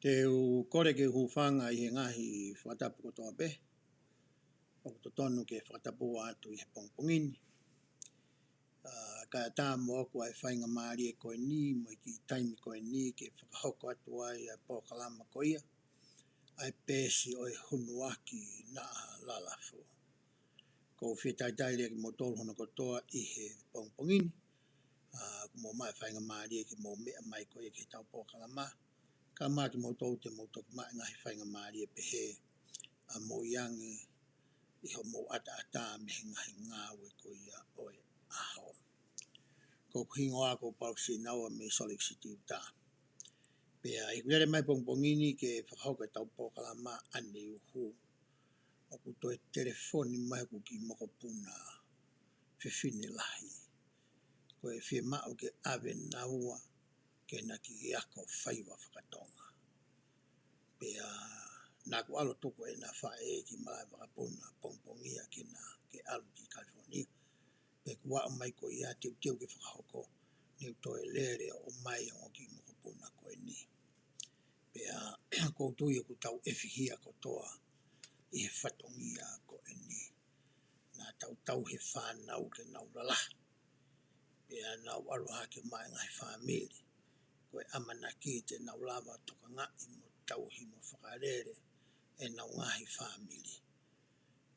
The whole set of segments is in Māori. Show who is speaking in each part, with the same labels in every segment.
Speaker 1: Te u kore ke hufanga I he ngahi whatapu kotoa pe. O to tonu ke whatapu atu I he pongpongini. Kaya tā mo aku ai whainga maari e koe ni, mo I ki taimi koe ni, ke whakahoko atu ai a pōkalama ko ia. Ai pēsi o e hunu aki na lalafu. Ko whitaitai lea ki mo tolu hono kotoa I he pongpongini. Mo mai whainga maari e ki mo mea mai koe ke tau pōkalama. Ka maa ki mo tolu te mo toki mai ngahi whainga maari e pehe. A mo iangi I ho mo ata ata me ngahi ngāwe ko ia oe aho. Ko kuhingo ako pausi naua me Salt City uta. Pea I kulere mai pongpongini ke whakahauka tau pōkalama ane uhu. O kuto e telefoni mai ku ki moko puna whiwhine lahi. Ko e whie mao ke ave naua ke na ki ako whaiwa whakatonga. Pea nā ku alo tuku e na whae ki malai wakapuna pongpongia ke na ke alu ki California. Pe kua o mai ko ia teu teu ke whakahoko ni utoe lere o mai o ki moko puna ko e ni. Pea koutuia ku tau ewhihia kotoa I he whatongia ko e ni. Nā tau he whanau ke nau lalahi. Pea nau aroha ke mai ngai whamiri. Ko e amanaki te nau lava toka ngai mo tau himo whakarere e nau ngahi whamiri.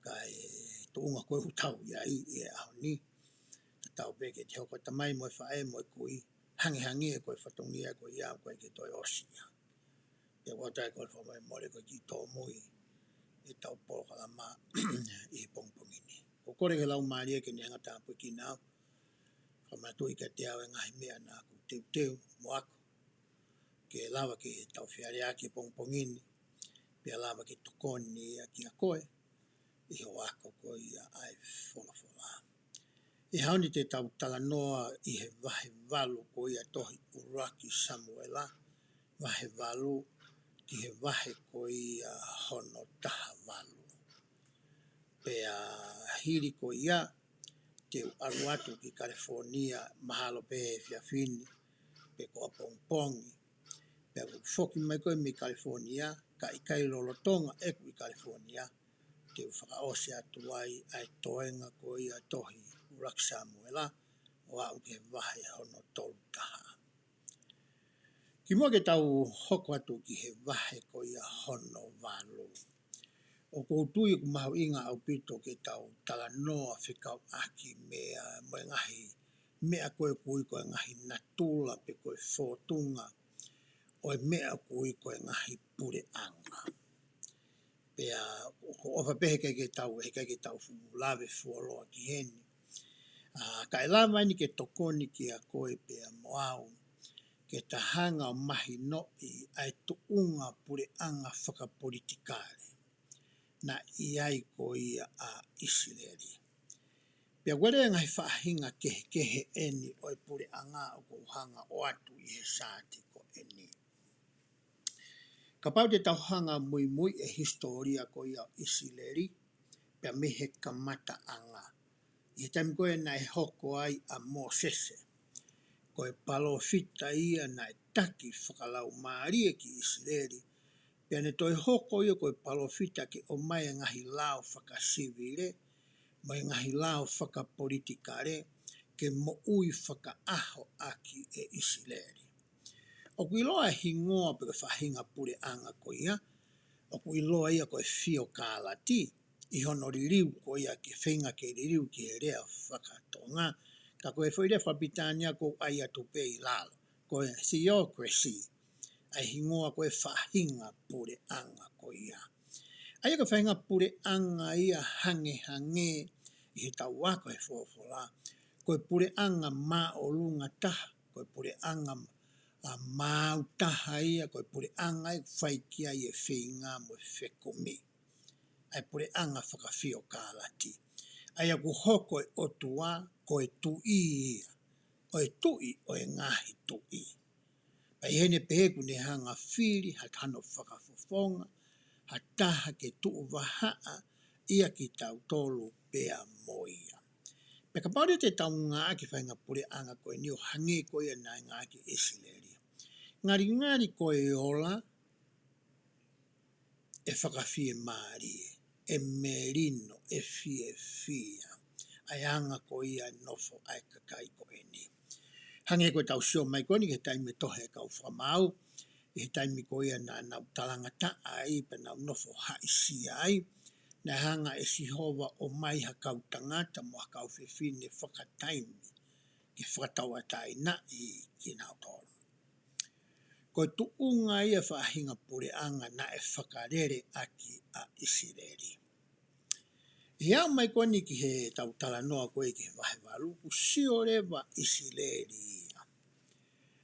Speaker 1: Ka e tuunga koe utau iai I e aho ni. Tau peke te hoko tamai mo e whae mo e kui hangi hangi e koe whatongia koe iau koe ke toi osia. Pea watai koe whamai more koe ki tō mui I tau pōkalama I he pongpongini. Ko kore ke lau maari e ke ni hanga tāpui ki nāu. Whamatui ka te awe ngahi mea nā ku teu teu mo ako. Ke lawa ke tau whiare aki pongpongini. Pea lawa ke tokoni ki a koe. I ho ako koe ia ai whola. I hauni te tau tala noa I he Vahe walu ko ia tohi uraki Samuela. Vahe walu ki he Vahe ko ia hono taha walu. Pea hiri ko ia te aru atu ki California mahalo pe whiawhini. Pe ko a pongpongi. Pea ku whoki mai koe mi California. Ka ikai lolotonga eku I California. Te whakaose atu ai toenga ko ia tohi uraki Samuela. O au ke Vahe hono tolu taha. Ki mua ke tau hoko atu ki he Vahe ko ia hono walu. O koutui ku mahu inga au pito ke tau tala noa whikau aki mea mo ngahi. Mea koe kui koe ngahi natula pe koe whotunga. O mea kui koe ngahi pure anga. Pea ko ofa pehe ke tau he ke tau lave fuoloa ki heni. Ka e lava ni ke tokoni ki a koe pea moau. Ke tahanga o mahi noi ai tuunga pure anga whakapolitikare. Na iai ko ia a Israeli. Pea wale ngai whaahinga kehe eni oi pure anga o kohanga o atu I he sāti ko eni. Ka pau te tauhanga mui e historia ko ia Israeli. Pea mehe kamata anga. I taimi koe na e hoko ai a Mosese. Ko e palofita ia na e taki whakalau maari e ki Israeli. Pea ne toi hoko ia ko e palofita ke o mai ngahi lao whakasivile. Mai ngahi lao whakapolitikare. Ke mo ui whakaaho aki e Israeli. O kui loa hingoa pe whahinga pure anga ko ia. O kui loa ia ko e whio kālati. I hono ririu ko ia ke whenga ke ririu ki he rea whakatonga. Ka koe whaire whapitania ko ai atu pe I lalo. Ko e theocracy. Ai hingoa ko e whahinga pure anga ko ia. Ai ka whahinga pure anga ia hange hange. I he tau wako he whofola. Ko e pure anga maa o lunga taha. Ko e pure anga mau taha ia. Ko e pure anga e whaikia I e whinga mo e whekumi. Ai pure anga whakawhio kālati. Ai aku hoko e otua ko e tui ia. O e tui o e ngahi tui. Pai hene peheku ne hanga whiri hatano whakafofonga. Hataha ke tuu wahaa ia ki tau tolu pea moia. Me ka paure te tau ngā ki whainga pure anga ko e ni o hange ko ia nai ngā ki Israeli. Ngari ko e ola e whakawhie maari, e merino, e fia. Ai anga ko ia nofo ai kakai ko e ni. Hange koe tau sio mai koni ke taimi tohe kau whamau, he taimi ko ia na nau talangata ai, pe nau nofo haisi ai, na hanga e sihova o mai ha kau tangata mo ha kau whiwhine whakataimi, ki whakataua tai na i ki nau tolu. Koe tuunga ia whahinga pure anga na e whakarere aki a Isireli. Ia mai koni ki he tau tala noa koe ki he wahe waluku sio rewa Isireli ia.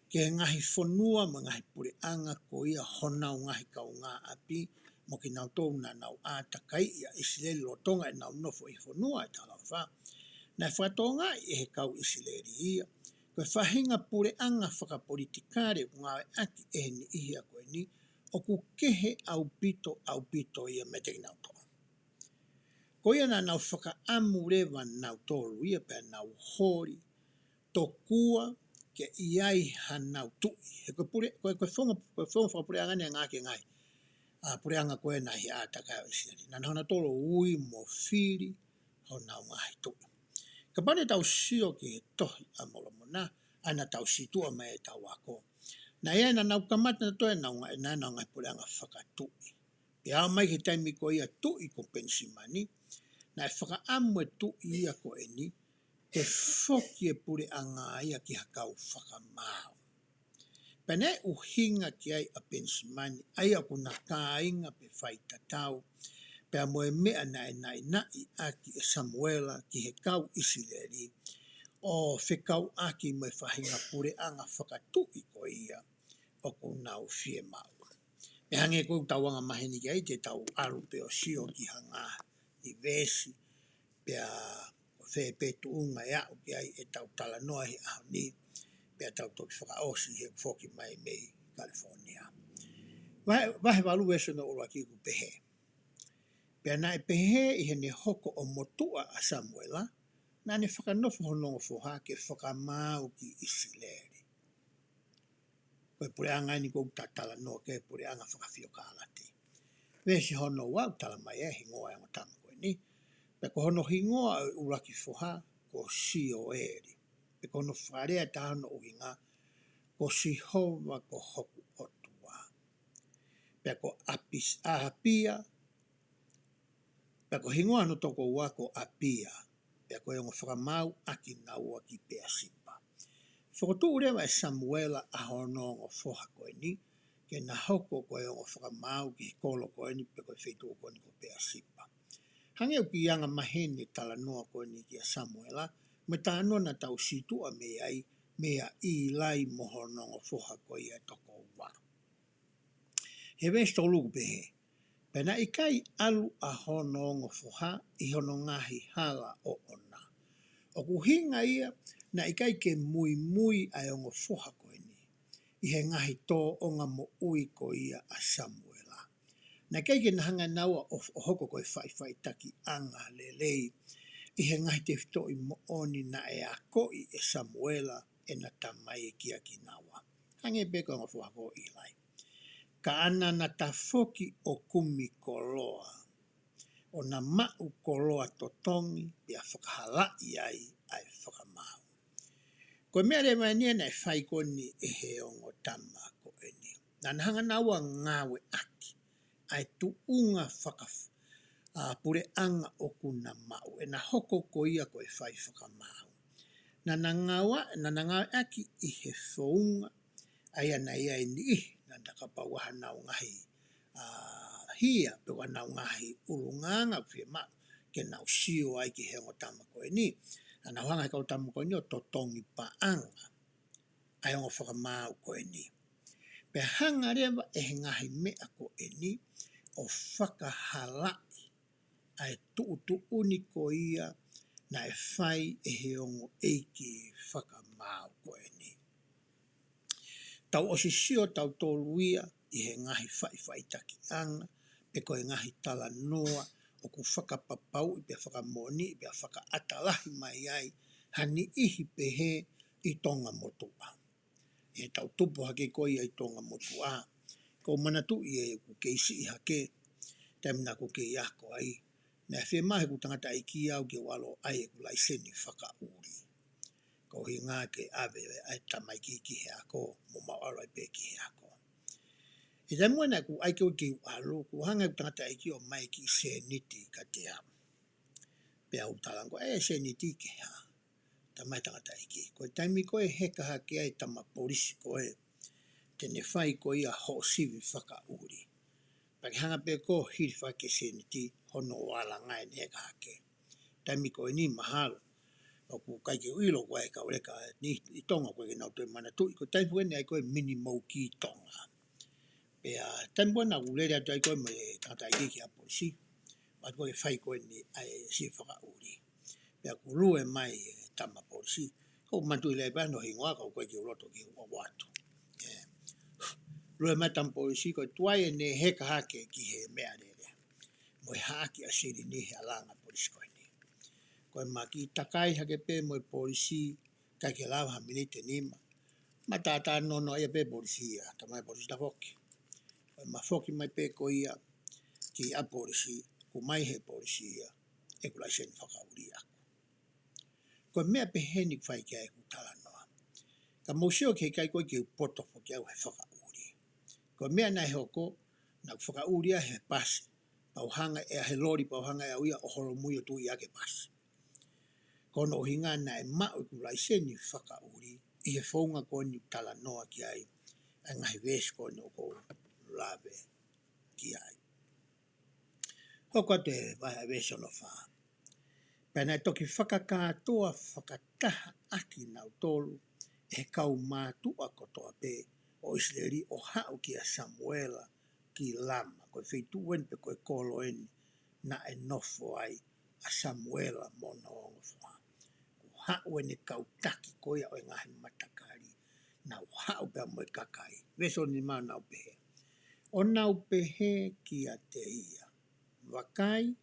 Speaker 1: Ke ngahi whanua ma ngahi pure anga ko ia honau ngahi kau ngā api mo ki nau tōu na nau ātakai ia Isireli lo tonga e nau nofo i whanua e tala wha. Na whatonga i he kau Isireli ia. Koe whahinga pure anga whakapolitikare ngā aki e ni ihia koe ni o ku kehe au pito ia me te nau tōu. Ko ia na nau whakaamu rewa nau tōru ia pēr nau hori, tokua, ke iai ha nau tui. He koe whonga whakapure anga ni ngā ke ngai. Pure anga koe na hi ātakai o Isireli. Nā hana tōru ui mo whiri ho nau ngahi tui. Ka pane tau sio ki he tohi a molomona, ana tau situa mai e tau wako. Na ia na nau kamata na toe nau ngai pure anga whakatui. Pia mai ke taimi ko ia tui ko pensimani, na e whakaamu e tui ia ko e ni, te whoki e pure anga ia ki hakau whakamau. Pene uhinga ki ai a pensimani, ai aku na kāinga pe whaita tau, pe a moe mea nai aki e Samuela ki he kau Isireli, o whekau aki mai whahinga pure anga whakatui ko ia, o ku nau whie mau. E hange kou tauanga maheni ki ai te tau aru pe o sio ki hanga i vesi, pe a whepe tuunga e au ki ai e tau tala noa hi au ni, pe a tau toki whakaosi he whoki mai mei California. Vahe walu eso na ura ki ku pehe. Pe a nai pehe i he ne hoko o motua a Samuela, na ne whakanofo honongo whoha ke whakamau ki Isireli. Koe pure anga ni kou tala noa ke pure anga whakawhio ka alati. Vesi hono wau tala mai e hingoa e ngotama koe ni. Pe ko hono hingoa e uraki whoha ko sio eri. Pe ko hono wharea tāno uhinga ko sihova ko hoku otua. Pe ko apia. Pe ko hingoa no toko ua ko apia. Pe ko yongo whakamau aki naua ki pea sipa. Whakotu urewa e Samuela a honongo whoha koe ni. Ke na hoko ko yongo whakamau ki kolo koe ni pe koe whetu koe ni ko pea sipa. Hange o ki yanga mahene tala noa koe ni ki a Samuela, me tā noa na tau situa mea i lai mohonongo whoha koe ia toko ua. He wēs tō luku pehe, pena i kai alu a honongo whoha i hono ngahi hala o ona. O ku hinga ia, na i kai ke mui ai ongo whoha koe ni, i he ngahi tō onga mo ui koe ia a Samuela. Na kai ke nahanga naua o hoko koe whai taki anga lelei, i he ngahi te whito i mo oni na e a koi e Samuela e na tamai e kia ki naua. Hange beko ngā whuako i lai. Ka ana na ta whoki o kumi koloa, o na mau koloa totongi, pia whakahalai ai whakamau. Koe mea rewa nia nei whai koni e he ongo tama ko e ni. Na nahanga naua ngawe aki, ai tuunga pure anga o kuna mau. E na hoko ko ia koe whai whakamau. Na nangawa aki i he whaunga, ai ana ia i ni na takapa waha nau ngahi hia, pe wa nau ngahi urunganga whia mau, ke nau sio ai ki he ongo tama koe ni. Ana whanga kau tama koe ni o totongi paanga, ai ongo whakamau koe ni. Pe hanga rewa e he ngahi mea koe ni, o whakahalai, ai tuuni ko ia, na e whai e he ongo EIKI whakamau koe ni. Tau o sisio tau tōruia i he ngahi whai taki anga, pe koe ngahi tala noa, o ku whakapapau i pe whakamoni, i pe whakaatalahi mai ai, hani ihi pehe i tonga motua. E tau tupu hake koe i tonga motua. Ko manatu i e ku keisi i hake, Tamina ko ke yako ai. Na fe mahe ku tangata EIKI au ke walo ai ku laiseni whakauri. Ko hi ngā ke ave ai tamaiki ki he ako, mo mawalo ai pe ki he ako. I te mua ku ai ke o ki alo, ku hanga ku tangata EIKI o mai ki se niti ka te am. Pe au talango, se niti ke ha. Tamai tangata EIKI. Ko taimi ko e heka hake ai tama polisi ko e, tene whai ko ia ho sivi whakauri. Paki hanga pe ko hiri whake se niti, hono wala ngai ne heka hake. Taimi ko e ni mahalo. O ku kai ke uilo ko e ka ureka ni I tonga ko e nau tue mana tui. Ko taimi wene ai ko e mini mau ki tonga. Pe taimi wena ku lere atu ai ko e mai tangata EIKI ki a polisi. Wat ko e whai ko e ni ai si whakauri. Pe ku lue mai tama polisi. Ko mantui le pano hingoa ko e ki uloto ki ua watu. Lue mai tama polisi ko e tuai e ne heka hake ki he mea lere. Mo e haki a siri ni he alanga polisi ko e ni. Ko e maki takai hake pe mo e polisi kai ke lau hamini te nima. Ma tata nono ia pe polisi ia, tamai polisi ta foki. Ko e ma foki mai pe ko ia ki a polisi, ku mai he polisi ia, e kula sen whakauri aku. Ko e mea pe heni whai kia e ku tala noa. Ka mosio ke kai koe ki upoto foki au he whakauri. Ko e mea nai hoko, na whakauri a he pasi. Pauhanga e a he lori, pauhanga e a uia o holo mui o tui ake pasi. Kono o hinga na e mao I kulai seni whakauri, I he whaunga ko ni tala noa ki ai, a ngahi wesi ko ni o ko lawe ki ai. Hoko te Vahe wesi ono whaa. Pena toki whakakātoa whakataha aki nau tolu, e kau mātua kotoa pe, o Isleri o hao ki a Samuela ki lama, koe whitu wen pe koe kolo eni, na e nofo ai a Samuela mono ongo whaa. Hao ene kau taki koia o ngahi matakari, nau hao pia moe kakai, weso ni mau nau pehe. O nau pehe ki a te ia, wakai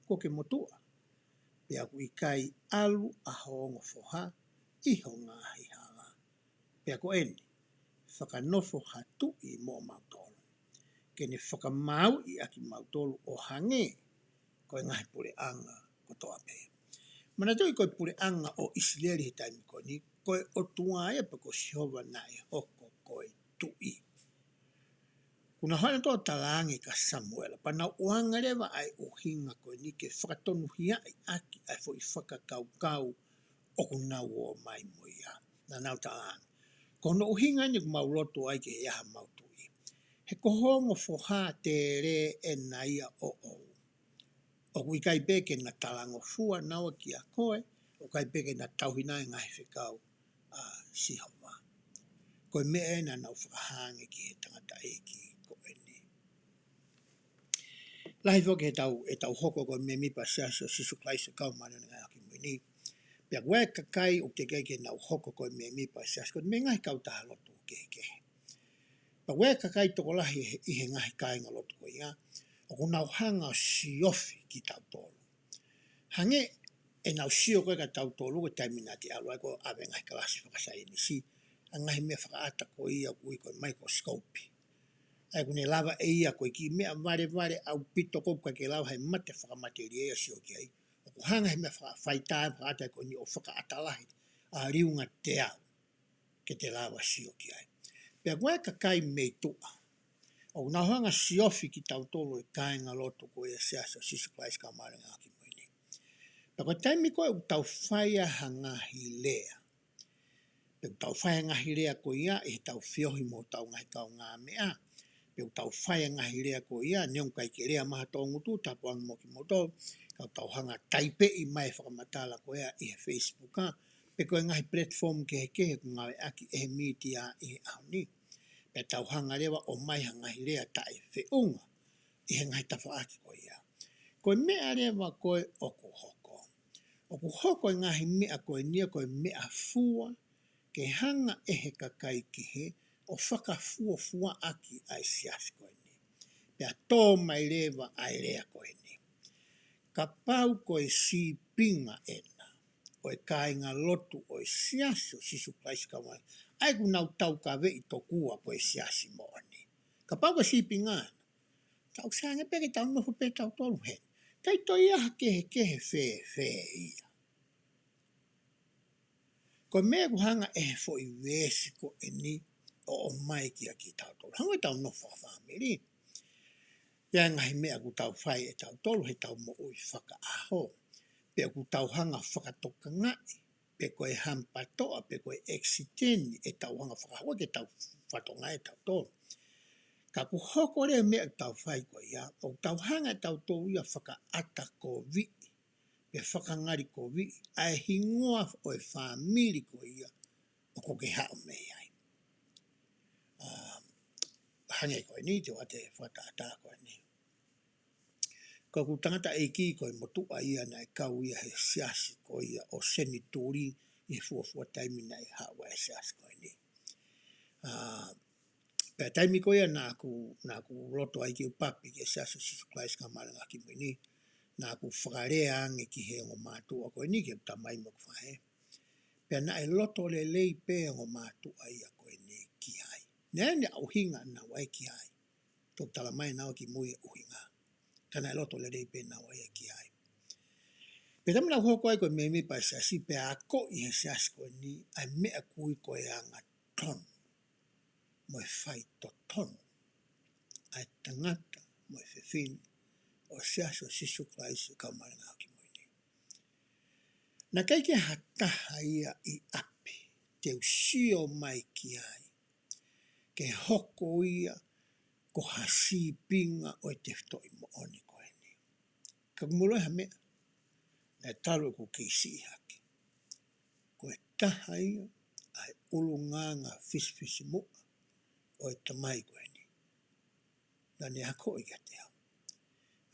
Speaker 1: ko ke motua, pia ku ikai alu a hongo foha, iho ngahi hala. Pia ko eni, whakanofo hatu I mo mautolo. Kene whakamau I aki mautolo o hange, ko e ngahi pure anga ko toa pehe. Mana tui koe pure anga o Isleri he taimi ko ni, koe o tuaia pa ko Sihova na e hoko koe tui. Kuna hana toa talangi ka Samuela, pa na uanga rewa ai o hinga koe ni ke whakatonu hiai aki ai fo I whakakau kau o kunau o mai moia. Na nau talangi. Kono o hinga ni kumauloto ai ke iaha mautui. He kohongo foha te re e naia o o. O kui kai peke na talango fua nawa ki a koe, o kai peke na tauhina e ngahi whikau Sihova. Koe mea e na nau whakahange ki he tangata EIKI ko e ni. Lahi whoke e tau hoko koe me mipa siaso sisu klaisa kau manu na ngai aki mwini. Pia kue kakai o te kei ke nau hoko koe me mipa siaso, koe me ngai kau taha lotu kehe kehe. Pa kue kakai toko lahi I he ngahi kainga lotu koe ia, o ko nau hanga siofi ki tau tolu. Hange e nau sio koe ka tau tolu ko taimina ti alua ko awe ngai kalasi whakasai ni si, a ngahi mea whakaata ko ia kui koe microscope. Ai kune lava e ia koe ki mea vare au pito kopuka ke lava hai mate whakamate ri ea sio ki ai. O ko hanga he mea whaitaa whakaata ko ni o whakaata lahi a riunga te au ke te lava sio ki ai. Pea koe kakai mei tua. O na hanga siofi ki tau tolu e kainga loto ko ia seasa sisu klais ka marenga aki mwini. Pea koe taimi koe u tau whaia hanga hi lea. Pea u tau whaia ngahi lea ko ia e tau whiohi mo tau ngahi kau ngā mea. Pea u tau whaia ngahi lea ko ia neong kai ke lea maha tō ngutu tapuang mo ki moto. Kau tau hanga taipe I mai whakamatala ko ia I he Facebook ha. Pea koe ngahi platform ke he ngawe aki e he media I he au ni. Pea tau hanga lewa o mai hangahi lea tae whiunga I he ngahi tafa aki ko ia. Koe mea lewa koe oku hoko. Oku hoko I ngahi mea koe nia koe mea fua ke hanga e he kakai ki he o whaka fua aki ai sias koe ni. Pea tō mai lewa ai lea koe ni. Ka pau koe si pinga ena. O e kāinga lotu o e siaso sisu plaisi ka mai. Ai ku nau tau ka vei to kua koe siasi mo ani. Ka pau koe si pinga ena. Tau sanga pe ke tau no pe tau tolu he. Tai toi aha ke fe ia. Ko mea kuhanga e fo I wesi ko e ni o mai ki tau tolu. Hanga tau no fa family. Pea ngahi mea ku tau whai e tau tolu he tau mo ui whaka aho. Pea ku tau hanga whakatoka ngai. Pe koe hampa toa, pe koe exiteni e tau hanga whakahoa ke tau whatonga e tau tolu. Ka ku hoko rea mea tau whai koe ia. O tau hanga tau tolu ia whaka ata ko vi. Pe whakangari ko vi. Ai hingoa o e whamiri koe ia. O ko ke hao mei ai. Hange koe ni, te wate whata ata koe ni. Ko ku tangata EIKI koe motua ia na e kau ia he siasi koe ia o senitori I fuafua taimi na e hawa e siasi koe ni. Pea taimi koe ia na ku loto ai ki upapi ki e siasi sisu klaisi ka maranga ki mui ni. Na ku whakarea ange ki he ngo mātua koe ni ki tamai mo Vahe. Pea na e loto le lei pe ngo mātua ia koe ni ki hai. Nea ni au hinga na wai ki hai. Tok tala mai nao ki mui e uhinga. Kana e loto le lei pe na wai ki hai. Pe tamina hoko ai koe me pa siasi pe a ko I he siasi koe ni ai mea kui koe anga ton. Mo e whai to ton. Ai tangata mo e whewhini o siasi o sisu klaisi ka maranga ki mui ni. Na keike hataha ia I api te usio mai ki ai. Ke hoko ia ko hasi pinga o te ftoi mo oni koe ni. Ka kumuloi ha mea. Na talo ko keisi haki. Ko e taha ia ai ulunganga fisi mua o e tamai koe ni. Na ne hako I te hau.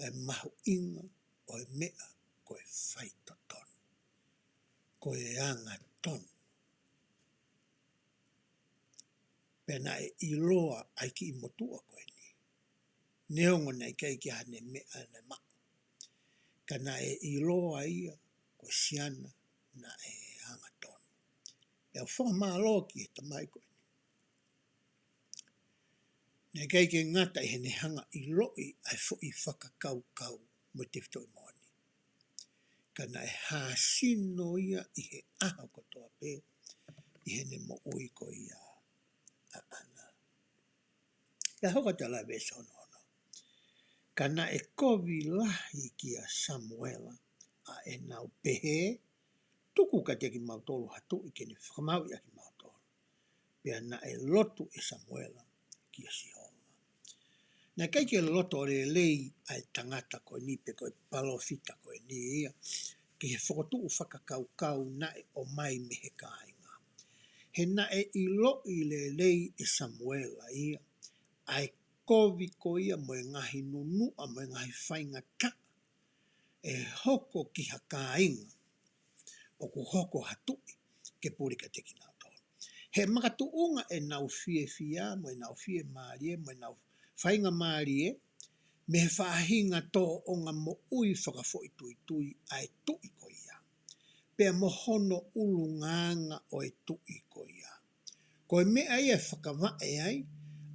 Speaker 1: E mahu inga o e mea ko e whaito ton. Ko e anga ton. Pena e iloa ai ki I motua koe ni. Neongo nei kei ki hane mea na ma. Kana e iloa ia ko siana na e anga ton. E o whaka maa loa ki e tamai koe ni. Ne kei ke ngata I hene hanga I loi ai fo I whakakau mo te ftoi moni. Kana e hasino ia I he aha kotoa pe I hene mo ui ko ia a ana. Ia hoka te ala vese ono. Kana e kovi lahi ki a Samuela a e nau pehe tuku ka te ki mautolo hatu I kene whakamau ia ki mautolo. Pea na e lotu e Samuela ki a Sihoma. Na kai ke loto re lei ai tangata koe ni pe koe palofita koe ni ia. Ki he whakotu whakakau na e o mai me he kāinga. He na e ilo I le lei e Samuela ia. Ai kovi ko ia mo e ngahi nunua mo e ngahi whainga ta. E hoko ki ha kāinga. O ku hoko hatui ke purika te ki nau tō. He makatuunga e nau fia mo e nau fie maarie mo e nau whainga maarie. Me he whaahinga tō o ngā mo ui whakafo I tui ai tui ko ia. Pea mo hono ulunganga o e tui ko ia. Ko e mea ia whakawai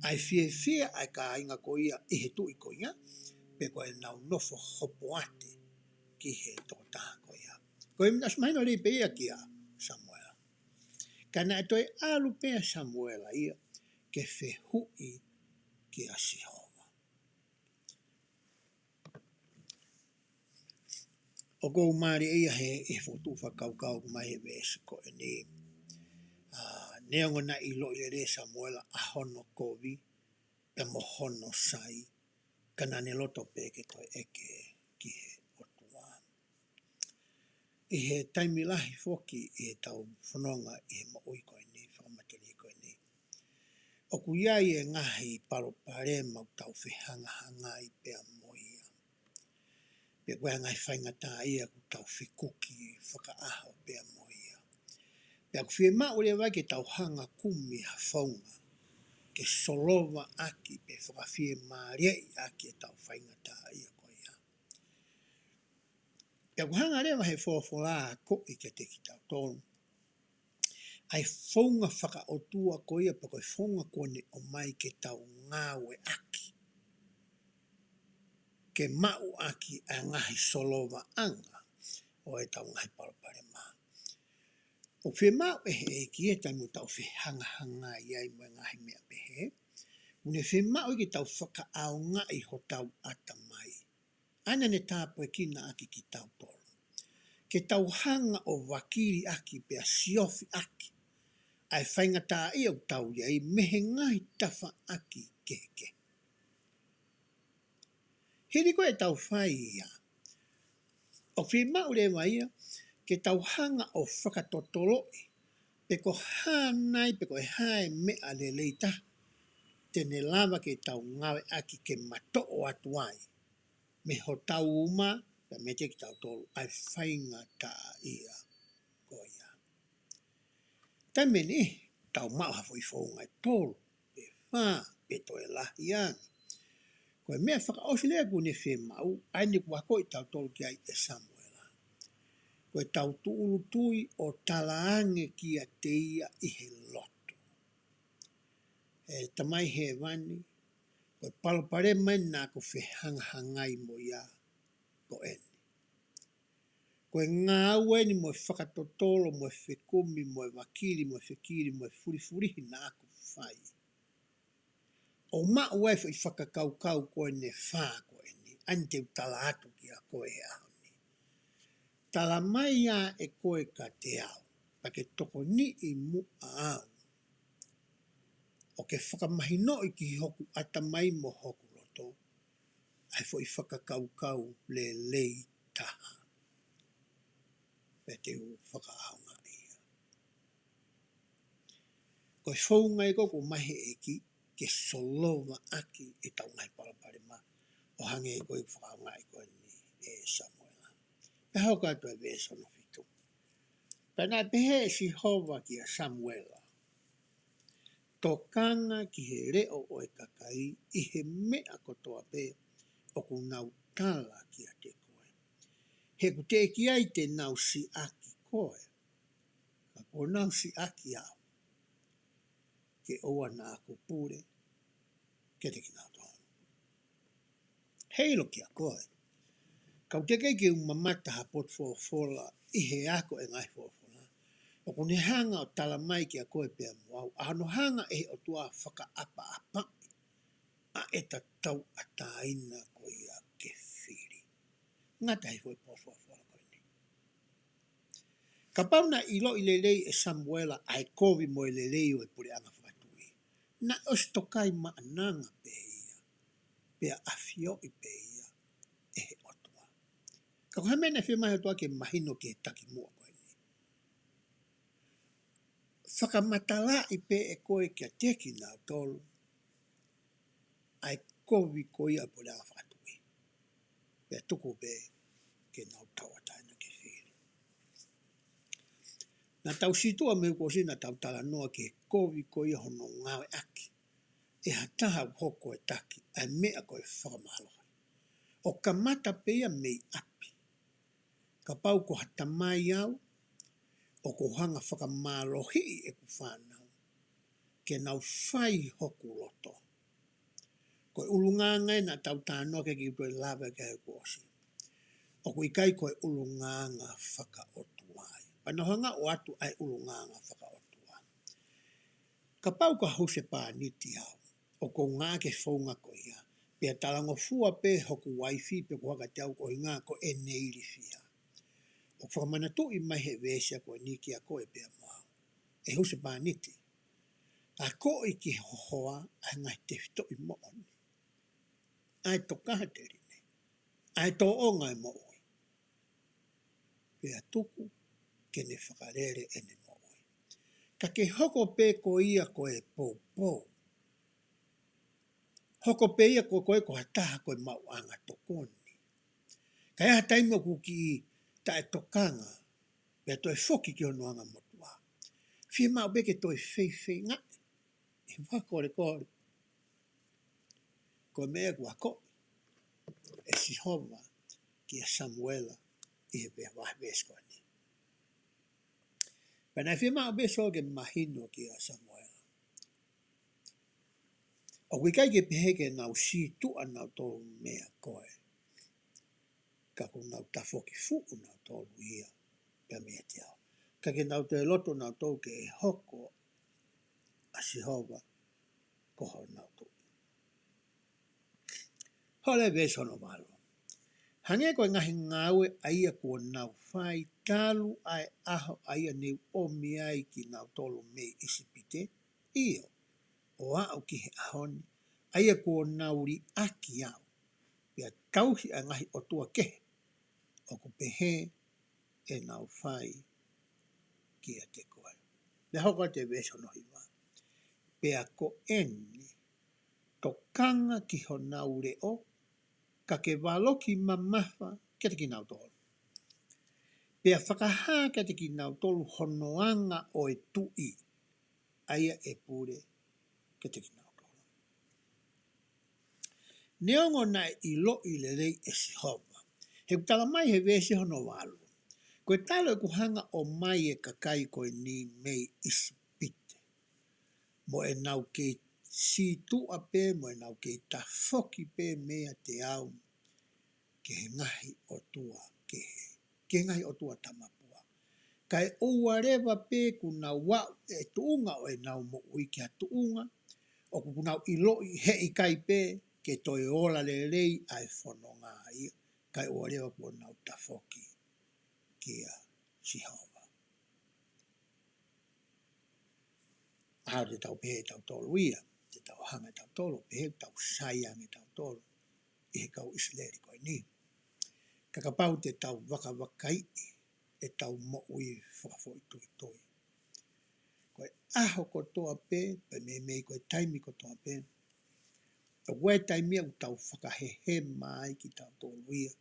Speaker 1: ai fie ai ka inga ko ia I he tui ko ia. Pe ko e nau nofo hopo ate ki he tōtaha ko ia. Ko e minas mahina rei pe ia ki a Samuela. Kana e toi alu pea Samuela ia ke whehui ki a Sihoma. O kou maari ia he fotu whakaukau mai he vesi ko e ni. Neongo na ilo I re Samuela a hono kovi e mo hono sai. Kana ne loto pe ke toi eke ki he otua. I he taimilahi foki I he tau whanonga I he mo ui koe ni, whakamateri koe ni. O ku iai e ngahi paro pare mau tau whihanga hangai pea moia. Pea koe ngai whaingata ia ku tau whikuki whakaaho pea moia. Pea ku whie maa ure wai ke tau hanga kumi ha whaunga. Ke solova aki pe whakawhie maariei aki e tau whaingata ia koe ia. Pea ku hanga rewa he whawhora ko I ke te ki tau tonu. Ai whaunga whaka o tua ko ia pa koe whaunga kone o mai ke tau ngāwe aki. ke mau aki a ngahi solova anga o e tau ngahi palapare mā. O whi mau e he e ki e taimu tau whi hanga hanga iai mo ngahi mea pehe. Une whi mau i ki tau whaka au ngai ho tau ata mai. Ana ne tāpo e kina aki ki tau tolo. Ke tau hanga o wakiri aki pe a siofi aki. Ai whainga tā i au tau iai mehe ngahi tafa aki keke. Hiri ko e tau whai ia. O whi mau le waia, ke tau hanga o whakatotoloi. Pe ko hānai, pe ko e hae mea le leita. Tene lava ke tau ngawe aki ke mato o atuai. Me ho tau uma, pe me te ki tau tolu, ai whainga tā ia ko ia. Taimene, tau mau hafo i whaungai tolu, pe whā, pe to e lahi anga. Koe mea whakaosi lea kune whe mau, aine kua ko i tau tolu ki ai e Samuela. Koe tau tuulu tui o talaange ki a te ia i he loto. E tamai he wani, koe palopare mai nā ko whe hanga hangai mo ia ko eni. Koe ngā ue ni mo e whakatotolo, mo e whekumi, mo e wakiri, mo e whekiri, mo e furifurihi nā ko whai. O ma ue i whakakaukau koe ne whā koe ni, ani te utala atu ki a koe he aho ni. Tala mai a e koe ka te au, pa ke toko ni i mu a au. O ke whakamahino i ki hoku ata mai mo hoku roto, ai fo i whakakaukau le lei taha. Pe te u whakaaunga ia. Koe whaunga i koko mahe eki, ke solova aki e tau ngai palapare ma, o hange e koe whakaaunga i koe ni e Samuela. Pe hau kātua e vēsa no fitu. Pena pehe e si hova ki a Samuela. Tokanga ki he reo o e kakai, i he mea kotoa pe, o ku nau tala ki a te koe. He ku te ki ai te nau si aki koe, ka ko nau si aki au, ke oa nā ko pure, ke te ki nau tono. Heilo ki a koe, kau te kei ki umamata ha pot fola, i he ako e ngai fola. O kone hanga o tala mai ki a koe pia mwau, ano hanga e o tua whaka apa apa, a e ta tau a taina ko ia ke whiri. Ngata hei foi fola koe ni. Ka pauna i lo i lelei e Samuela ai kovi mo i lelei o e pure anga whakatui. Na os tokai ma ananga pe ia, pia afio i pe ia, e he otua. Ka koe mena whi mai otua ke mahino ki he taki mua koe ni. Whakamatala i pe e koe kia teki nā tolu, ai kovi ko ia pure anga whakatui. Pia tuku pe ke nau tau ataina ke whiri. Na tau situa me ko sina tau tala noa ke kovi ko ia hono ngawe aki. E hataha hoko e taki, ai mea ko e whakamahaloha. O ka mata pea mei api. Ka pau ko hatamai au, o ko hanga whakamalohi e ku whanau. Ke nau whai hoku loto. Ko e ulungangai na tau tānoa ke ki tue lava ke he kuosi. O ko ikai ko e ulunganga whakaotuai. Panohanga o atu ai ulunganga whakaotuai. Ka pau ka hose pā niti au. O ko ngā ke whaunga ko ia. Pea talango fua pe hoku waifi pe ko haka te au ko ngā ko e neiri fia. O whakamana tu i mai he vēsia ko niki a koe pea mau. E hose pā niti. A ko i ki hohoa a ngai te whito i mooni. Ai to kaha te rine. Ai to o ngai mooi. Pea tuku ke ne whakarere e ne mooi. Ka ke hoko pe ko ia ko e pōpō. Hoko pe ia ko koe ko hataha koe mau anga tokoni. Ka ea taimo ku ki ta e tokanga, pea to e whoki ki ono anga motua. Fie mau beke to e whei ngai. E wakore kore. Ko mea kua ko. E si hova ki a Samuela i he pia wahi besko ni. Pena fie mau beso ke mahino ki a Samuela. O wikai ke peheke nau si tu anau tolu mea koe. ka ko nau tafoki fu nau tolu ia pe mea te au. Ka ke nau te loto nau tolu ke e hoko a Sihova ko ho nau tolu. Hole vesono malo. Hange koe ngahi ngawe aia kua nau whai talu ai aho aia neu omi ai ki nau tolu me isipite. Iyo, o au ki he ahoni, aia kua nau ri aki au. Pia tauhi a ngahi o tua kehe, o ku pehe e nau whai ki a te koe. Me hoko te veso no hiwa. Pia ko eni, to kanga ki ho nau reo, ka ke waloki mamafa ke te ki nau tolu. Pea whakaha ke te ki nau tolu honoanga o e tui, aia e pure ke te ki nau tolu. Neongo na i lo i le rei e Sihova. He kutala mai he vesi hono walu. Koe talo e kuhanga o mai e kakai koe ni mei isipite. Mo e nau ke si tua pe, mo e nau ke ta foki pe mea te au ke he ngahi o tua ke he. Ke he ngahi o tua tamapua. Kai oua rewa pe kuna wau e tuunga o e nau mo ui kia tuunga. O kukunau i loi he i kai pe ke toi ola le rei ai whanonga ia. Kai oua rewa kua nau ta foki kia Sihova. Hau te tau pehe tau tolu ia, te tau hanga tau tolu, pehe tau saiange tau tolu, i he kau Israeli koe ni. Kakapau te tau wakawakai e tau mo ui whakafoi tui tui. Koe aho ko toa pe, pe me koe taimi ko toa pe. O koe taimi au tau whakahehe mai ki tau tolu ia,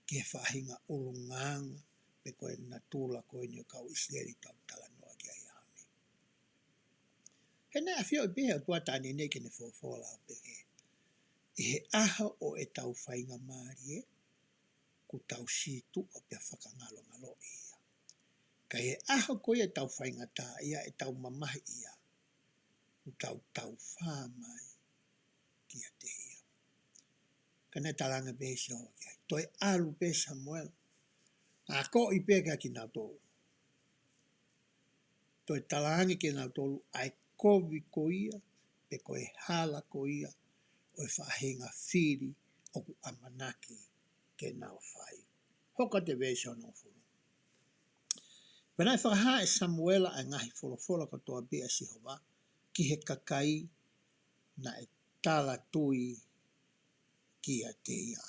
Speaker 1: ki he whahinga ulunganga, pe koe natula koe ni o kau Israeli tau tala noa ki ai ahami. He nea whio i pehe o tuatani nei ke ne whawhawala o pehe. I he aho o e tau whainga maari e, ku tau situ o pia whakangalo ngalo ia. Ka he aho koe e tau whainga tā ia e tau mamahi ia, ku tau tau whamai ki a te ia. Ka ne talanga pehe si hoa ki ai. Toi alu pe Samuela, a ko i pehe ka ki nau tolu. Toi talanga ki nau tolu ai kovi ko ia, pe koe hala ko ia, o e whahenga whiri o ku amanaki ke nau whai. Hoka te vesi ono furu. Penai whakaha e Samuela ai ngahi wholofola ko toa bea Sihova, ki he kakai na e tala tui ki a te ia.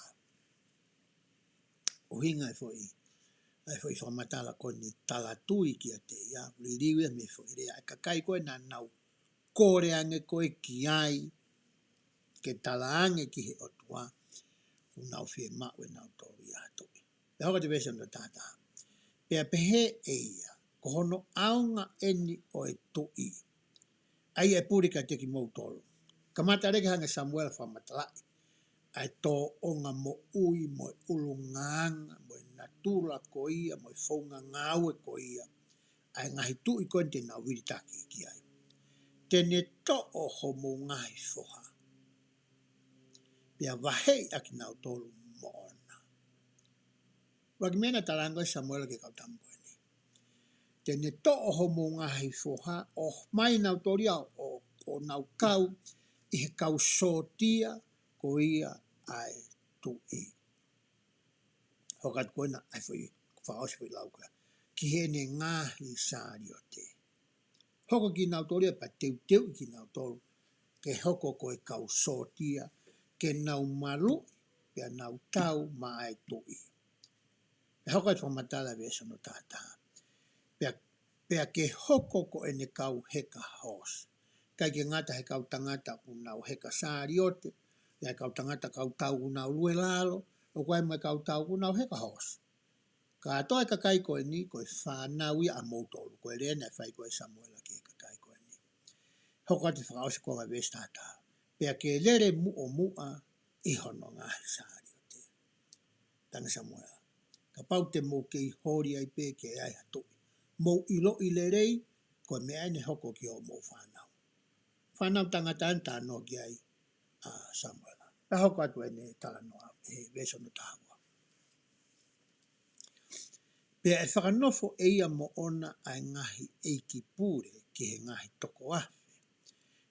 Speaker 1: O hinga e foi whamatala ko ni tala tui ki a te ia, ririwe me foi rea, e kakai koe na nau kore ange koe ki ai, ke tala ange ki he otua, u nau fie mau e nau tolu ia hatoi. Pe hoka te vesi ono tata. Pea pehe e ia, ko hono aunga eni o e tui. Ai e purika te ki mou tolu. Kamata reke hanga Samuel whamatalai. Ai tō onga mo ui, mo e ulunganga, mo e natula ko ia, mo e whaunga ngāue ko ia. Ai ngahi tui koe te nau wiritaki ki ai. Tene to o homo ngahi whoha. Pea Vahe aki nau tolu mo ona. Waki mena talanga Samuel ke kautamu koe ni. Tene to o homo ngahi whoha, o mai nau toria o nau kau, i he kau sotia ko ia ai tui. Hokat koe na ai fui whaosi fui lau koe. Ki he ne ngahi sāri o te. Hoko ki nau toria pa teu ki nau tolu. Ke hoko koe kau sotia, ke nau malu, pia nau tau ma ai tui. E hokat whamatala vesa no tata. Pea ke hoko ko e ne kau heka hos. Kai ke ngata he kau tangata ku nau heka sāri o te. Ia kau tangata kau tau ku nau lue lalo. O koe mai kau tau ku nau heka hos. Ka atoa e kakai koe ni, koe whanau ia a moutolu. Koe rea nei whai koe Samuela ki e kakai koe ni. Hoko te whakaosi koe ngai vesi tata. Pea ke lere mua i hono ngahi sāri o te. Tanga Samuela. Ka pau te mou ke i hori ai pe ke ai hatui. Mou ilo i lerei, koe mea ene hoko ki o mou whanau. Whanau tangata anta no ki ai Samuela. Pe hoko atu ene tala noa, e veso no tahua. Pea e whakanofo eia mo ona ai ngahi EIKI pure ki he ngahi toko ahi.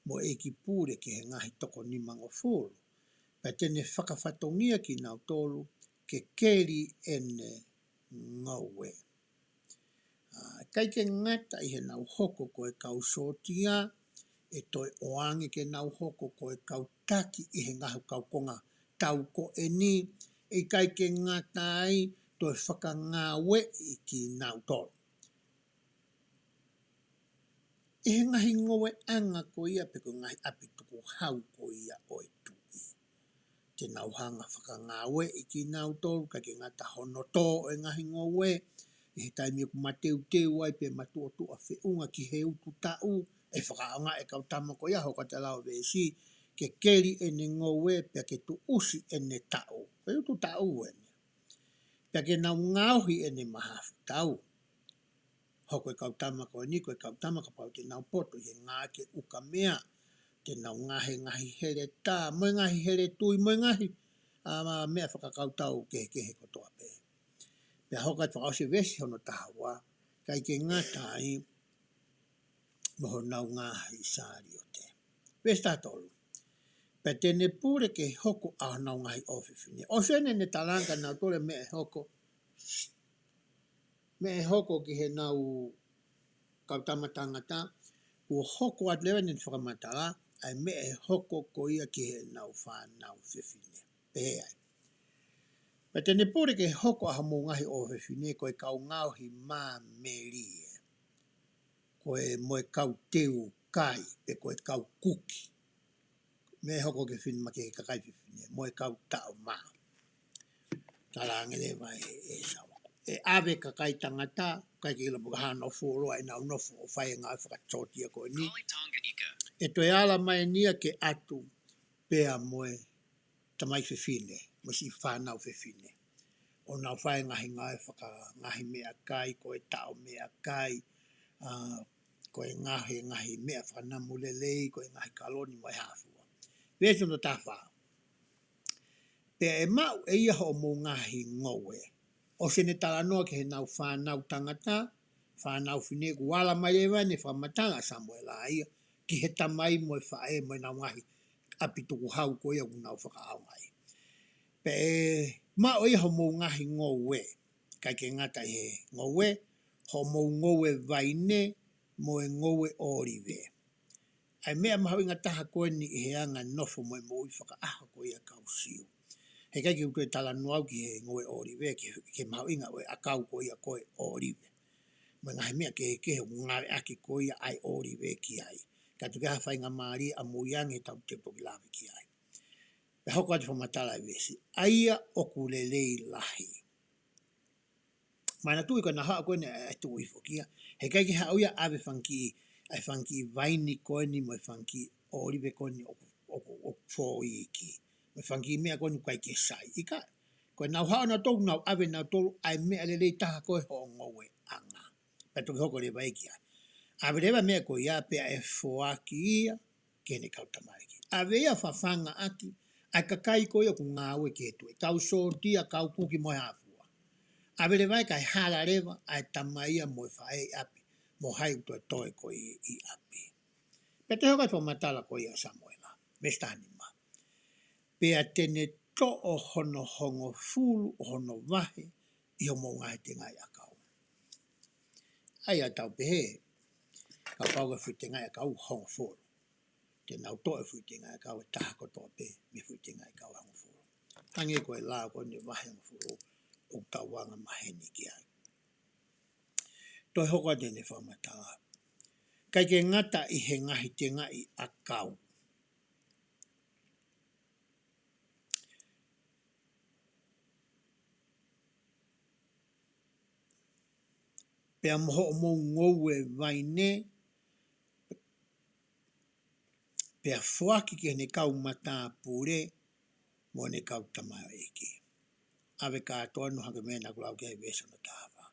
Speaker 1: Mo EIKI pure ki he ngahi toko ni mango fulu. Pea tene whakawhatongia ki nau tolu ke keri ene ngaue. Kai ke ngata i he nau hoko ko e kau sotia, e toi oange ke nau hoko ko e kau taki i he ngahu kau konga tau ko e ni, e kai ke ngata ai toi whakangawe i ki nau tolu. I he ngahi ngoe anga ko ia pe ko ngahi api tuku hau ko ia o e tui. Te nau hanga whakangawe i ki nau tolu, kai ke ngata hono tō e ngahi ngoe, i he taimi ku mateu teu ai pe matua tua whiunga ki he utu tau, e whakaonga e kau tama ko ia hoka te lau vesi, ke keri ene ngoe pe ke tu usi ene tau. Pe utu tau ene. Pe ke nau ngauhi ene mahafu tau. Hoko e kau tama ko ni, ko e kau tama ka pau te nau poto, he ngā ke uka mea, te nau ngahi here tā, moe ngahi here tui, moe ngahi mea whakakau tau ke kotoa pe. Pea hoka te whakause vesi hono tahawa, kai ke ngata ai, moho nau ngahi sāri o te. Vesi tātolu. Pea tene pure ke hoko a nau ngahi ofifine. O sene ne talanga nau tole me e hoko ki he nau kautama tangata, kua hoko at lewa ni whakamatala, ai me e hoko ko ia ki he nau whanau whiwhine. Pehe ai. Pea tene pure ke hoko a mo ngahi o whiwhine, ko e kau ngauhi mā merie. Ko e moe kau teu kai, pe ko e kau kuki. Me hoko ke whinma ke kakai whiwhine, moe kau tau mā. Talangele vai e sawa. E ave kakai tangata, kai ke ila puka hana o fuoroa, e nau nofo o whai ngā whakatotia ko ni. E toi ala mai nia ke atu, pea moe tamai whiwhine, mo si whanau whiwhine. O nau whai ngahi ngahi mea kai, ko e tau mea kai, ko e ngahi mea whanamu lelei, ko e ngahi kaloni mai hafua. Pēsu no tawha. Pea e mau e ia ho mo ngahi ngoe. O se ne tala noa ke he nau whanau tangata, whanau whine ku wala mai ewa ne whamatanga Samuela ia, ki he tamai mo e whae mo e nau ngahi api tuku hau ko ia ku nau whakaau ngai. Pea e mau e ia ho mo ngahi ngoe, kai ke ngata he ngoe, ho mo ngoe vaine, mo e ngoe orive. Ai mea mahu inga taha koe ni i he anga nofo mo e mo i whaka aha ko ia kau siu. He kai ki utu e tala nuau ki he ngoe orive, ke mahu inga oe a kau ko ia koe orive. Mo ngahi mea ke ngare aki ko ia ai orive ki ai. Ka tuke hafa inga maari a muiange tau te poki lawe ki ai. Pe hoko ati whamatala e vesi. Aia oku lelei lahi. Mana tui ko na haa koe ne e tu uifo kia. He kai ki hao ia ave whanki vaini koe ni mo e whanki orive koe ni oku fōi ki. Mo e whanki mea koe ni kai ke sai. Ika, koe nau hao na tolu nau ave nau tolu ai mea lelei taha koe ho ngowe anga. Pe toki hoko le vai ki ai. Ave rewa mea koe ia pea e fōaki ia kene kautamai ki. Ave ia whawhanga aki, ai kakai koe ia ku ngāwe ke tue. Kau sōtia, kau kuki moe hafua. Ave le vai kai hala rewa, ai tamaia moe whae api, mo hai utoe toe koe i api. Pe te hoka tō matala koe ia Samuela, mestani ma. Pea tene to o hono hongo fulu, o hono vahe, i o mo ngai te ngai akau. Ai a tau pehe, ka pauga fui te ngai akau hongo fulu. Te nau toe fui te ngai akau e taha kotoa pe, mi fui te ngai akau hongo fulu. Hange koe la koe ne vahe hongo fulu, o tauanga maheni ki ai. Toi hoko a tene whamatala. Kai ke ngata i he ngahi te ngai a kau. Pea moho o mou ngoue vaine, pea fuaki ke ne kau mata pure, mo ne kau tamao eki. Ave ka atoa no hake mena kulau ke vese no tahawa.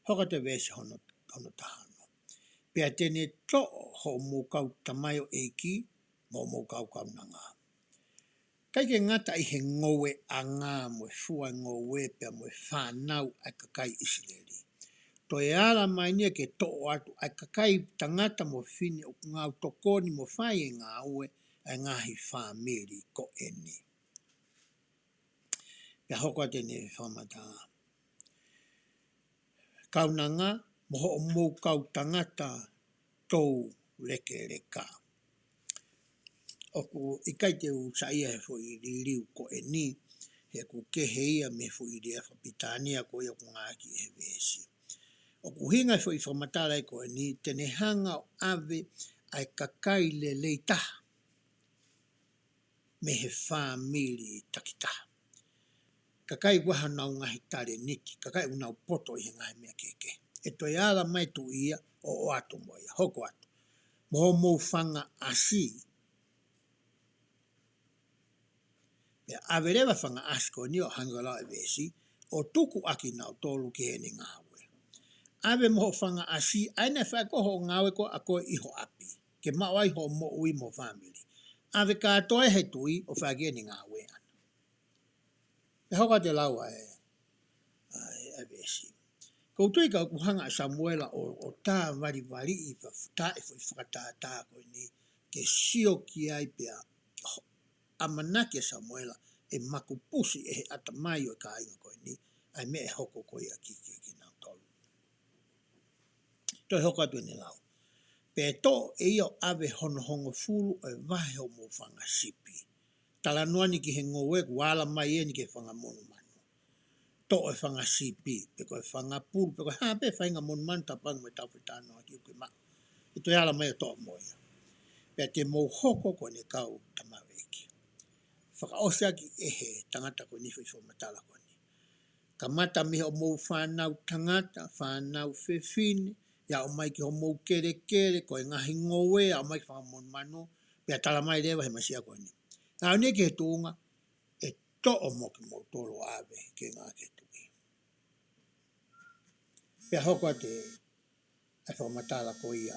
Speaker 1: Hoka te vese hono tahano. Pea tene to ho mo kau tamayo eki, mo kau nanga. Kai ke ngata i he ngowe a ngā mo e fua ngowe pea mo e whanau ai kakai Israeli. To e ala mai nia ke to atu ai kakai tangata mo fine o ngau tokoni mo fai e ngā ue ai ngahi whamiri ko eni. Pea hoko te ne whamata. Kaunanga mo ho mou kau tangata tau leke reka. Oku ikai te u saia he fo i ririu ko eni he ku kehe ia me fo i rea whapitania ko ia ku ngāki e vesi. O kuhinga fo i whamatara e ko ni tene hanga o ave ai kakai le leita me he whamiri takita. Kakai waha nau ngahi tare niki, kakai unau poto i he ngahi mea keke. E toi ala mai tu ia o atu moia, hoko atu. Moho mou whanga asi. Pea ave rewa whanga asi ko ni o hangala e vesi, o tuku aki nau tolu ke he ni ngāwe. Ave moho whanga asi, aina whakoho ngawe ko a koe iho api. Ke mawai ho mo ui mo family. Ave katoe he tui o whakia ni ngawe ana. E hoka te laua e vesi. Koutui ka kuhanga a Samuela o tā vari i tā e whakatā koe ni ke sio ki ai pia amanake Samuela e makupusi e he atamai o ka inga koe ni ai me e hoko koe a ki nau tolu. Toi hoko atu ni lau. Pe to e io ave hongo fulu e vahe o mo whanga sipi. Tala nuani ki he ngowe wala mai e ni ke whanga monu manu. To e whanga sipi, pe koe whanga pulu, pe koe hape whainga monu manu tapang me tau whitano aki uke ma. E toi ala mai o to moia. Pe te mou hoko ko ne kau tamaweki. Whaka oseaki e he tangata ko ni whi matala ko ni. Ka mata mihe o mou whanau tangata, whanau whewhine, ya o mai ki ho mou kere koe ngahi ngowe, ya o mai ki whanga monu manu, pia tala mai rewa he masia ko ni. Nā ni ke he tuunga, e to o mo ki mou tolo ave ke ngā ke tui. Pia hoko te e whamatala ko ia,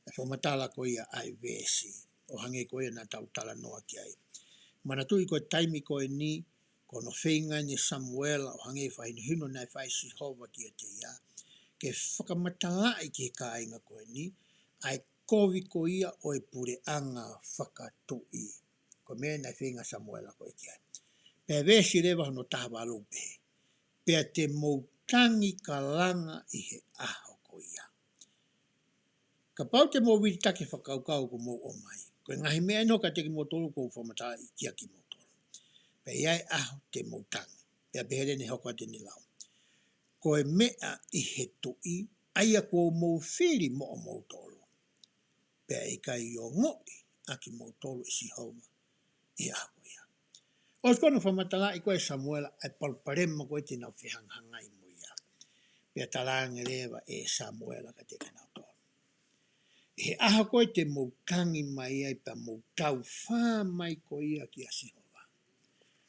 Speaker 1: e whamatala ko ia ai vesi, o hange ko ia nā tau tala noa ki ai. Mana tui ko taimi ko e ni, ko no whenga ni Samuela, o hange whaini hino nai whai si hova ki a te ia, ke whakamatalai ki ka inga ko e ni, ai kovi ko ia o e pure anga whakatui. Ko mea nai whenga Samuela ko e ki ai. Pea vesi rewa hono tahawa alupe. Pea te moutangi ka langa i he aho ko ia. Ka pau te mou wiri take whakaukau ko mou o mai. Ko ngahi mea ino ka teki mou tolu ko whamatala i kia ki mou tolu. Pea iai aho te moutangi. Pea behere ne hoko te ni lau. Ko e mea i he tui, aia ko mou whiri mo o mou tolu. Pea i kai o ngoi aki mou tolu i si hauma i aho ia. O skono whamatala i koe Samuela ai palparema koe te nau whihanghangai mo ia. Pea talange rewa e Samuela ka te kanau tolu. He aha koe te moutangi mai ai pa moutau whā mai ko ia ki a Sihova.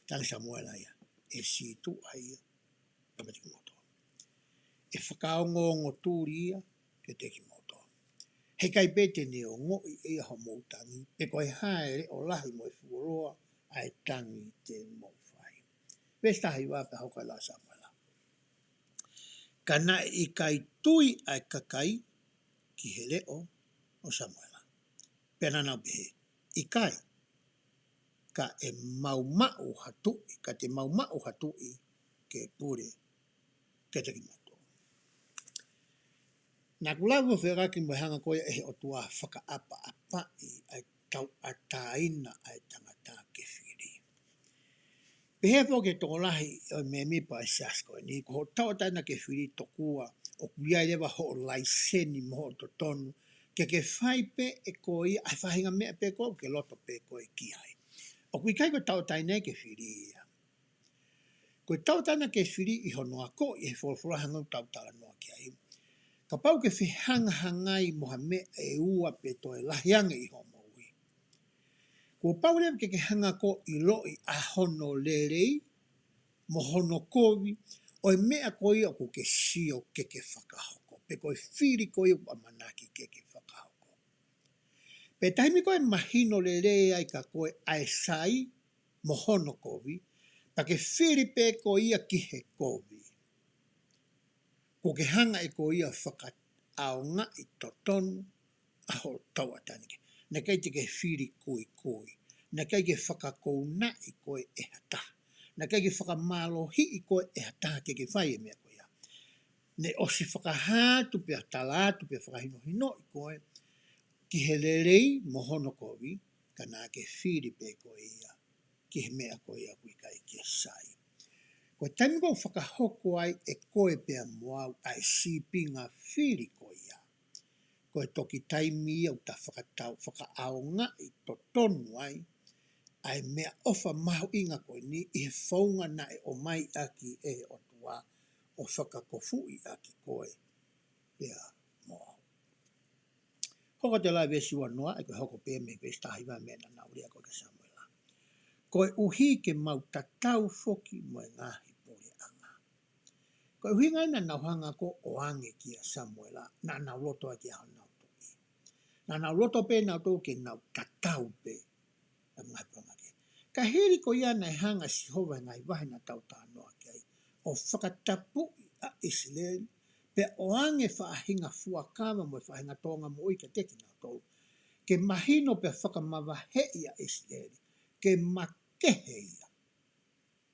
Speaker 1: Tangi Samuela ia, e si tu ai ia, ka me teki moto. E whakaongo tūri ia, ke teki moto. He kai pete ne o ngoi e aho moutangi, pe koe haere o lahi mo e fuoroa, ai tangi te mowhai. Vestahi wape hauka la Samuela. Kana i kai tui ai kakai, ki he leo, o Samuela. Pena nau behe, i kai, ka e maumau hatui, ka te maumau hatui ke pure ke te kimoto. Nā kulawa wheraki mo hanga koia e he o tua whakaapa apai ai tau ataina ai tangata ke whiri. Pehe po ke tokolahi o me mipa ai siasko ni, ko ho tau ataina ke whiri tokua o kuiai lewa ho o laiseni mo ho to tonu, ke whaipe e koi, ai whahinga mea pe ko, ke loto pe koi ki ai. O kui kai ko tau tainei ke whiri ia. Ko tau taina ke whiri i honoa ko, i he wholwhurahanga tau tala noa ki ai. Ka pau ke whihanga hangai moha mea e ua pe toi lahianga i homo ui. Ko pau lewa ke hanga ko i loi a hono lerei, mo hono kovi, o e mea koi o ko ke sio ke whakahoko. Pe koi whiri koi o amanaki ke whakahoko. Pe taimi koe mahino le rei ai ka koe ai sai mo hono kovi, pa ke whiri pe ko ia ki he kovi. Ko ke hanga e ko ia whaka ao ngā I totonu aho taua tanike. Na kai te ke whiri koi koi. Na kai ke whakakou na I koe e hata. Na kai ke whakamalohi I koe e hata ke whai e mea koe ia. Ne osi whakahātu pia talātu pia whakahino hino I koe ki he lerei mohono kovi ka nā ke whiri pe koe ia. Ki he mea koe ia kui kai ke sai. Koe taimi kou whakahoko ai e koe pia moau ai sipi ngā whiri koe ia. Koe toki taimi au ta whakatau whakaao ngā I to tonu ai. Ai mea ofa mahu inga koe ni I he whaunga na e o mai aki e o tua o whakakofu I aki koe pia moau. Hoko te lai vesi wanua e koe hoko pia me vesi tahiwa mea na nauria koe ka Samuela. Koe uhi ke mau tatau foki mo e ngahi pole anga. Koe uhi ngai na nauhanga ko o ange kia Samuela na nauloto a kia hana utoki. Na nauloto pe na utoki ke nau tatau pe na ngahi pole anga. Ka hiri ko ia na hanga si hova ngai wahi na tau tānoa kia o whakatapu a Israeli pe o ange whaahinga fuakawa mo e whaahinga tonga mo I ka teki na tau. Ke mahino pe whakamawahe ia Israeli. Ke makehe ia.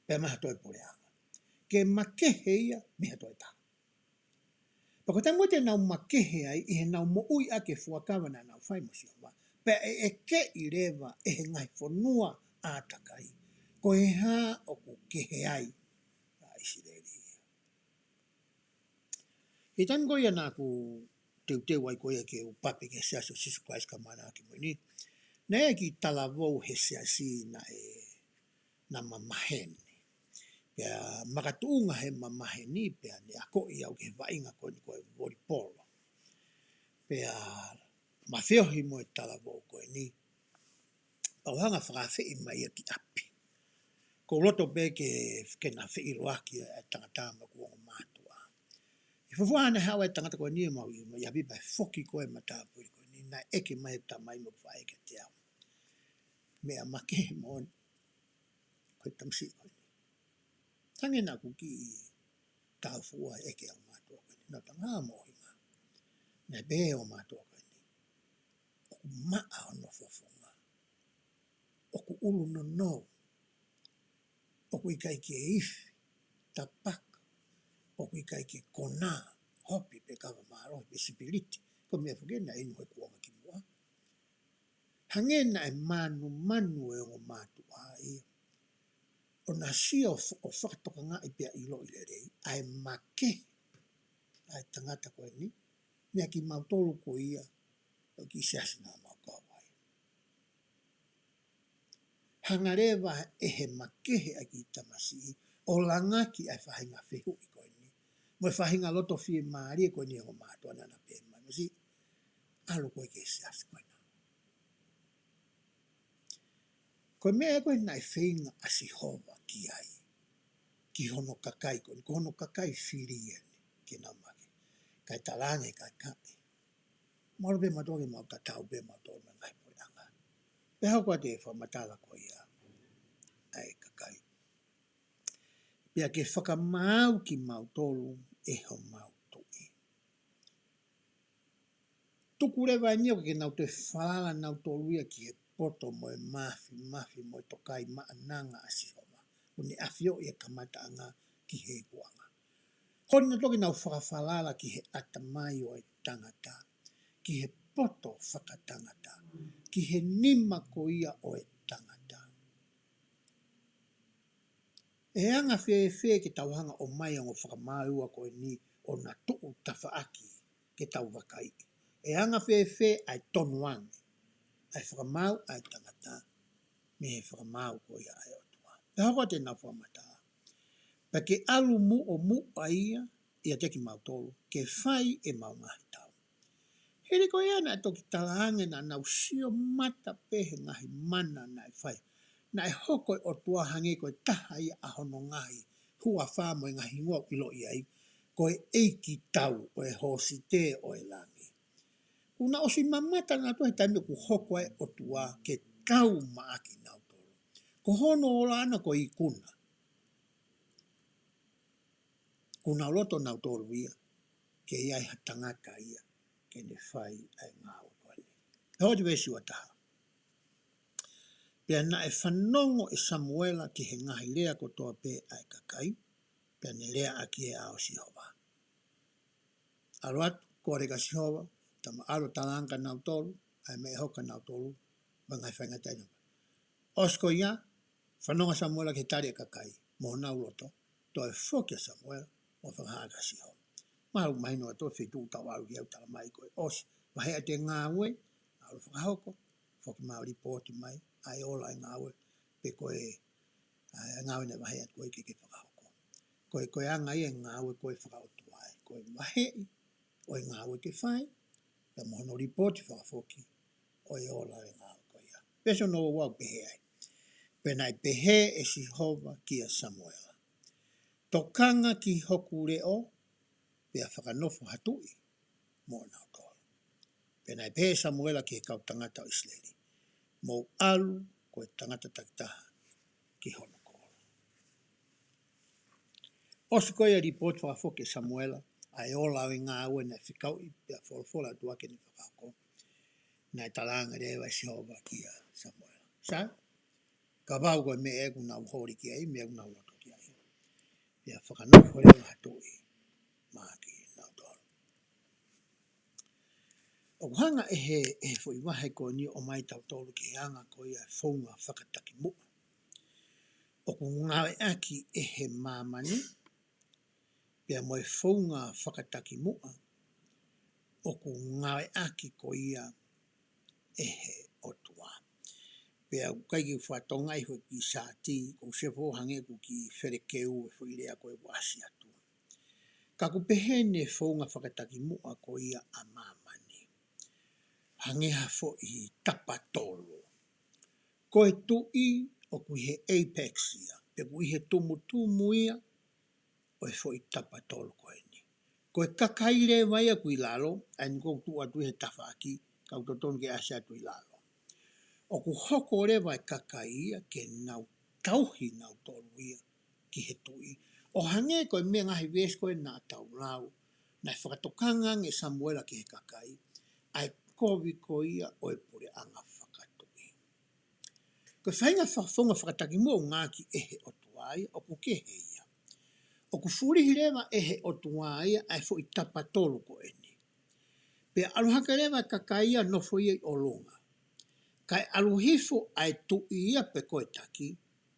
Speaker 1: Pe maha toi pole anga. Ke makehe ia miha toi taha. Pako tamu te nau makehe ai I he nau mo ui ake fuakawa na nau whai mo siwa. Pe e ke I rewa e he ngai whanua ātakai. Ko he hā o ku kehe ai a Israeli. I tamu ko ia nā ku teu ai ko ia ke upape ke siaso sisu Christ ka mana ki mo ni. Na e ki talavou he siasi na e na mamaheni. Pea makatuunga he mamaheni pea ni ako I au ke vainga ko ni koe volipolo. Pea mawheohi mo e talavou koe ni. Pauhanga whakawhi I mai ki api. Ko loto pe ke na whi roaki e tangata ma kuongo mātua. I fufuana hawa e tangata koe ni e mau I yabi pai foki koe matapuri koe ni. Na eke mai ta mai mo whae ke te au. Mea make mo koe tamsi koe ni. Tange na kuki I tau fua eke au mātua koe ni. Nā tanga mo hinga. Na be o mātua koe ni. Oku maa o no fofonga. Oku ulu no no. Oku ikai ke ifi. Tapaka. Oku ikai ke kona. Hopi pe kawa marohi pe sipiliti. Ko mea whukena inu he kuonga ki mua. Hangena e manu e o mātua ia. O na sia o whakatoka ngā I pia ilo I le rei. Ai make. Ai tangata koe ni. Mea ki mautolu ko ia. O ki siasi ngā maukawai. Hangarewa e he makehe a ki tamasi. O langa ki ai whahinga whehu I koe ni. Mo e whahinga loto whie maari e koe ni o mātua nana pe mai. Masi, alo koe ke siasi koe na. Koe mea e koe nai whainga asi hova ki ai. Ki hono kakai koe ni. Ko hono kakai whiri e ni. Ki nau maki. Kai talange kai kai. Moro pe matoke mau tatau pe matoke me ngai pole anga. Pe hau koe te whamatala koe ia. Ai kakai. Pea ke whakamau ki mau tolu e ho mau tui. Tuku rewa nio ke nau te whalala nau tolu ia ki he poto mo e mafi mo e tokai maananga asi homa. Uni afio ia kamata anga ki he kuanga. Honi na toki nau whakawhalala ki he atamai o e tangata. Ki he poto whakatangata. Ki he nima ko ia o e tangata. E anga whewhe ke tauhanga o mai o whakamaua koe ni o na tuu tawhaaki ke tau wakai. E anga whewhe ai tonuange. Ai whakamau ai tangata. Me he whakamau ko ia ai otua. Te hoko te nau whamata. Pa ke alu mu o mu a ia teki mau tolu. Ke whai e mau ngahi tau. Here ko ia na toki talahange na nau sio mata pehe ngahi mana na e whai. Na e hoko o tua hange koe taha ia ahono ngahi. Hua whāmo e ngahi ngua ilo iai. Koe EIKI tau o e hosi te o e langi. Kuna osi mamata na tohi taime ku hoko e o tua ke tau maaki nau tolu. Ko hono o lana ko I kuna. Kuna loto nau tolu ia. ke iai ha tangata ia ke ne whai ai ngā o koe ni. Hoi wesi wa taha. Pea na e whanongo e Samuela ki he ngahi lea ko toa pe ai kakai, pea ne lea aki e ao si hova. Aro atu, kore ka si hova, tama aro talanga nau tolu, ai me hoka nau tolu, bangai whainga taino. Osko ia, whanonga Samuela ki tari e kakai, mo nau loto, to e whokia Samuela, mo whangahaka si hova. Maru mahino ato, whitu tau aru ki au tala mai koe, osi, Vahe a te ngā ue, aru whakahoko, whoki mau ripoti mai, ai ola i ngā ue, pe koe, ngā ue ne Vahe at koe ke whakahoko. Koe anga i e ngā ue koe whakaotu ai, koe Vahe i, o e ngā ue ke whai, pe mohono ripoti whakafoki, o e ola e ngā ue koe ia. Peso no wau pehe ai. Penai pehe e si hova ki a Samuela. Tokanga ki hoku reo, pea whakanofo hatui, mo nau tō. Penai pehe Samuela ki he kau tangata o Islandi. Mo alu koe tangata takitaha ki hono kōla. Osi koe a ripoti whakafoki Samuela, ai ola o ngā ue na whikau i pia wholofola tuake ni whakako. Nai talanga rewa si hova ki a Samuela. Sa? Ka wau koe me egu nau hori ki ai, me egu nau loto ki ai. Pia whakanofo rewa hatui, maa ki nau tōru. O hanga e he fo i wahe ko ni o mai tau tolu ki hanga ko ia whaunga whakataki mua. O ku ngawe aki e he mamani, pia moe whaunga whakataki mua. O ku ngawe aki ko ia e he otua. Pia kaiki whatonga i ki sāti, ko sefo hange ku ki wherekeu e whuirea ko e wasi atu. Ka ku pehene whaunga whakataki mua ko ia a mamani. Hangeha fo i tapatolo. Ko e tui o ku he apex ia, pe ku he tumu ia, o e fo i tapatolo ko e ni. Ko e kakaile vai a kui lalo, ai ko tu atu he tawhaki, kau totonu ke ase atu i lalo. O ku hoko re vai kakai ia, ke nau tauhi nau tolu ia, ki he tui. O hange ko e mea ngahi ves ko e nā tau lau, nai whakatokanga nge Samuela ki he kakai, ai kovi ko ia o e pure anga whakatui. Ko whainga whonga whakataki mua o ngāki e he otuai, o ku ke he ia. O ku furihi rewa e he otuai, ai fo i tapatolu ko e ni. Pe aluhaka rewa kakaia nofo ia i olunga. Kai aluhifo ai tu ia pe koe taki,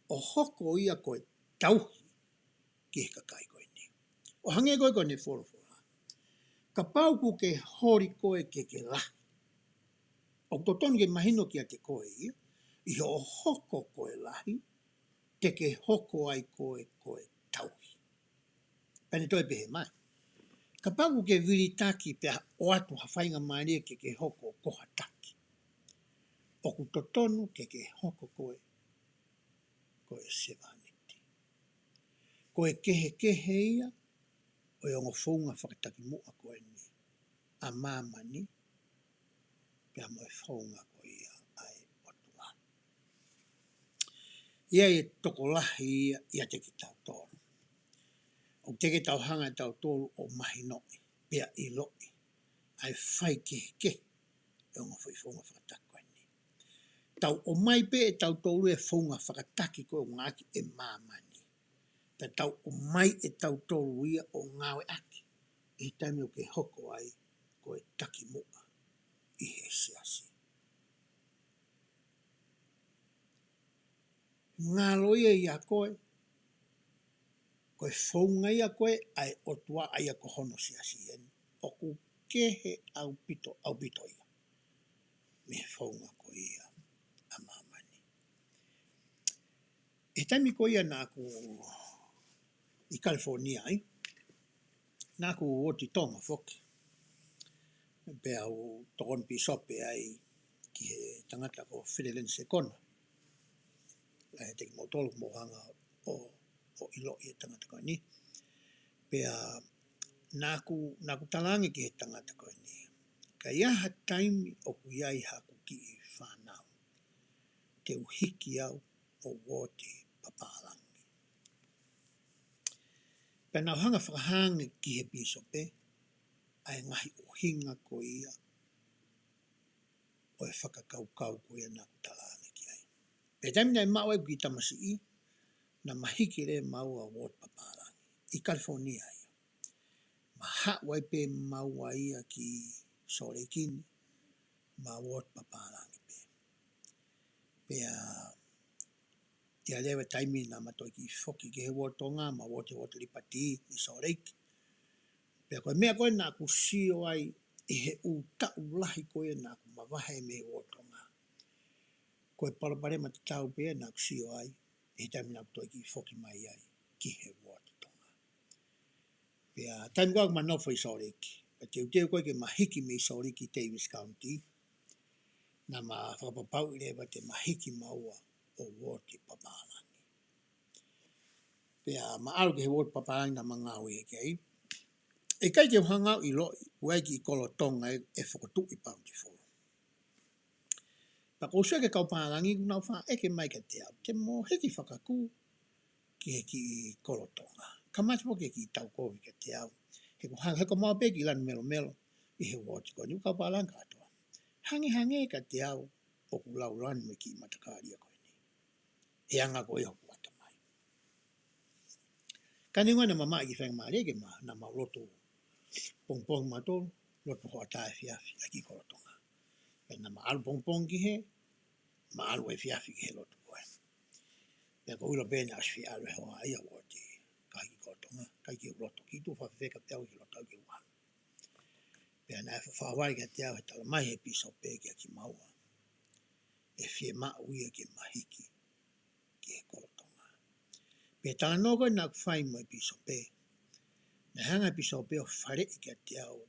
Speaker 1: o hoko ia koe tauhi ki he kakai koe ni. O hange koe koe ne whorofora. Ka pau ku ke hori koe ke lahi. O totonu ke mahino ki a te koe ia, i o hoko koe lahi, te ke hoko ai koe tauhi. Pane toi pehe mai. Ka pau ku ke viritaki pe o atu hawhainga maria ke hoko koha taki. O ku totonu ke hoko koe sevaniti. Koe kehe ia, o i ongo whaunga whakataki mua koe ni. A mamani, pia moe whaunga koe ia ai otua. Ia e tokolahi ia te ki tau tōru. O teke tau hanga tau tōru o mahi noi, pia i loi. Ai whai kehe, e ongo whaunga whakataki koe ni. Tau o mai pe e tau tōru e whaunga whakataki koe o ngāki e mamani. Pe tau o mai e tau tōru ia o ngāwe aki. I taimi o ke hoko ai koe taki mua i he siasi. Ngā loia i a koe, koe whaunga i a koe, ai otua ai a kohono siasi en. O ku kehe au pito ia. Me whaunga koe ia a mamani. E taimi koe ia nā ku i California ai, nā ku oti tonga whoki. Pe au tokon pisope ai ki he tangata ko Fidelen Sekona. Lai te ki motolu mohanga o ilo i he tangata koe ni. Pe nā ku talangi ki he tangata koe ni. Ka iaha taimi o ku iai haku ki i whanau. Te uhiki au o woti papalangi. Pe nau hanga whakahangi ki he pisope, ai ngahi o hinga ko ia, o e whakakaukau ko ia nā kutalane ki ai. Pe taimi nei mau e ki tamasi I, na mahiki re mau a ward paparangi, I California ia. Maha wai pe mau a ia ki Sorekini, ma ward paparangi pe. Pe a ia lewe taimi na matoi ki foki ke he ward tonga, ma ward lipati I Soreki. Pe koe mea koe nā ku sio ai, I he u tau lahi koe nā ku mawahe me he ward tonga. Koe parapare ma te tau pe nā ku sio ai, he taimi nā ku toi ki foki mai ai, ki he ward tonga. Pe a taimi koe ma nofo I Soreki. Pe te uteo koe ke mahiki me I Soreki Davis County, na ma whakapapau I lewa te mahiki maua o ward ki paparangi. Pe a ma aru ke he ward paparangi na mangau e kei. E kai ke hangau I loi, uai ki I kolotonga e whakotu I pauti fo. Pa kou ke kau parangi kunau wha eke mai ka te au, te mo heki whakaku ki he ki kolotonga. Ka mati po ke ki tau kovi ka te au. He ko mau pe ki lani melo melo I he ward ko ni kau parangi katoa. Hange ka te au o ku lau lani me ki matakaria koe ni. E anga koe hoku wata mai. Ka ni ngana mama ki whenga maare ke ma na mau loto pongpong matolo, loto hoa tae fiafi a ki kolotonga. Pe na maalu pongpong ki he, maalu e fiafi ki he loto koe. Pe ko ula pēne asfi alu he hoa ia wati kai ki kolotonga, kai ki loto ki tu whawheka te au ki loto au ki uhan. Pe na e whawai ka te au he tala mai he piso pē ki a ki maua. E fie maa uia ki mahiki ki he kolotonga. Pe tala nogo na kuwhai mo e piso pē. Na hanga piso pē o whare I ka te au,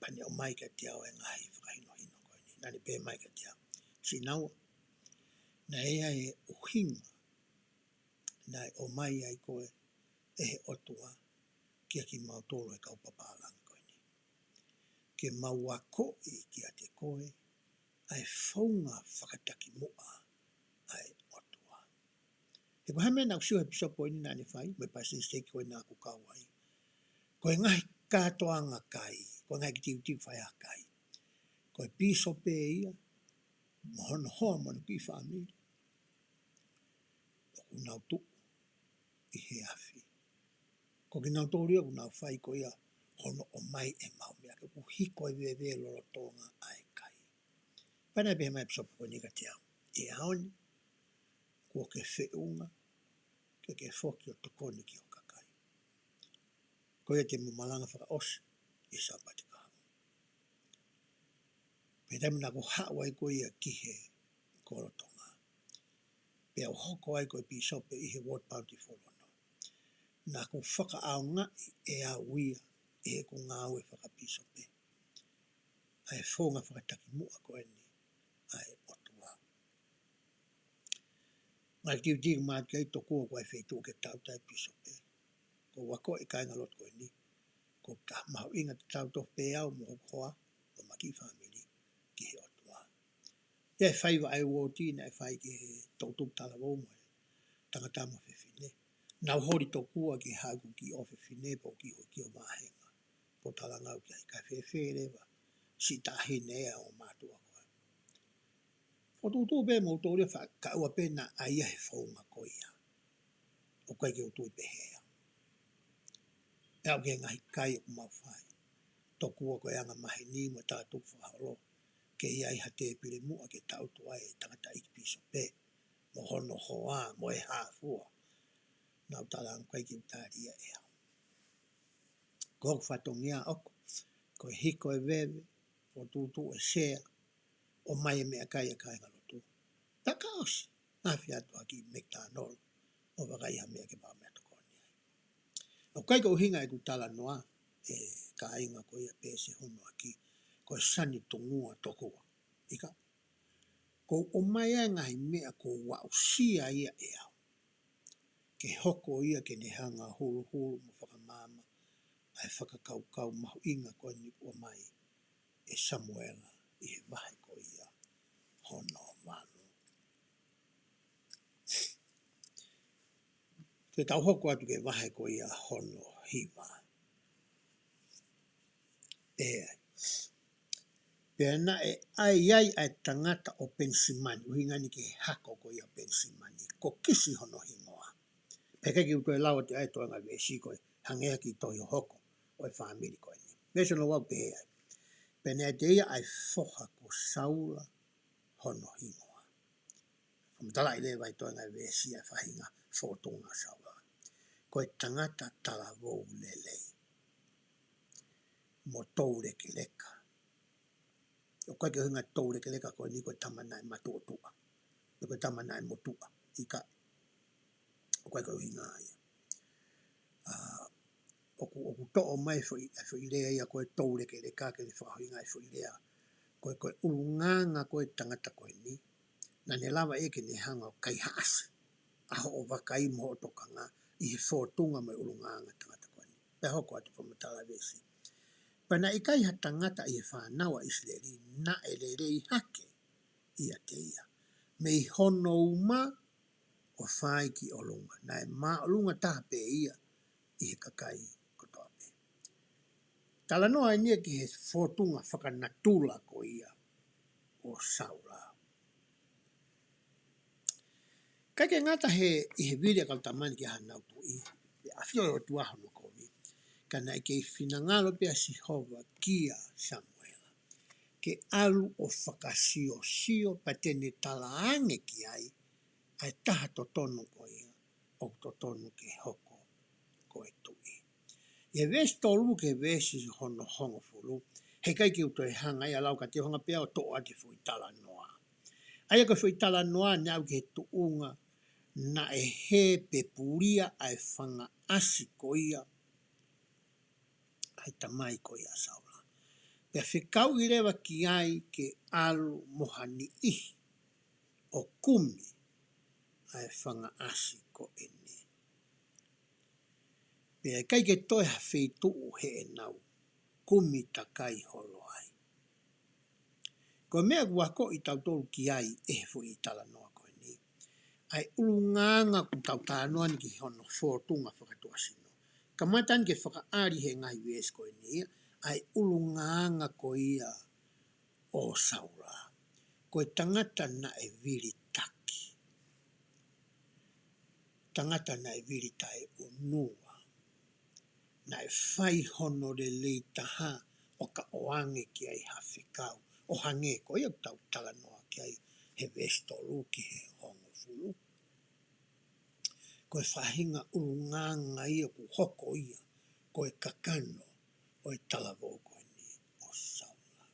Speaker 1: pani o mai ka te au e ngahi whakahino hino koe ni. Nani pē mai ka te au. Si naua, na ea e uhinga, na e o mai ai koe e he otua ki a ki mautolo e kau papalangi koe ni. Ke maua koe ki a te koe, ai whaunga whakataki mua ai otua. He ko hame na kusio he pisopo ini nani whai, me pasi steki koe nā ku kawai. Koe ngahi katoanga kai, koe ngahi ki tiu whai a kai. Koe pisope ia, mohono hoa manu ki whamiri. O kunau tu I he afi. Ko ki nau tōria kunau whai ko ia, hono o mai e mau mea, ke ku hiko e wewe lolo tōnga ai kai. Pana pehe mai pisopo koe ni ka te au. E aoni, kua ke whiunga, ke whoki o tokoni ki o kakai. Koe te mumalanga whaka osi, I sapati ka hau. Pe taimu na ko hawa I koe ia ki he korotonga. Pe au hoko ai koe pisope I he ward bounty wholono. Na ko whaka au ngai e a uia, e he ko ngāu e whaka pisope. Ai whonga whakataki mua koe ni, ai otua. Ngai tiu maa kei tokua koe whetu ke tau tai pisope. Ko wako e kainga lot koe ni. Ko ka mahu inga te tau toh pe au mo hoa, o maki whamiri ki he otua. Ia e whaiwa ai woti na e whai ki he tautuk tala wōmo e tangatama whiwhine. Nau hori tokua ki hauku ki o whiwhine po ki ho ki o mahenga. Po tala ngau ki ai ka whewhe rewa. Si tahine ea o mātua koe. O tūtū pē mō tōria ka ua pē na aia he whaunga ko ia. O kai ke utui pē hea. E au ke ngahi kai o mau whai. Tokua koe anga mahi ni mo tātuk whaholo. Ke ia I hate pire mua ke tautua e tangata iki piso pē. Mo hono hoa, mo e hāfua. Nau talang kai ki utaria ea. Ko whatongia oko. Ko hiko e wewe. O tūtū e share. O mai e mea kai e kai ngalotu. Taka osi. Nawhi atu aki McDonald. O wakai ha mea ke pā mea tokoni. O kai ko hinga e ku tala noa. E ka inga ko ia pēse hono aki. Ko e sani tongua tokua. Ika. Ko o mai a ngahi mea ko wau sia ia e au. Ke hoko ia ke ne hanga hulu hulu mo whakamama. Ai whakakaukau mahu inga ko ni o mai. E Samuela I he Vahe ko ia. Hono manu. Te tau hoko atu ke Vahe ko ia hono hiwa. pe. Pena ai tangata o pensimani, uhinga ni ke hako ko ia pensimani, ko kisi hono hingoa. Peke ki utoe lawa te ai toa ngā vesi koe, hangea ki toi hoko, o e whamiri koe ni. Veso no wau pe ai. Pena te ia ai foha ko saula hono hingoa. Whamatala i le vai toa ngā vesi ai whahinga whotonga saula. Koe tangata tala vou lelei. Mo toure ki leka. O koe ke hunga toure ki leka koe ni koe tamana e matuotua. Koe tamana e motua. Ika. O koe ke hunga ia. Oku to'o mai fo i lea ia koe toure ke leka ke le whahinga fo i lea. Koe ulunganga koe tangata koe ni. Na ne lawa eke ne hanga o kai haasi. Aho o wakai mo o tokanga i he whotunga mai ulunganga tangata koe ni. Pea hoko atu whamatala vesi. Pana i kai ha tangata i he whanawa Israeli na e le rei hake ia te ia. Mei hono uma o whai ki o lunga. Na e maa o lunga taha pe ia i he kakai kotoa pe. Tala noa nia ki he whotunga whakanatula ko ia o saula. Kai ke ngata i he vile kaltamani ki hanau tu i. A whio o tuaho no kovi. Kana i kei whinangalo pia si hova kia Samuela. Ke alu o whakasio patene talaange ki ai taha to tonu ko ia, o to tonu ke hoko ko e tui. Ia vesi tolu ke vesi hono hongo fulu, he kai ki uto e hanga ia lau ka te honga pia o to ati fui tala noa. Aia ko fui tala noa ni au ke tuunga na e he pe puria ai whanga asi ko ia, ai tamai ko ia saula. Pea whikau i rewa ki ai ke alu mohani ihi o kumi ai whanga asi ko ene. Pea kai ke toi ha wheituu he e nau, kumi takai holo ai. Ko mea guako i tau tolu ki ai e he fui i tala noa koe ni. Ai ulunganga ku tau tānoa ni ki hono whotunga whakatua sino. Kamatan ke whakaari he ngai wes koe ni, ai ulunganga ko ia o saura. Koe tangata na e viri taki. Tangata na e viri tae unua. Na e whai hono le lei taha o ka oange ki ai hawhikau. O hange ko ia tau tala noa ki ai he vestolu ki he hongo fulu. Koe whahinga ulunganga ia ku hoko ia. Koe kakano o e talavou koe ni o saula.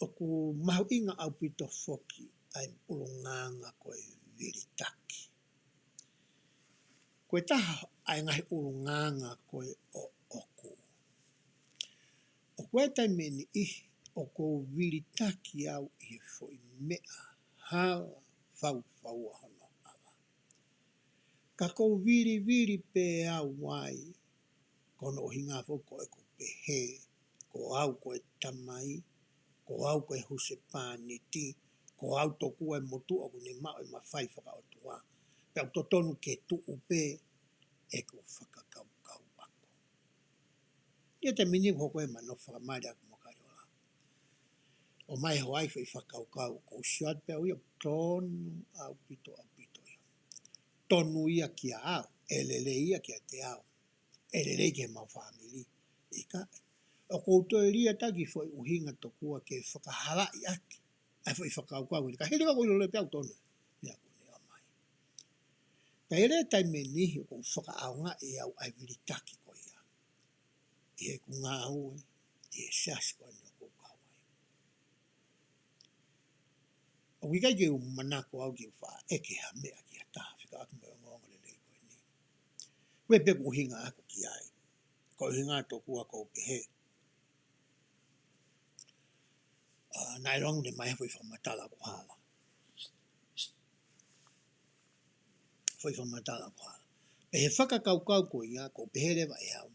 Speaker 1: O ku mahu inga au pito foki ai ulunganga koe viritaki. Koe taha ai ngahi ulunganga koe o oku. O koe tai meni ihi o kou viritaki au i he foi mea hala fau hono ala. Ka kou viri pe au wai, kono o hinga foko e ko pehe, ko au koe tamai, ko au koe huse pāniti, ko au toku e motu o kune mao e mawhai whaka o tua. Pea to tonu ke tu upe e ko whakakau ako. Ia te mini hoko e mano whakamari ako mokari ola. O mai hoai whai whakau ko usiat pea uia tonu au pito ia. Tonu ia ki a au, elele ia ki a te au, elele ki he mau whamiri. Ika, o koutou ria taki foi uhinga tokua ke whakahala i aki. Ai foi whakau ni ka hiri ka koe lole pea tonu. Ia kune o mai. Ka ere tai me nihi o whakaaunga e au ai viritaki ko ia. I he kunga au, i he sasi koe ni o koukau ai. O wikai ke manako au ki wha eke ha mea ki a taha whika aku me o ngonga le lei koe ni. Koe pe uhinga ako ki ai. Ko uhinga tokua ko pehe. Nai rongu ne mai foi whamatala ko hala. Foi whamatala ko hala. Pe he whakakaukau ko ia, ko pehere wa e au.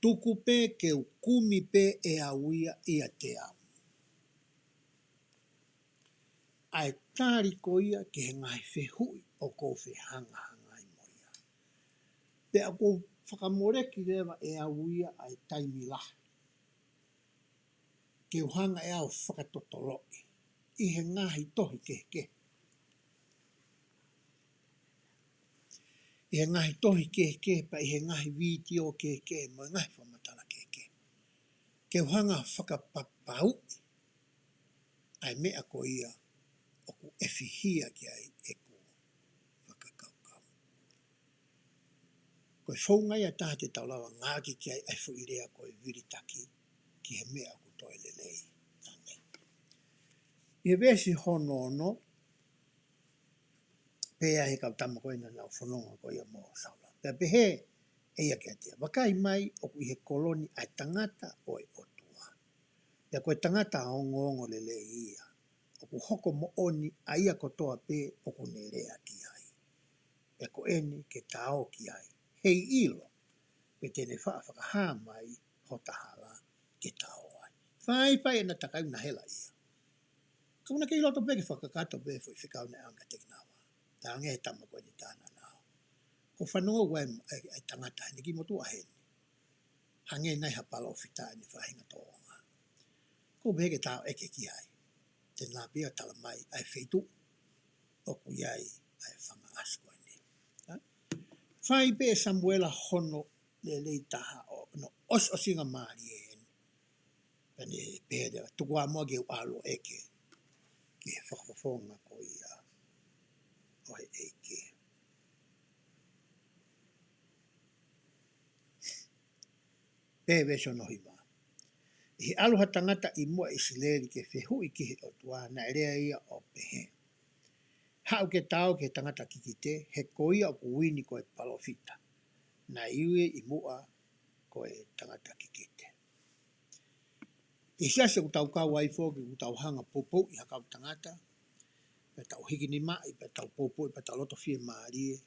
Speaker 1: Tuku pe ke ukumi pe e au ia te au. Ai tāri ko ia ke he ngai whehui o ko whehanga i mo ia. Pe a ko whakamoreki rewa e au ia ai taimi lahi. ke uhanga e au whakatotoloi. I he ngahi tohi ke. I he ngahi tohi ke, pa i he ngahi video ke, mo ngahi whamatala ke. Ke uhanga whakapapau, ai mea ko ia, o ku ewhihia ki ai e ku whakakaukau. Koe whaungai a taha te taulawa ngāki ki ai ai whuirea koe viritaki ki he mea ku toi lelei. I he vesi hono, pēa he kau tama koe na nau whanonga koe ia mō saula. Pēa pehe, e ia kia tia. Wakai mai o ku i he koloni ai tangata o e otua. Pēa koe tangata a ongo lelei ia. O ku hoko mo oni a ia kotoa pē o ku nerea ki ai. Pēa ko eni ke tao ki ai. Hei ilo, pe tene whakahā mai ho tahala ke tao ai. Whai e na takai na hela ia. Kauna kei loto peke whakakato pē fui whikau ne anga te kinawa. Tā ange he tama koe ni tāna nao. Ko whanua wai ai tangata hene ki motu a hene. Hange nei ha palo whita ni whahinga tōanga. Ko peke tāo eke ki ai. Te nā pia tala mai ai wheitu. O ku iai ai whanga asko ni. Whai pē Samuela hono le lei taha o no os osinga maari e hene. Pene pē dewa tuku a mua ki u alo eke. Ki he whakafonga ko ia. O he EIKI. Pē veso no hima. I he aloha tangata i mua Isileri ke whehui ki he otua na erea ia o pehe. Hau ke tau ke tangata kikite he koia o kuwini koe palofita. Na iwe i mua koe tangata kikite. I siase ku tau kau waifo ki ku tau hanga popo i hakau tangata. Pe tau hiki ni mai, pe tau popo, pe tau loto fie maarie.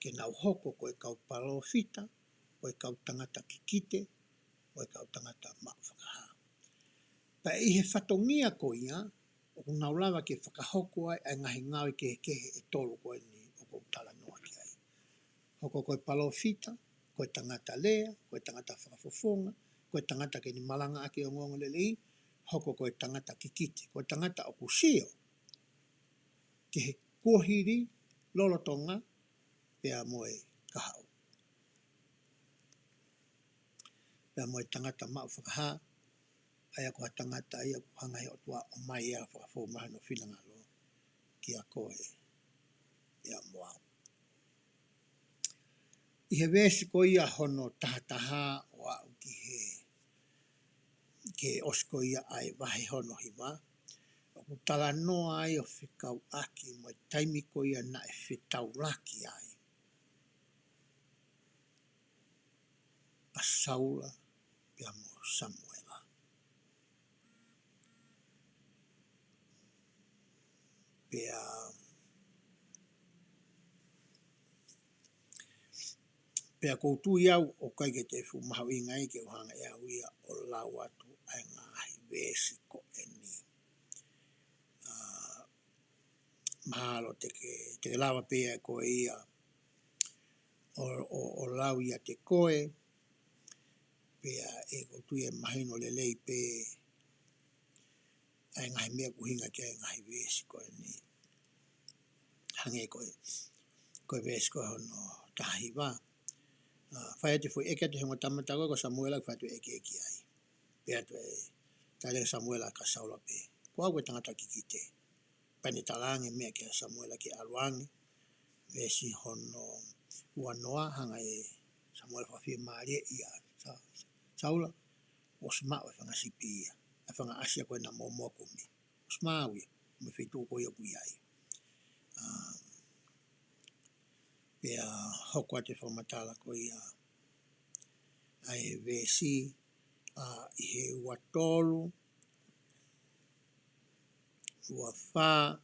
Speaker 1: Ke nau hoko koe kau palofita, koe kau tangata kikite, koe kau tangata mawhakaha. Pa i he whatongia ko ia, o ku naulawa ke whakahoko ai, ai ngahi ngawi ke e tolu koe ni o kou tala noa ki ai. Hoko koe palofita, koe tangata lea, koe tangata whakafofonga, koe tangata ke ni malanga ake o ngongo lelei, hoko koe tangata kikite, koe tangata o kusio, ke he kuahiri, lolotonga, pea moe kahau. Pea moe tangata mawhakaha, ai ako tangata ia ku hanga he otua o mai ea whakafo no whinangalo ki a koe ia moa. I he vesi ko ia hono tahataha o au ki he osko ia ai Vahe hono hiwa. O ku tala noa ai o whikau aki mo taimi ko ia na e whitau laki ai. A Saula pia mo Samuela. Pea koutu iau o kai ke te fu mahau ingai ke uhanga ia uia o lau atu ai ngahi vesi ko eni. Mahalo te lawa pea ko ia o lau ia te koe. Pea e koutu ia mahino le lei pe ai ngahi mea kuhinga ke ai ngahi vesi ko eni. Hange koe vesi ko hono tahiwa. Whai te fui eke te hengo tamata koe ko Samuela whai tu eke eki ai. Pea tu e tale Samuela ka Saula pe. Kua koe tangata kikite. Pani talange mea ke Samuela ki aluangi. Vesi hono ua noa hanga e Samuela whawhia maarie ia. Saula, osma o whanga sipi ia. A whanga asia koe na momoko mi. Osma uia, me whaitu koe o kui ai. Pea hokua te whamatala ko ia ai vesi i he ua tolu, ua wha,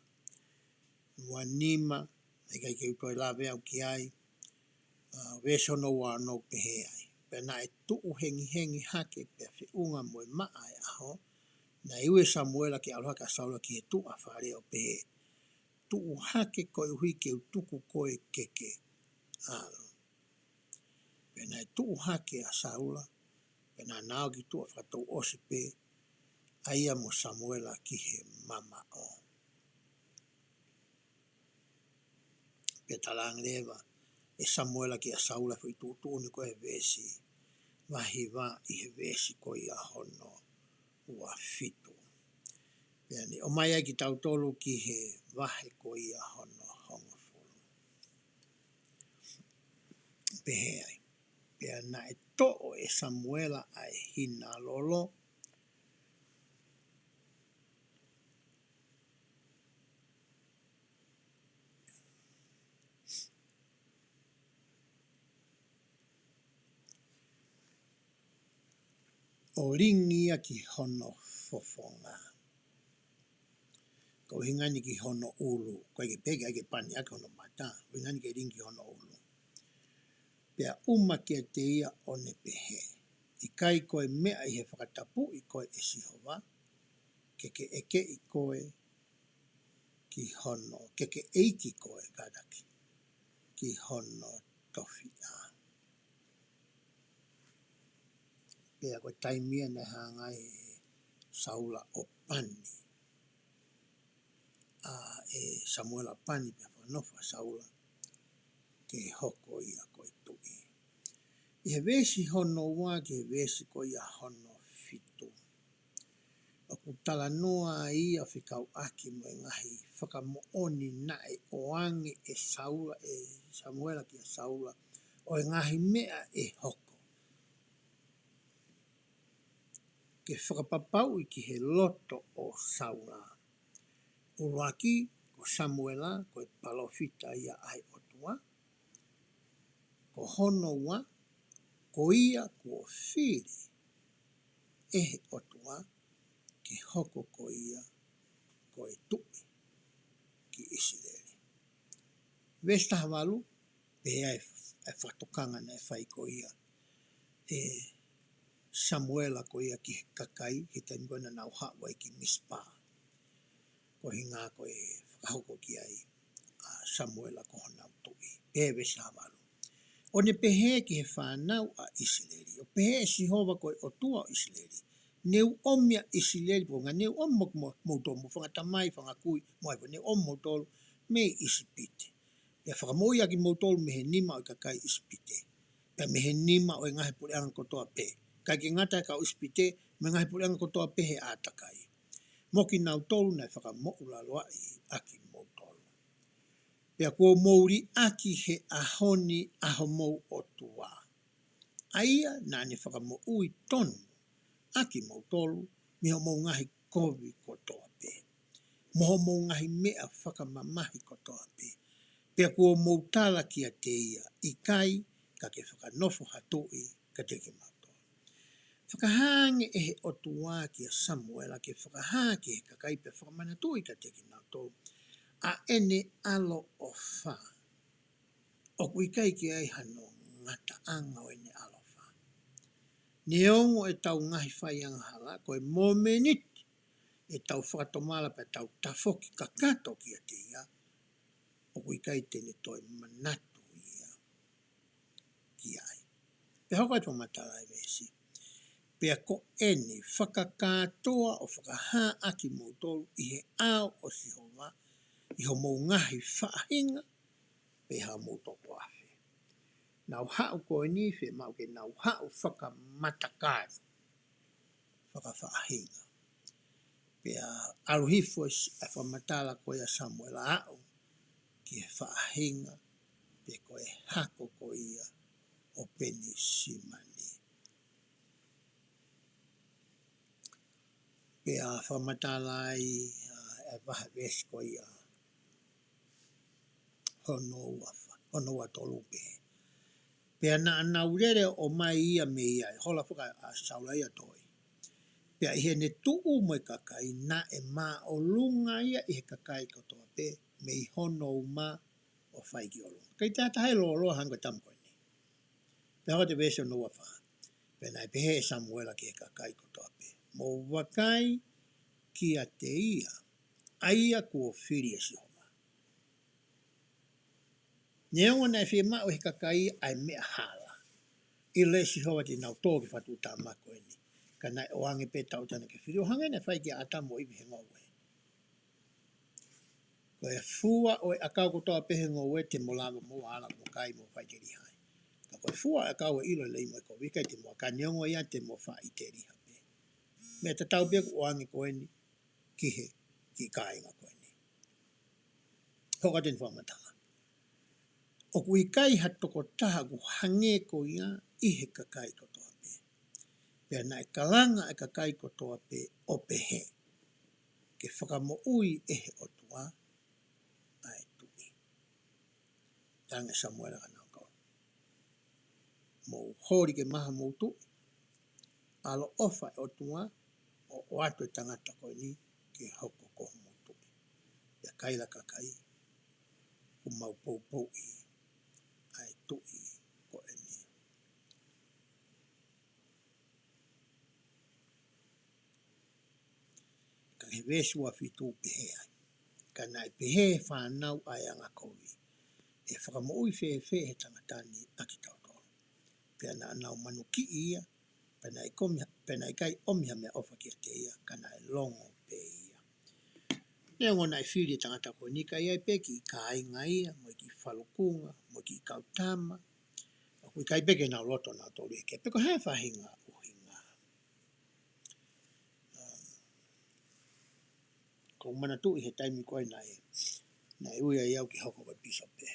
Speaker 1: ua nima, e kai ke utoi lawe au ki ai, vesi hono ua no pehe ai. Pea na e tuu hengi hake pea whiunga moe maa e aho, na iwe Samuela ki aloha ka Saula ki he tuu a whare o pehe. Tuu hake koe hui ke utuku koe keke. Pena e tuu hake a Saula, pena nao ki tua whatou ose pe, Aia mo Samuela ki he mama o. Pe talang lewa. E Samuela ki a Saula fui tutu ni ko he vesi. Vahe wa I he vesi ko ia hono ua fitu. Pea ni o mai ai ki tautolu ki he vahe ko ia hono hongo fulu. Pehe ai. Pea na e to'o e Samuela ai hina lolo. O ringia ki hono fofonga. Ko hingani ki hono ulu. Ko ke pege ake pani ake hono mata. Ko hingani ki ringi hono ulu. Pea uma ki te ia o ne pehe. I kai koe mea I he whakatapu I koe e sihova. Keke eke I koe ki hono. Keke eiki koe kadaki. Ki hono tofi a. Pea koe taimia ne hangai Saula o pani. E Samuela pani pia whanofa Saula. Ke hoko ia koe tui. I he vesi hono wā ke he vesi ko ia hono fitu. O ku tala noa ia whikau aki mo e ngahi whakamooni na e oange e Saula e Samuela ki a Saula. O e ngahi mea e hoko. Ke whakapapau I ki he loto o Saula. Uruaki ko Samuela ko e palofita ia ai otua. Ko hono wa ko ia ko whiri e he otua ki hoko ko ia ko e tui ki Isileli. Vesta havalu pe e whatokanga na e whai ko ia e Samuela ko ia ki he kakai he taimgona nau hawa I ki Mispa. Ko hinga ko e whakahoko ki ai Samuela ko honau tui. Pe vesta havalu. O ne pehe ki he whanau a Isileli. O pehe e Sihova ko e otua o Isileli. Neu omia Isileli po ngā neu om moutou mo whangatamai whangakui mo ai po neu om moutou me Isipite. Pea whakamoi aki moutou me he nima o kakai Isipite. Pea me he nima o ngahi pule anga kotoa pe. Kai ke ngata ka o Isipite me ngahi pule anga kotoa pe he atakai. Moki nau tolu na whakamoula loa I aki moutou. Pea kua mouri aki he ahoni aho mou o tua. Aia na ne whakamou ui tonu aki mautolu, miho mou ngahi kovi kotoa pe. Moho mou ngahi mea whakamamahi kotoa pe. Pea kua mou tala ki a te ia, I kai, ka ke whakanofo hatui, ka te ki mautolu. Whakahange e he otua ki a Samuela, ke whakahange ki he kakai pe whakamanatui ka te ki mautolu. A ene alo o wha. O kui kai ki ai hano ngata anga o ene alo. Neongo e tau ngahi whai anga hala, koe momeniti e tau whakatomala pe tau tafoki kakato ki a te ia, o kui kai tene toi manatu ia ki ai. Pe hoko atu matala e vesi. Pea ko ene whakakatoa o whakaha aki moutoru I he ao o Sihova, I ho mou ngahi whaahinga, pe ha moutoko afe. Nau hau koe ni whi mau ke nau hau whakamatakaru. Whakawhaahinga. Pea aruhifo e whamatala koe a Samuela au ki he whaahinga pe koe hako ko ia o peni simani. Pea whamatala ai e Vahe vesi ko ia hono ua tolu pe. Pea na anaurere o mai ia me ia, hola whaka a Saula ia toi. Pea I he ne tuu mo kakai na e maa o lunga ia I he kakai kotoa pe me I hono ma o whai ki o lunga. Kai tata hai lo hanga tamkoe ni. Pea hoa te vesi o noa wha. Pea nai pehe e Samuela ki he kakai kotoa pe. Mo wakai ki a te ia, aia kua whiri e si homa. Neongo nai whia maa o he kakai ai mea hala. I le si hoa te nau tōki whatu tā mako e ni. Kana o ange pe tau tana ke whiri o hanga ne whai ki ata mo i pihe ngau e. Ko e fua o e akau kotoa pehe ngau e te molava mo ala mo kai mo whai te riha. Ka ko e fua e akau e ilo lei mo e ko wika te mo ka neongo ia te mo wha i te riha pe. Me te tau pia o ange koe ni kihe ki kāinga koe ni. Hoka ten whamataha. O kui kai hatoko taha ku hange ko ia i he kakai kotoa pe. Pea na e kalanga e kakai kotoa pe o pehe. Ke whakamo ui e he otua ai tui. Tange Samuela ka nau kau. Mo hori ke maha mo tui. Alo ofa e otua o oato e tangata koe ni ke hoko ko mo tui. Pea kaila kakai. Kumau pou pou i ai tui ko e ni. Ka he vesua fitu pehe ai. Ka nai pehe whanau ai anga koui. E whakamo ui whee he tangatani aki tau tau. Pea na anau manu ki ia, pena i kai omiha mea ofa ki a te ia, ka nai longo pe ia. Nea ngona i whiri tangata koe ni ka iai peki i ka ainga ia, mo i ki whalukunga, mo i ki kautama, o kui kai peke nau loto nau tolu eke. Peko hea whahinga uhinga. Ko mana tu i he taimi koe nai uia iau ki hoko koe piso pe.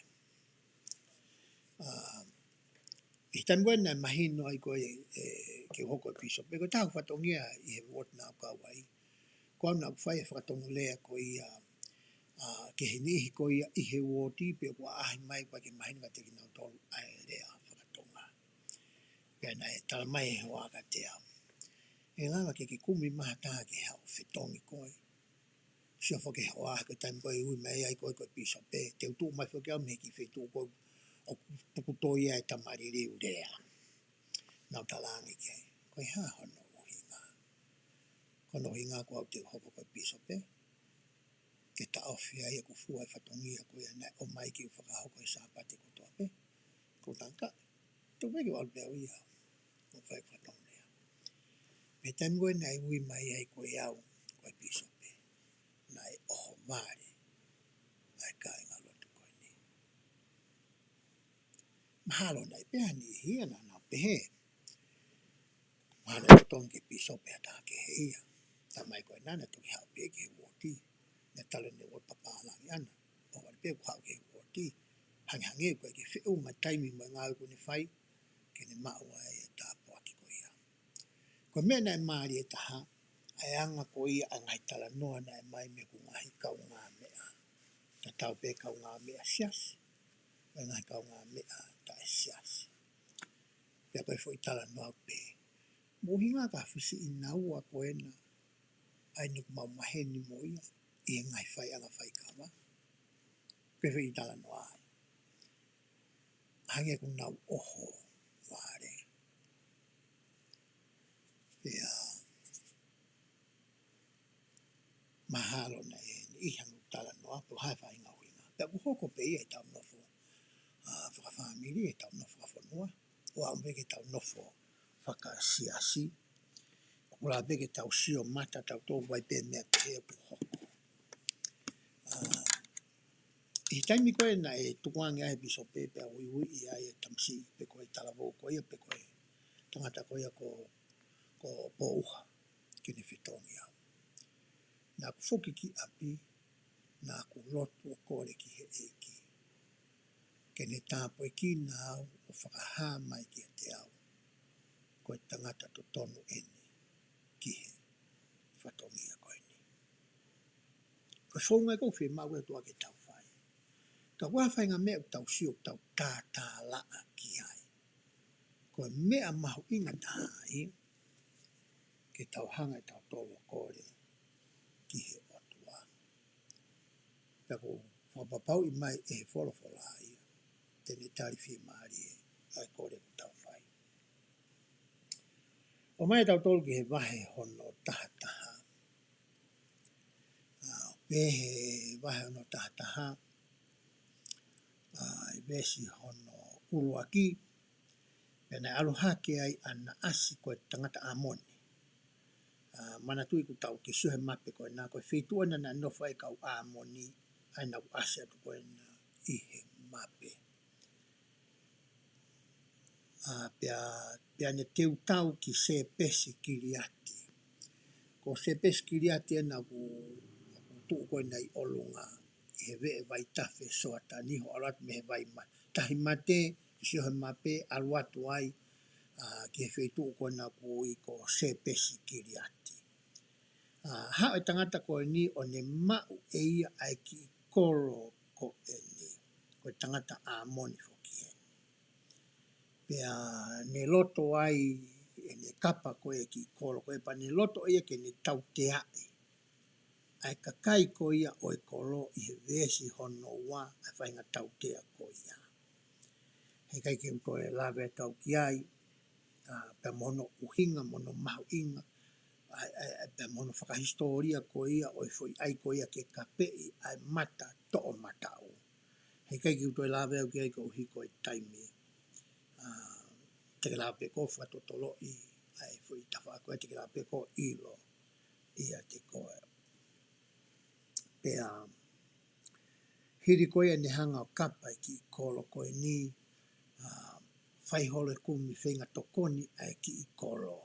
Speaker 1: I taimi koe nai mahino ai koe ki hoko koe piso pe. Ko tahu whatongia i he wot nau kau ai. Kau nau whai e whakatongu lea koe ia ke he nihi koe ia i he woti pe kua ahi mai koe ke mahino ka teki nau tolu ai lea whakatonga. Pea nai tala mai he hoa ka te au. E lava ke kumi maha taha ke hau whetongi koe. Sia whake hoa ke taimi koe ui mai ai koe koe piso pe. Te utu mai whake au me ki whetu koe o pukutoi ai tamari riu rea. Nau talangi ke. Koe ha hono uhinga. Kono hinga ko au te hoko koe piso pe. Ke ta ofi ai e kufua e whatongia koe nai o mai ki whakahoko e sāpate kotoa pe. Ko tanka. Tu peke walu pia ui au. Ko whai whatongia. Me taimi koe nai ui mai ai koe au koe piso pe. Nai oho vare. Ai kai ngā lotu koe ni. Mahalo nai peha ni hia na nau pehe. Mahalo kotongi ke piso pe ataha ke he ia. Ta mai koe nana toki hau pe ke he woti. Ne tale ne wot papalangi ana. O wale pe ku hau ke he woti. Hangi koe ke whiu mai taimi mai ngāu kone whai. Ke ne maua e tāpo aki koe ia. Koe mea nai maari e taha. Ai anga koe ia angai tala noa nai mai me ku ngahi kau ngā mea. Ta tau pe kau ngā mea siasi. Ai ngahi kau ngā mea ta e siasi. Pea koe fo i tala noa pe. Mohinga ka whisi i naua koe na. Ai nuku mau maheni mo ia. I e ngai whai anga whai kawa. Koe fo i tala noa ai. Hange ku nau oho ware. Pea mahalo na e i hangu tala noa. Pea hai whai ngau inga. Pea ku hoko pe ia i tau nofo. Whakawhamiri e tau nofo whafonua. Ua umbeke tau nofo whakasiasi. Kula beke tau sio mata tau tō wai pe mea te ku hoko. I taimi koe na e tukuangi ai biso pe pea ui i ai e tamsi pe koe talavo koe ia pe koe tangata koe ia ko pouha kini whitongi au. Nā ku whuki ki api, nā ku lotu o kore ki he EIKI. Kene tāpo e ki nā au o whakahā mai ki a te au. Koe tangata to tonu eni ki he whatongi a koe ni. Koe whonga e kou whi mau e tua ke tau whai. Ka wawhai ngā mea tau sio tau tātā laa ki ai. Koe mea mahu inga tāi ke tau hanga e tau tolo kore ki he otua. Pea ko whapapau i mai e he wholofola ai. Tene tari whi maari e ai kore ku tau whai. O mai tau tolo ki he Vahe hono taha taha. Pehe Vahe hono taha taha. I vesi hono uluaki. Pena aluhake ai ana asi koe tangata amoni. mana tui ku tau ke suhe mape koe nā koe whitua na nofa e kau āmoni ai nau ase atu koe na ihe mape. Pea ne teu tau ki se pesi kiriati. Ko se pesi kiriati e na ku tuu koe nei olunga i he vee vai tawhi soata niho alatu me he vai tahi mate ki suhe mape aluatu ai ki he whituu koe na ku i ko se pesi kiriati. Hao e tangata koe ni o ne mau e ia ai ki kolo ko e ni. Koe tangata āmoni hoki e. Pea ne loto ai e ne kapa koe ki kolo koe pa ne loto ia ke ne tau te ai. Ai kakai ko ia o e kolo i he vesi hono wa ai whainga tau tea ko ia. Hei kai ke utoe lawe tau ki ai, pea mono uhinga, mono mahu inga, pea mono whakahistoria ko ia o e fwoi ai ko ia ke kapei ai mata to'o matau. Hei kai ke utoe lawe au ki ai ko uhi ko e taimi. Te lawe ko whatotolo i ai fwoi tawha koe te lawe ko ilo ia te koe. Pea hiri koe ne hanga o kapa ki kolo koe ni whaihole kumi whenga tokoni ai ki i kolo.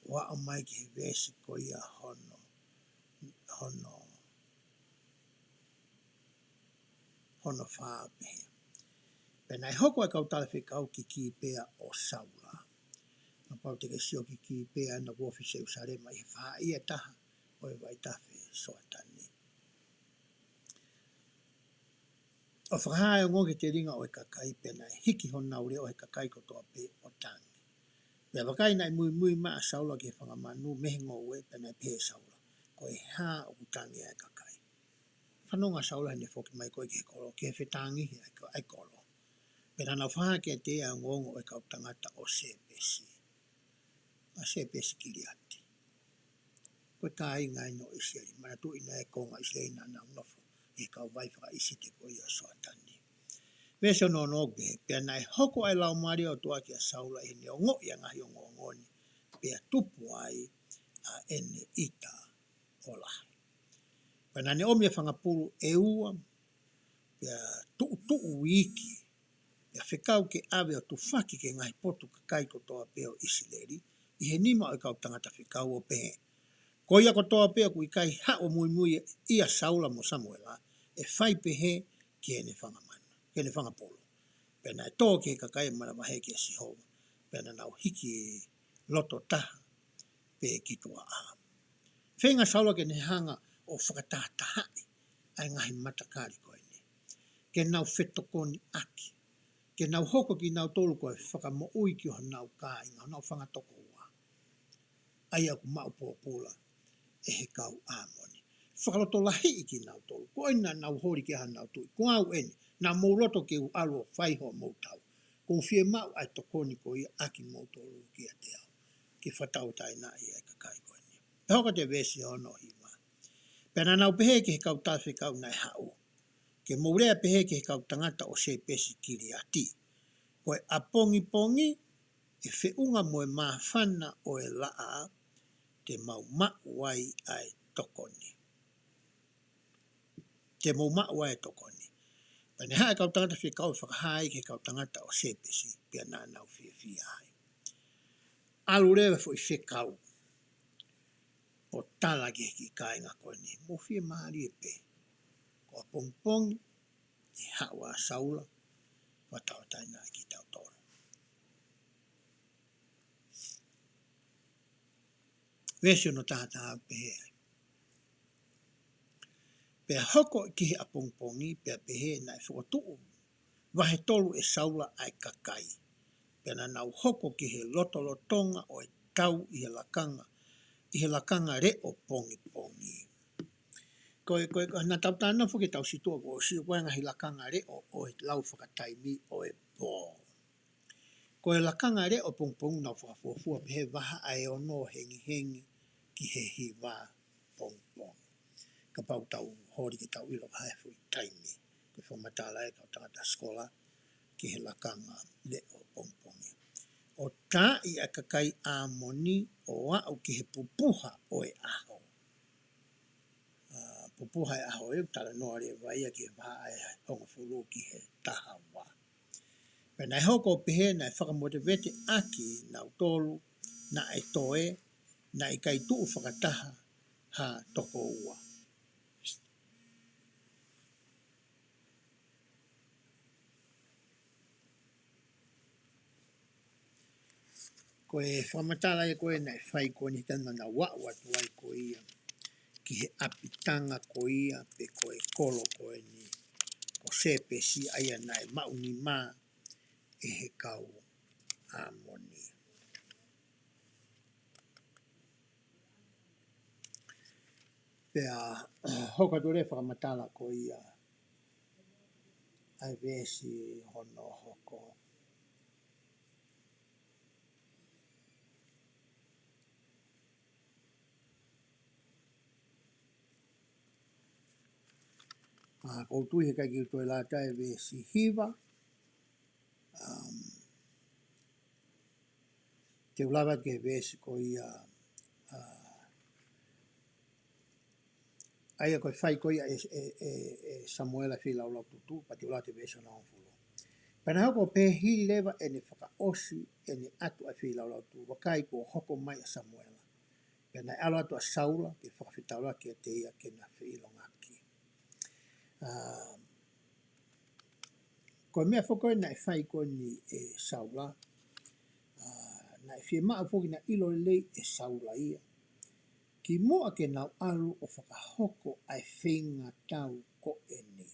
Speaker 1: Wa o mai ki he vesi koe ia hono whaapehe. Pena e hoko e kau tala whekau ki pea o saula. Ma pau te ke sio ki pea na wofi se usarema i he wha ia taha o e vai tawhi soatani. O whakahae o ngoke te ringa o e kakai pena e hiki hona ure o e kakai ko toa pe o tangi. Pea wakai nai mui maa saula ki e whangamanu mehe ngoe pena e pe saula. Ko e haa o kutangi e kakai. Whanonga saula hene whoki mai koe ki he kolo, ki he whetangi ai kolo. Pena na whaha ke te a ngongo o e kau tangata o se pesi. A se pesi kiriati. Koe kai ngai no isiari, mana tu ina e konga isiari na nofo. E kau vai whaka isi te koe ia soatani. Veso no noge, pia nai hoko ai lau maari o tua ki a saula i ne o ngo ia ngahi o ngoni, pia tupu ai a ene ita o lahi. Pia ne omia whangapuru e ua, pia tuu wiki, pia whekau ke awe o tu whaki ke ngahi potu kakai ko toa peo isileri, i he nima o kau tangata whekau o pehe. Ko ia ko toa peo kui kai ha o mui ia saula mo Samuela, e whai pehe ki ene whangamana, ki ene whangapolo. Pena e tō ke kakai mana Vahe ki a Sihova. Pena nau hiki loto taha pe ki tua a. Whenga saula ke ne hanga o whakatahatahai ai ngahi matakari koe ne. Ke nau whetokoni aki. Ke nau hoko ki nau tolu koe whakamo ui ki o nau kā inga, nau whangatoko ua. Ai aku maupopula e he kau āmoni. Whakaloto lahi i ki nau tolu. Ko ina nau hori ki aha nau tui. Ko au ene. Nā mauloto ke u alo whaiho mautau. Ko whie mau ai tokoni ko ia aki mautolu ki a te au. Ki whatau tai na i ai kakai koe ni. E hoka te vesi ono hiwa. Pena nau pehe ke he kau tawhi kau nai hau. Ke maurea pehe ke he kau tangata o se pesi kiri ati. Koe a pongi e whiunga moe maa whana o e laa te mau wai ai tokoni. Te mau wai ai tokoni. Pane hae kau tangata whi kau whakahai ke kau tangata o sepesi pia nā nau whia ai. Alu rewa fo i whi kau o tala ke ki kāinga koe ni. Mo whia maari e pe. Ko a pongpongi e hawa saula watau taina ki tau tōru. Vesio no tahata hau pehe ai. Pea hoko ki he a pongpongi pea pehe na e whakotuu. Vahe tolu e saula ai kakai. Pena nau hoko ki he lotolotonga o e tau i he lakanga re o pongi. Koe na tau tāna fuki tau situa ko o siu koenga hi lakanga re o e lau whakataimi o e pō. Koe lakanga re o pongpong nau whakafuafua pehe waha ai o no hengi ki he hiwa pongpong. Ka pau tau hori ki tau ilo hai fui taimi. Koe whamatala e kau tangata skola ki he lakanga re o pongpongi. O tā I a kakai a moni o au ki he pupuha o e aho. Pupuha e aho e tala noa rea vai a ki he Vahe e honga fulu ki he taha wā. Pena e hoko pehe na e whakamotivete aki na utolu na e toe na I kai tuu whakataha ha toko ua. Ko e whamatala e koe na e whai koe ni tana na wa'u atu ai ko ia. Ki he apitanga ko ia pe koe kolo koe ni. Ko sepe si aia na e mauni mā e he kau a moni. Pea hoka dure whakamatala ko ia. Ai vesi hono hoko. Koutu he kai ki utoi la tai vesi hiva. Te ulawa ke vesi ko ia. Aia koe whai ko ia Samuela fi lau lau tutu. Pa te ulawa te vesi ona onfulu. Pena hoko pehi lewa e ne whaka osi e ne atu a fi lau lau tu. Wakai ko hoko mai a Samuela. Pena e alo atu a Saula ke whakawhitaura ke te ia ke na whilonga ki. Ko mea whako na e whai ko ni e Saula. Na e whie maa whoki na ilo lei e Saula ia. Ki mua ke nau alu o whakahoko ai whenga tau ko e ni.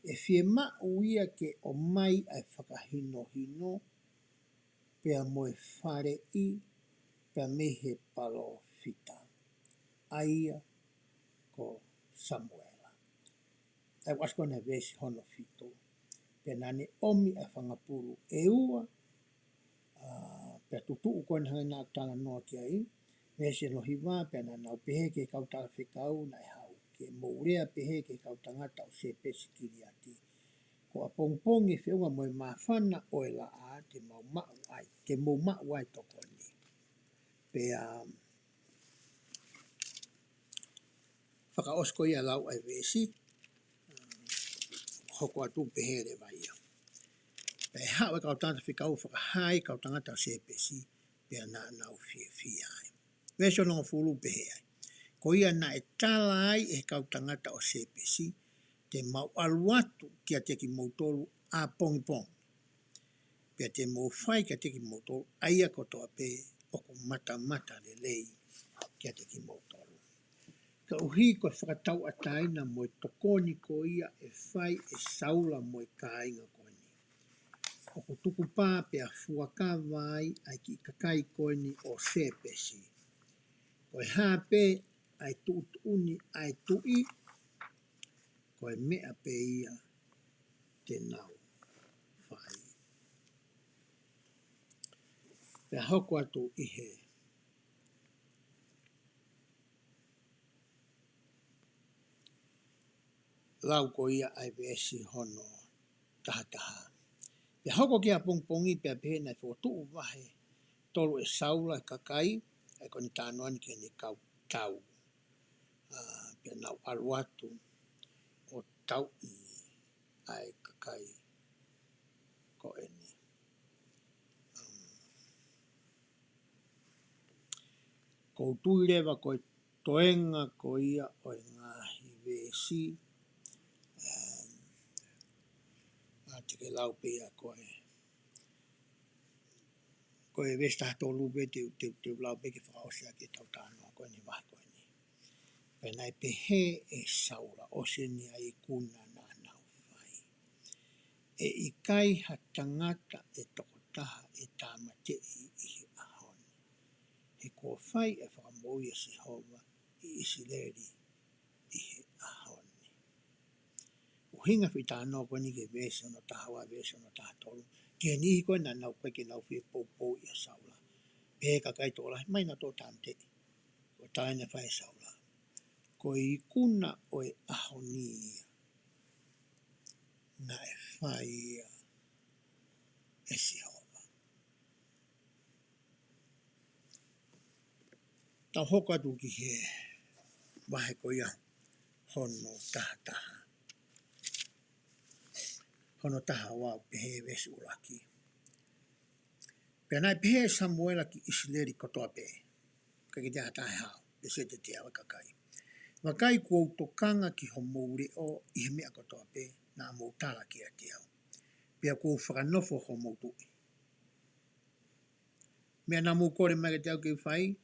Speaker 1: E whie maa uia ke o mai ai whakahino hino. Pea moe whare I. Pea mehe palo fita. Aia ko Samuela. Ai wasko na vesi hono fito. Pea nane omi ai whangapuru e ua. Pea tutu koe na hana tala noa ki ai. Vesi no hiwa pea na nau pehe ke kautala whikau na e hau. Ke mourea pehe ke kautangata o se pesi kiri ati. Ko a pongpongi whiunga moe mawhana o e la a te mau mau ai. Te mau mau ai toko ni. Pea whakaosko ia lau ai vesi. Hoko atu pehe re vai ia. Pea hao e kautangata whikau whakahai kautangata o se pesi. Pea na nau fie ai. Vesi o nongo fulu pehe ai. Ko ia na e tala ai e kautangata o se pesi. Te mau aluatu kia teki mautolu a pongpong. Pea te mau whai kia teki mautolu aia kotoa pe o ko mata le lei kia teki mautolu. Ka uhi ko whakatau ataina moe tokoni ko ia e whai e saula moe kāinga ko ni. O ko tuku pā pea fuaka vai ai ki kakai ko ni o se pesi. Ko e hape ai tuuni ai tui. Ko e mea pe ia te nau whai. Pea hoko atu I he. Lau ko ia ai vesi hono tahataha. Pea hoko kia pongpongi pea pehe nai whotuu Vahe. Tolu e saula kakai. Ai koni tānoani ke ni kau tau. Pea nau aluatu o tau I ai kakai ko eni. Koutui rewa ko toenga ko ia o ngahi vesi. Tike lau pia koe. Koe vesta tolu pe te lau pe ke whakaosia ke tau tānoa koe ni Vahe koe ni. Penai pehe e saula o se ni ai kuna na nau whai. E I kai ha tangata e tokotaha e tāmate I he ahoni. He kua whai e whakamoi e Sehova I Isileri I he ahoni. Uhinga whi tānoa koe ni ke vesi ono tahawa vesi ono tahatolu. Ke nihi koe na nau koe ke nau whi poupou I a saula. Pehe kakai tōla, mai na tō tāmate. Ko tāina whai saula. Ko I kuna o e ahoni na e whai e Sehova. Tau hoko atu ki he wahe ko ia hono taha taha. Hono taha wau pehe wesi ulaki. Pea nai pehe Samuela ki Isileri kotoa pehe. Kaki te hatahe hao. Pe se te te awe kakai. Wakai kua utokanga ki ho moure o i he mea kotoa pehe. Na moutala ki a te au. Pea kua whakanofo ho moutui. Mea na mou kore mai te au ki whai.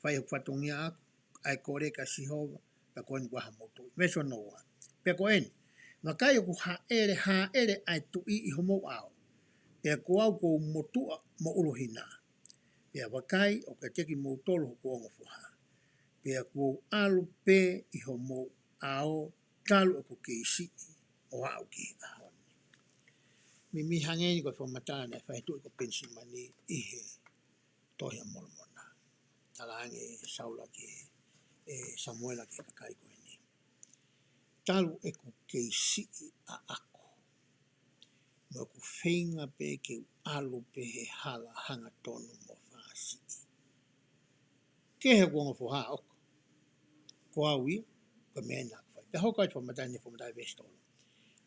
Speaker 1: Whai ho whatongia aku. Ai kore ka sihova. Pea koe ni waha moutui. Meso noa. Pea koe eni. Wakai o ku haere ai tui i ho mou au. Pea kua au kua motua mo ulohina. Pea wakai o ka teki mou tolo ho kua ngofuha. Pea kua alu pe i ho mou au. Talu o ku keisi o au ki ahoni. Mi hangeni ko whamatana e whaitui ko pensimani i he tohia molmona. Talange saula ki Samuela ki kakai koe ni. Talu e ku keisi a ako. Mo ku whainga pe ke alu pe he hala hanga tonu mo whaasi. Ke he kua ngofuha oko. Ko au ia, ko mea nā kwhai. Te hokai whamatani vestolo.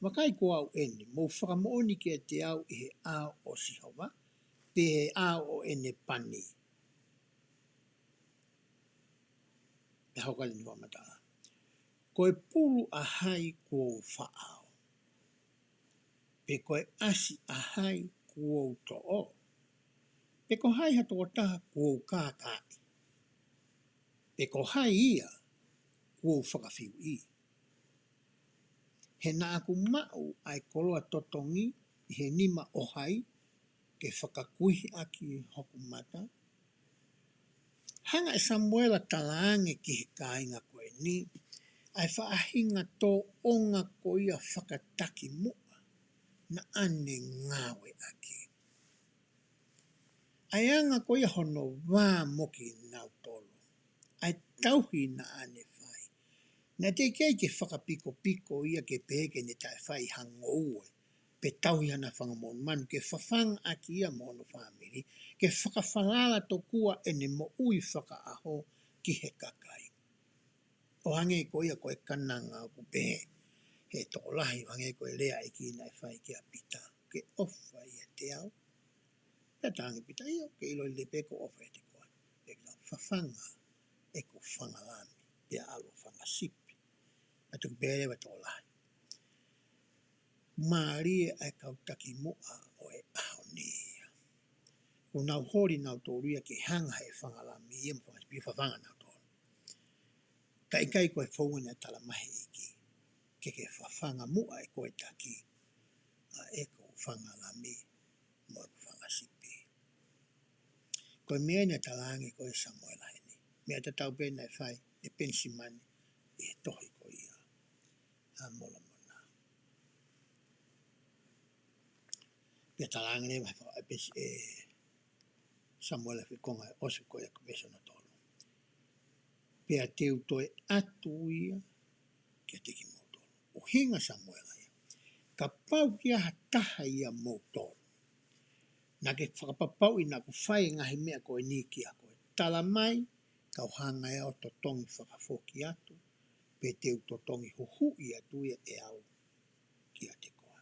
Speaker 1: Wakai ko au eni, mo whakamooni ki te au i he ao o Sihova, pe he ao o ene pani. Te hokai ni whamatana. Koe pulu a hai kua whaao. Pe koe asi a hai kua to o. Pe ko hai hato o taha kua kākai. Pe ko hai ia kua whakawhiu i. He nā aku mau ai koloa totongi i he nima o hai ke whakakuihi aki hoku mata. Hanga e Samuela talaange ki he kāinga koe ni, ai whaahinga tō onga ko ia whakataki mua na ane ngawe aki. Ai anga ko ia hono wā moki nau tolo. Ai tauhi na ane whai. Na te kei ke whakapiko ia ke peke ne tai whai hango ue. Pe tauhi ana whangamon manu ke whawhanga aki ia mono whamiri. Ke whakawhalala to kua ene mo ui whakaaho ki he kakai. O hange ko ia koe kananga ku pehe. He tō lahi hange koe lea e ki nai whai ki a pita. Ke ofa ia te au. Pea tāngi pita ia. Ke ilo le peko ofa e te koe. Ke whawhanga e ko whangalami. Pea alo whangasipi. Atu bere wa tō lahi. Mārie ai kautaki mua o e ahonia. Ko nau hori nau tōruia ke hanga he whangalami ia mwhangasipi whawhanga nau tōru. Kai koe whauana tala mahe iki. Ke whawhanga mua e koe taki. A e ko whangalami mo e ko whangasipi. Koe mea ni talangi koe Samuela heni. Mea te tau pēnei whai e pensimani e tohi ko ia. A mola mona. Pea talangi ne e Samuela whikonga e osu koe a kubeso na tolo. Pea teu toe atu ia kia teki motolo. O hinga Samuela ia. Ka pau kia hataha ia motolo. Na ke whakapapau i nga ku whai ngahi mea koe ni kia koe. Tala mai, kau hanga e o totongi whakafoki atu, pe teu totongi huhu i atu ia e au kia te koe.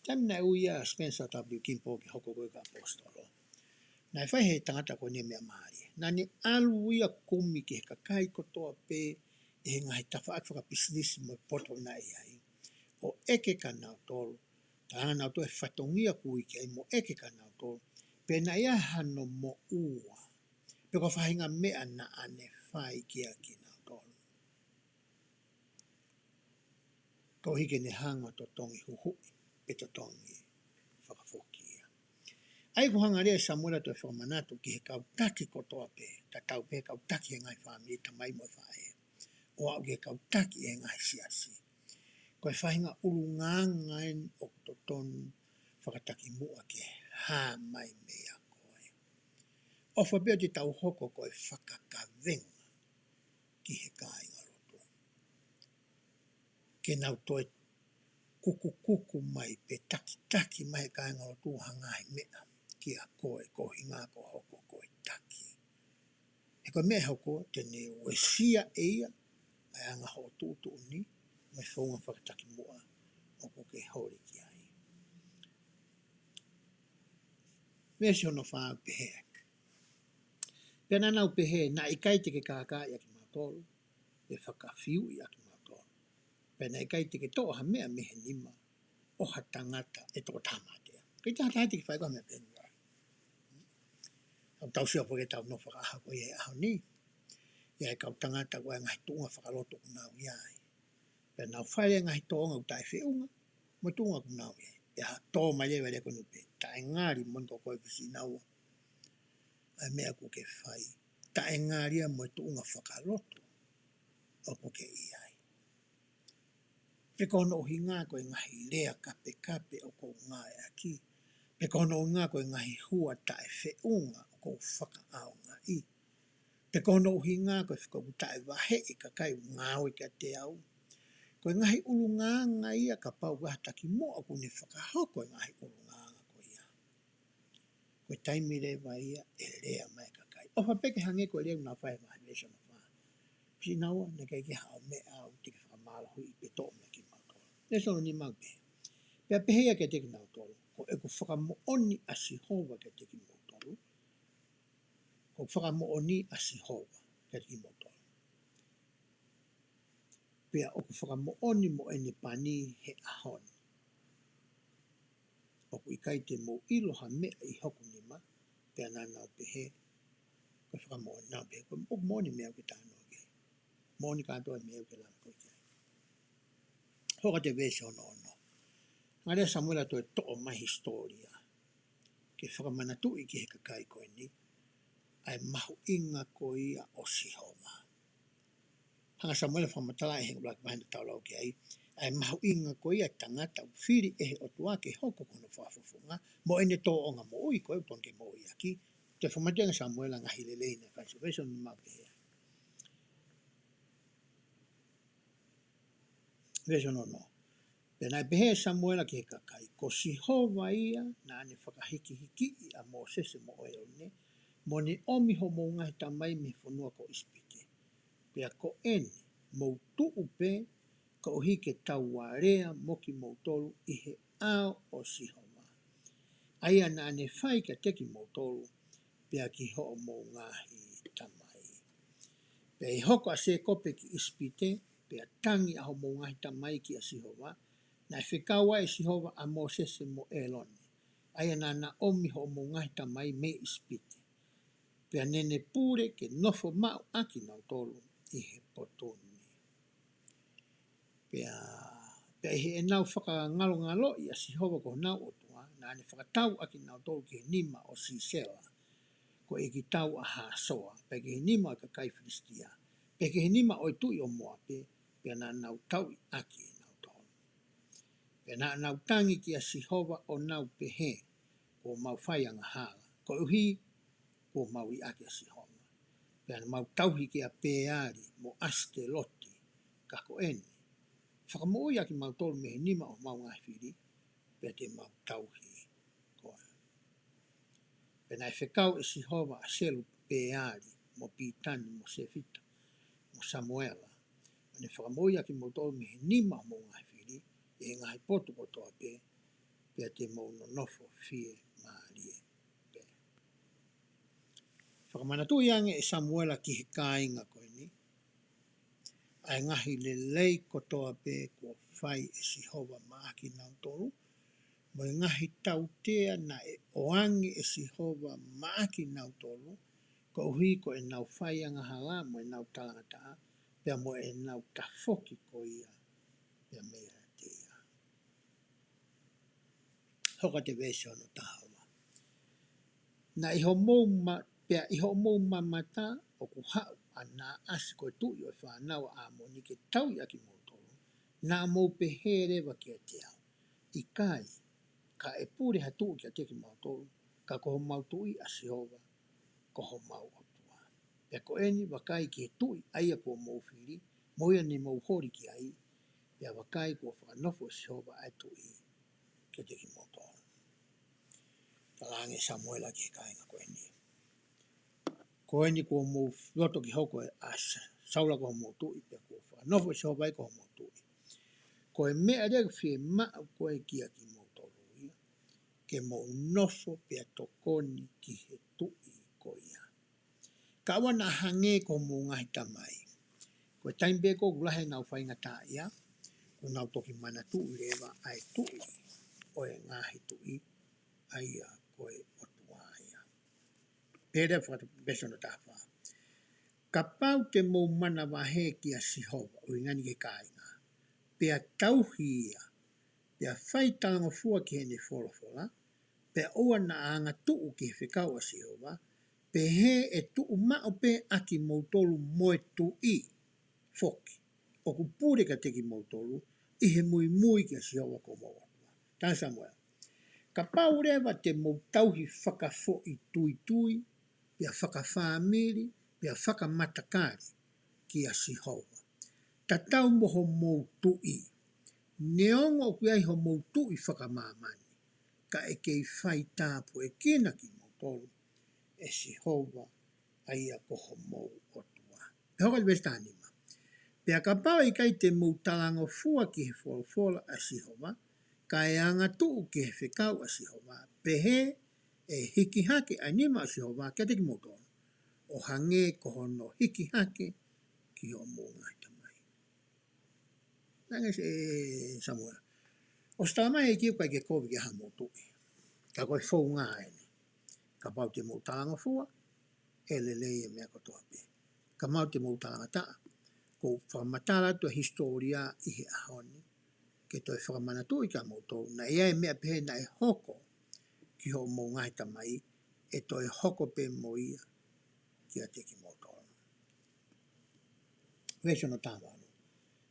Speaker 1: Tamina e uia Spencer W. Kimpo ki hoko koe ka apostolo. Nai whai he tangata koe ni mea maari. Nani alu ia kumi ki he kakai kotoa pe e he ngahi tawha atu whakapisinisi mo poto na e ai. O eke ka nau tolu. Tāna nau tō e whatongia kui ki ai mo eke ka nau tō. Pe na ia hano mo ua. Pe ko whahinga mea na ane whai kia ki nau tō. Ko hike ne hanga to tongi huhui. Pe to tongi whakafokia. Ai ko hanga rea Samuela to e whamanatu ki he kautaki kotoa pe. Ta tau pe kautaki e ngai whamiri ta mai mo whae. O au ke kautaki e ngai siasi. Koe whahinga uru nganga en o to tonu whakataki mua ke hā mai mea koe. O whabea te tau hoko koe whakakavenga ki he kāinga roto. Ke nau toi kuku mai pe taki mai he kāinga roto hangai mea ki a koe ko hinga ko hoko koe taki. He koe mea hoko tene ue sia eia ai anga ho tu ni me whaunga whakataki mua o ko ke hori ki ai. Mea si hono whaa pehe. Pena nau pehe na ikai te ke kākā i aki mātoro, e whakawhiu i aki mātoro. Pena ikai te ke toa ha mea mehe nima o ha tangata e toko tāmatea. Kei tā tāi te ki whaikoa mea pēnu wā. Au tau sia poke tau no whakaha ko i e aho ni. Ia e kau tangata koe ngahi tuunga whakaloto kunau iai. Pena nau whaia ngahi toonga utai whiunga, mo tuunga kunau iai. Ia tō mai e wale konu pe. Ta e ngāri monto koe pisi naua. Ai mea ku ke whai. Ta e ngāria mo tuunga whakaloto o poke iai. Pe kono o hinga koe ngahi lea kape o kou ngā e aki. Pe kono o ngā koe ngahi hua tae whiunga o kou whaka ao ngā i. Pe kono o hinga koe whikoku tae Vahe i ka kai ngāwe kia te au. Koe ngahi ulu ngā ia ka pau wahataki mo o kuni whakahoko i ngahi ulu ngā koe ia. Koe taimire vai ia e lea mai ka kai. Ofa peke hange koe lea una whae mahi lesa na whaa. Pisi naua ne kai ke hao me au tiki whakamala hui i pe tō me ki mātoro. Lesa no ni mau pehe. Pea pehea ke teki nautoro. Ko e ku whakamooni a Sihova ke teki nautoro. Ko whakamooni a Sihova ke teki nautoro. Pea o ku whakamooni mo ene pani he ahoni. O ku ikai te mo iloha mea i hoku nima. Pea nā nau pehe. Ko whakamooni nau pehe. Ko o mooni mea ke tāno ke. Mooni kātoa mea ke lana koe kia. Hoka te vese ono ono. Ngare Samuela to e to'o mai historia. Ke whakamanatu i ki he kakai koe ni. Ai mahu inga ko ia o Sihova. Hanga Samuela whamatala e hengu laki mahina tau lau ki ai. Ai mahu inga ko ia tangata u whiri e he o tuake hoko kono whafufunga. Mo ene tō onga mo ui koe pon ke mo i aki. Te whamatenga Samuela ngahi leleina. Conservation ni mau ke hea. Version ono. Pena pehe Samuela ki he kakai. Ko Sihova ia na ane whakahiki hiki i a Mosese mo oe ne. Mo ne omiho mo ngahi tamai me whanua ko ispite. Pea ko ene mou tuu pe ka ohi ke tau warea moki mou tolu i he ao o Sihova. Aia na ane whai ka teki mou tolu pea ki ho o mou ngahi tamai. Pea i hoko a se kope ki ispite pea tangi aho mou ngahi tamai ki a Sihova. Na e whikawa e Sihova a Mosese mo Elone. Aia na omiho o mou ngahi tamai me ispite. Pea nene pure ke nofo mau aki nau tolu i he potoni. Pea he e nau whaka ngalo i a Sihova ko nau o tua, na ane whakatau aki nau tolu ki he nima o Sisela, ko e ki tau a Hasoa, pea ki he nima o kakai Filistia, pea ki he nima o tui o Moape, pea na nau tau i aki e nau tolu. Pea na nau tangi ki a Sihova o nau pehe, ko mau whaianga hala, ko uhi ko mau i aki a Sihova. Pea na mau tauhi ki a Peari mo Aste Loti, kako ene. Whakamoi aki mau tolu me he nima o mau ngai whiri, pea te mau tauhi koe. Pea na e whekau e Sihova a selu Peari mo Pitani mo Sefita, mo Samuela. Ane whakamoi aki mau tolu me he nima o mau ngai whiri, e ngai poto a pe, pea te mau no nofo fie maarie. Whakamanatu iange e Samuela ki he kāinga koe ni. Ai ngahi le lei kotoa pe kua whai e Sihova maaki nau tolu. Mo e ngahi tautea na e oangi e Sihova maaki nau tolu. Ko uhi ko e nau whai anga hala mo e nau talangata. Pea mo e nau tafoki ko ia. Pea mea te ia. Hoka te vese ono tahawa. Na iho mou pea iho mou mamata o ku hau a nā asi koe tui o whanau a moni ke tau i aki mou tolu. Nā mou pehere wa kia te au. I kai, ka e pūre hatu ki a teki mou tolu, ka koho mau tui a Sihova, koho mau o tua. Pea ko eni wakai ki he tui aia kua mou whiri, moia ni mou hori ki ai, pea wakai kua whakanofo Sihova ai tui ki a teki mou tolu. Talange Samuela ki he kainga koe ni. Koe ni kua mou loto ki hoko e asa. Saula kua mou tui pia kua wha. Nofo se hopai kua mou tui. Koe mea rea whie maa koe kia ki mou tolu ia. Ke mou nofo pia tokoni ki he tui ko ia. Ka wana hange ko mou ngahi tamai. Koe taimbe ko kulahe nau whainga tā ia. Ko nau toki mana tui rewa ai tui. Oe ngahi tui. Aia koe otua ia. Pere whakata beso no tāwha. Ka pau te mou mana Vahe kia sihova. O ingani ke kāinga. Pea tauhi ia. Pea whai talanga fua ki hene wholofola. Pea oa na anga tuu ki he whikau a sihova. Pe he e tuu mao pe aki mautolu moe tui. Foki. O ku pure ka teki mautolu. I he mui ki a sihova ko maua. Tā Samuela. Ka pau rewa te mautauhi whakafo i tui. Pea whakawhamiri. Pea whakamatakari ki a sihova. Tatau moho mou tui. Neongo o kuiai ho mou tui whakamamani. Ka e kei whai tāpu e kina ki mou tolu. E sihova aia koho mou otua. E hoka te bestanima. Pea ka pau i kai te mou talango fua ki he wholofola a sihova. Ka e anga tuu ki he whikau a sihova. Pehe e hiki hake anima a sihova kia te ki mou tolu. O hange koho no hiki hake ki o mou ngai tamai. Nanga se Samuela. O stamai e kiu kai ke kovi ki ha mou tui. Ka koe fau ngā ene. Ka pau te mou talanga fua. E lele e mea kotoa pe. Ka mau te mou talanga taa. Ko whamatara tua historia i he ahoni. Ke toi whakamana tui ka mou tau. Na ia e mea pehe na e hoko ki ho mou ngai tamai. E toi hoko pe mo ia. Kia te ki mou tau. Veso no tāwanu.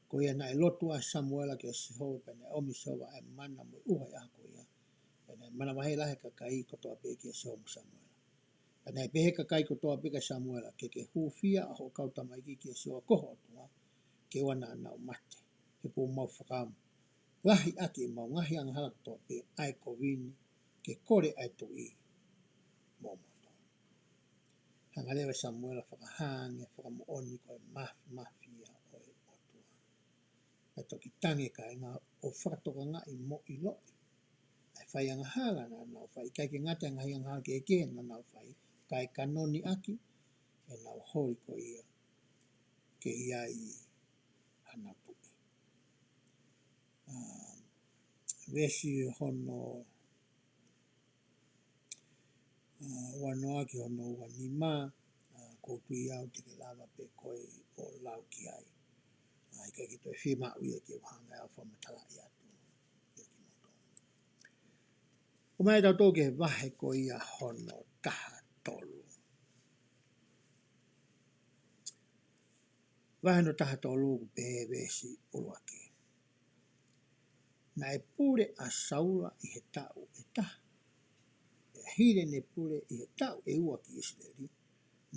Speaker 1: Ko ia na e lotua Samuela ke sihoa pene omi sihoa e mana mo uha ia ko ia. Pene mana Vahe lahe ka kai kotoa pe ki sihoa mo Samuela. Pene e pehe ka kai kotoa pe ka Samuela ke hufia a ho kau tamai ki sihoa koho atua. Ke wana nau mate. He po mau whakamu. Lahi aki e mau ngahi ang hala kotoa pe ai kovini ke kore ai tui momoto. Hangalewa Samuela whakahange whakamuoni koe mafia o e otua. E toki tange ka ngā o whakatoka ngā i mo i loi. Ai whai anga hala na nau whai. Kai ke ngate ngahi anga hala ke eke na nau whai. Kai kanoni aki e nau hoi ko ia ke iai hana tui. Vesi hono wanoa ki hono wanima koutui au te ke lava pe koe o lau ki ai. Ai kai ki toi whima uia ki wahanga au whamatala i atu. O mai tau tō ke Vahe ko ia hono taha tolu. Vahe no taha tolu ku pehe vesi uruaki. Na e pure a saula i he tau e taha. E hire ne pure i he tau e ua ki Israeli.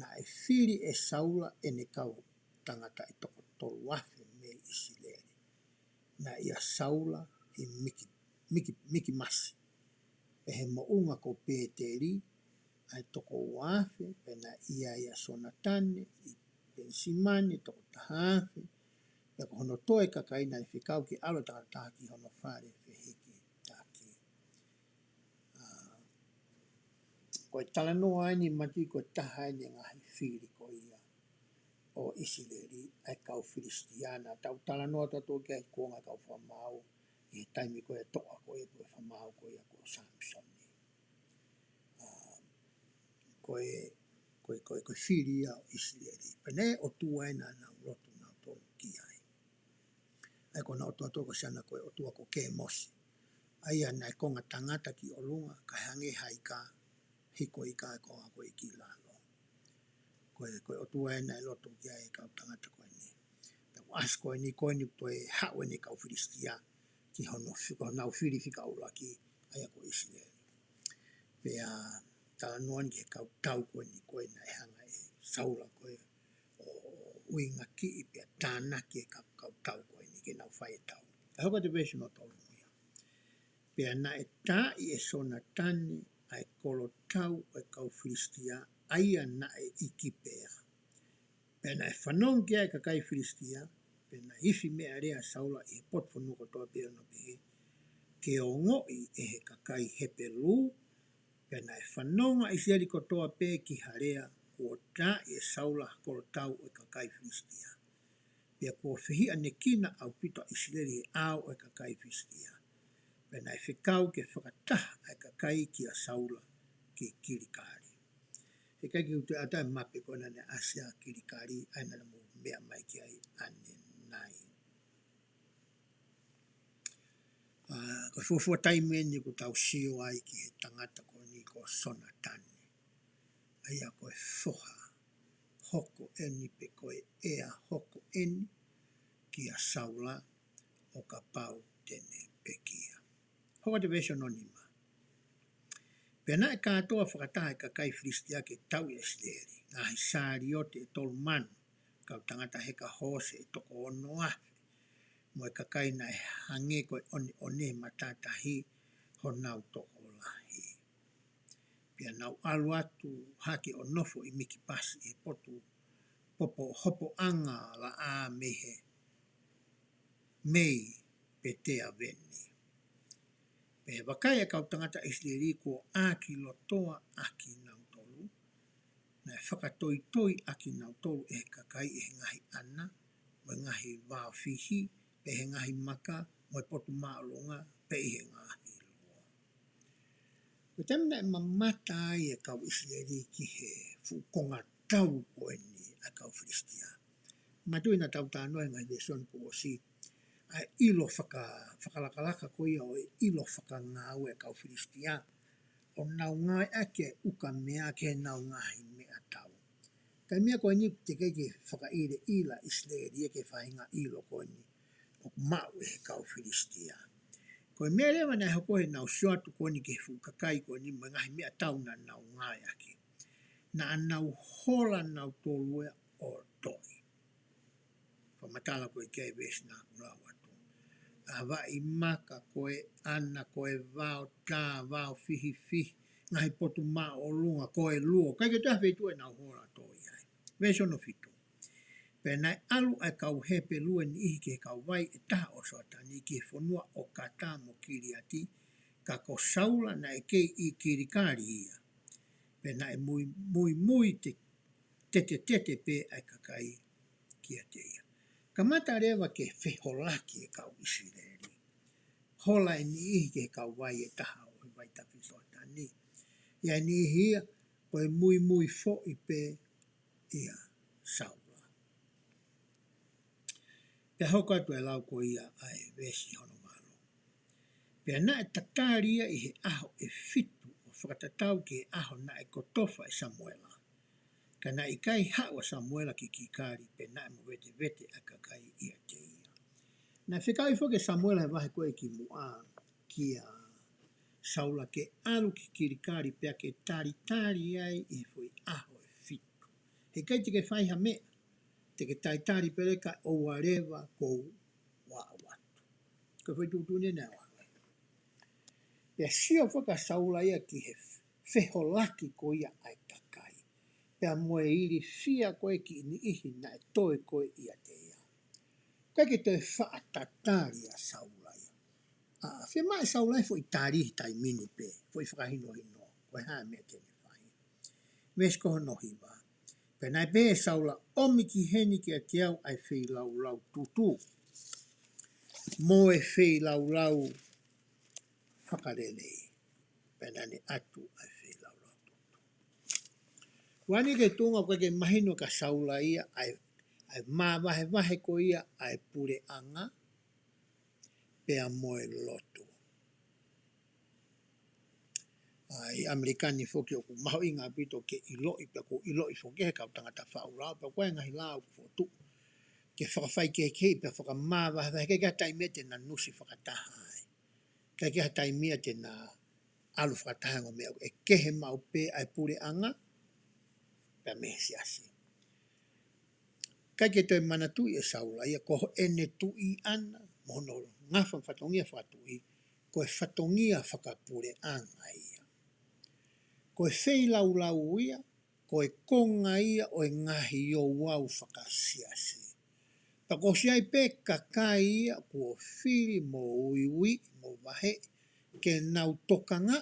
Speaker 1: Na e whiri e saula e ne kau tangata i toko tolu wafe me Israeli. Na ia saula i miki masi. E he mounga ko Peteri ai toko wafe pe na ia sonatane i pensimani toko tahafe. Ia ko hono toe kakaina i whikau ki alo taki hono whare whihiki taki. Koe talanoa ai ni mati koe taha ai ni ngahi whiri ko ia o Israeli ai kau Filistiana. Tau talanoa tato kia i kuonga kau whamau i he taimi koe toa koe koe whamau koe ia ko Samsoni. Koe whiri ia o Israeli. Pene o tuaina nau lotu nau tolu ki ai. Ai ko nau toa toko sana koe o tua ko ke mosi. Ai anai konga tangata ki o lunga ka hange haika. Hiko i ka konga koe ki lalo. Koe o tuaina i lotu ki ai kau tangata koe ni. Tako as koe ni koe hawe ni kau Filistia. Ki hono nau whiri whika ulaki ai ko Israeli. Pea tala noan ki kau tau koe ni koe na e hanga e saula koe o uinga ki i pia tāna ki e kau tau koe ni ki nau whae tau. E hoka te vesi no tolu muia. Pea na e tā i e sona tani ai kolo tau e kau Filistia aia na EIKI pea. Pena e whanong kia e kakai Filistia, pena ifi mea rea saula i pot whanua kotoa pea no pehe, ke o ngoi e he kakai hepe lu, pena e whanonga Israeli kotoa pea ki harea kua tā e saula koro tau o kakai Filistia. Pea kua whihia ne kina au pita Israeli e au e kakai Filistia. Pena e whikau ke whakataha e kakai ki a saula ki kirikari. E kai ki ute ata e mape kona ne asia kirikari aina na mo mea mai ki ai ane nai. Ko fuafua taime ni ko tau sio ai ki he tangata ko ni ko sona tane. Aia ko e foha hoko eni pe ko e ea hoko eni ki a saula o ka pau tene pekia. Hoko te vesho nonima. Pena e katoa whakataha e kakai Filistia ke tau i Esleri. Ngā hi sāri o te tolu manu. Kau tangata heka hose e toko ono ahi. Mo e kakai na e hange koe one matatahi ho nau toko lahi. Pia nau alu atu hake o nofo i miki pasi e potu popo hopo anga la a mehe mei pe te aveni. Pe wakai e kau tangata Esleri ko aki lotoa aki nau tolu. Na e whakatoi aki nau tolu e kakai e ngahi ana, mo ngahi wao fihi, pe he ngahi maka, mo e potu maalonga, pe he ngahi loa. Ko tamina e mamata ai e kau Israeli ki he fukonga tau koe ni a kau Filistia. Matui na tau tānoa ngai veson ko osi, a ilo whakalakalaka koia o ilo whakangau e kau Filistia, o nau ngai ake uka mea ke nau ngahi mea tau. Kai mea koe ni te keike whakaire ila Israeli e ke whahinga ilo koe ni, o mau e he kau Filistia. Koe mea lewa nei hoko he nau suatu koe ni ke fukakai koe ni mo ngahi mea tau na nau ngai ake. Na nau hola nau tolua o toi. Whamatala koe kei vesi nā kulau atu. Awa i maka koe ana koe vau tā vau fihi fihi. Ngahi potu maa o lunga koe luo. Kai ke taha whetu e nau hola toi ai. Veso no fitu. Pēnai alu ai kau hepe lue ni ihi ke kau vai e taha o soata ni ke whanua o kata mo kiri ati. Ka ko saula na e kei i kirikari ia. Pēnai mui te pe ai kakai kia te ia. Kamata rewa ke wheholaki e kau Israeli. Hola e ni ihi ke kau vai e taha o vai tafi soata ni. Ia ni ihi ia, koe mui fo i pe ia saula. Pea hoko atu e lau ko ia ai vesi hono malo. Pea na e tataria i he aho e fitu o whakatatau ke aho na e kotofa e Samuela. Ka na i kai hawa Samuela ki kikari pe na e mo vete a kakai ia te ia. Na whikai fo ke Samuela he wahe koe ki mua ki a saula ke alu ki kirikari pea ke tari ai i he fui aho e fitu. He kai te ke whaiha mea. Te ke taitari pereka o warewa kou wa watu. Ka whai tūtune nea wale. Pea sio whaka saula ia ki he wheholaki ko ia ai kakai. Pea moe iri fia koe ki ni ihi na e toe koe ia te ia. Kai ke te whaatatari a saula ia. Whia mai saula ia fo i tarihi tai mini pe. Fo i whakahino hino. Koe haa mea tene whai. Vesko no hiwa. Pena e pē saula omi ki heni ki a te au ai whei lau tutu. Mo e whei lau whakarelei. Pena ne atu ai whei lau tutu. Wani ke tunga koe ke mahino ka saula ia ai mā wahe ko ia ai pure anga. Pea moe lotu. Ai Amerikani foki o ku maho inga pito ke iloi pe ko iloi foki he kau tangata whaurau pe koe ngahi lau fotu ke whakawhai ke pe whakamāwa he ke hatai mea te na nusi whakataha ai ke hatai mea te na alu whakataha ngo mea e kehe mau pe ai pure anga pe me si asi kai ke toi mana tui e saula ia koho ene tui ana mohono ngafa whatongia whakatui koe whatongia whakapure anga ia. Koe whei lau ia, koe konga ia o ngahi o wau whakasiasi. Pako siai pe kakai ia kua whiri mo uiwi mo Vahe ke nau tokanga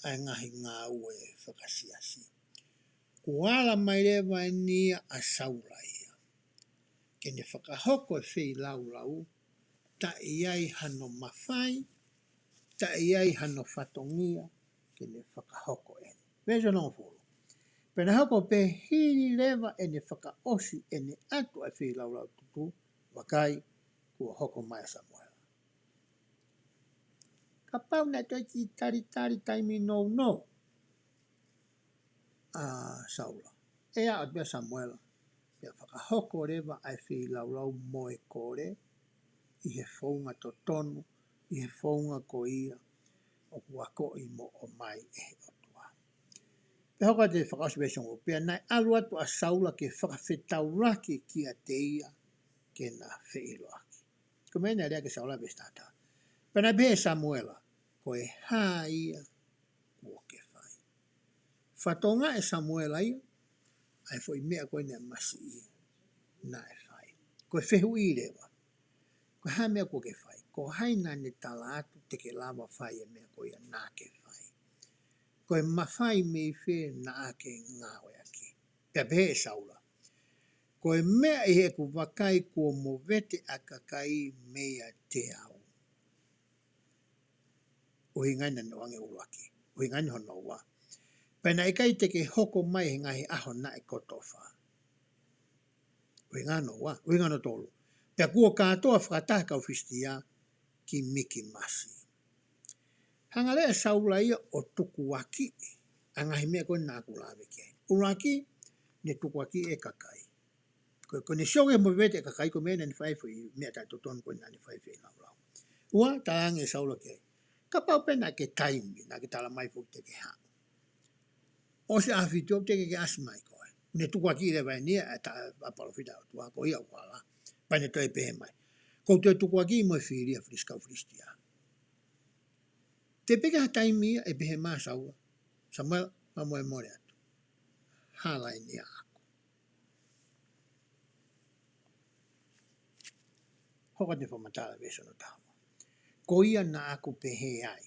Speaker 1: ai ngahi ngā ue whakasiasi. Kuala mai rewa nia a saula ia. Ke ne whakahoko e whi lau lau, ta iai hano mawhai, ta iai hano whatongia, ke ne whakahoko e. Vejo no fulu. Pena hoko pe hiri rewa e ne whakaosi e ne atu a whi lau lau tutu, wakai kua hoko mai Samuela. Ka pau na toi ki tari taimi no no. Saula. E a atua Samuela. Pea whakahoko rewa ai whi lau lau moe kore, i he whaunga to tonu, i he whaunga ko ia, o kuako i mo o mai e he otua. Pea hoko te whakaosi besongo, pea nai alu atu a Saula ke whakawhetau raki ki a te ia, ke na whiilo aki. Ko mena rea ke Saula bestata. Pea nai behe Samuela, ko e hā ia, kua ke whai. Whatonga e Samuela ia, ai fo i mea koe ne masi ia, na e whai. Ko e whehu i rewa. Ko hā mea kua ke whai. Ko haina ne tala atu te ke lawa whai e mea koe ia nā ke whai. Ko e mawhai me i whe na ake ngā oe aki. Pea behe Saula. Ko e mea i he ku wakai kua mo vete a kakai mea te au. O hi ngaina no ange ulu aki. O hi ngaina hono wa. Pena i kai te ke hoko mai he ngahi aho na e kotofa. O hi ngano wa. O hi ngano tolu. Pea kua kātoa whakataha kau whistia ki miki masi. Hangalea Saula ia o tuku waki. A ngahi mea koe nā kulawe kia. Uraki ne tuku waki e kakai. Ko ne sionge mo vete e kakai ko mea ni whaifo i mea tai toton koe nani whaifo i lau lau. Ua taange Saula kia. Ka pau pena ke taimi na ke tala mai fuk te ke hao. O se awhitio te ke asmai koe. Ne tuku waki re vai nia a apalofita o tua ko ia wala. Pai ne toi pehe mai. Ko te tuku waki mo e whiria friskau fristia. Te peke ha taimi e pehe maa Saula. Samuel ma moe more atu. Hala e nia ako. Hoka te whamatala veso no tawa. Ko ia na ako pehe ai.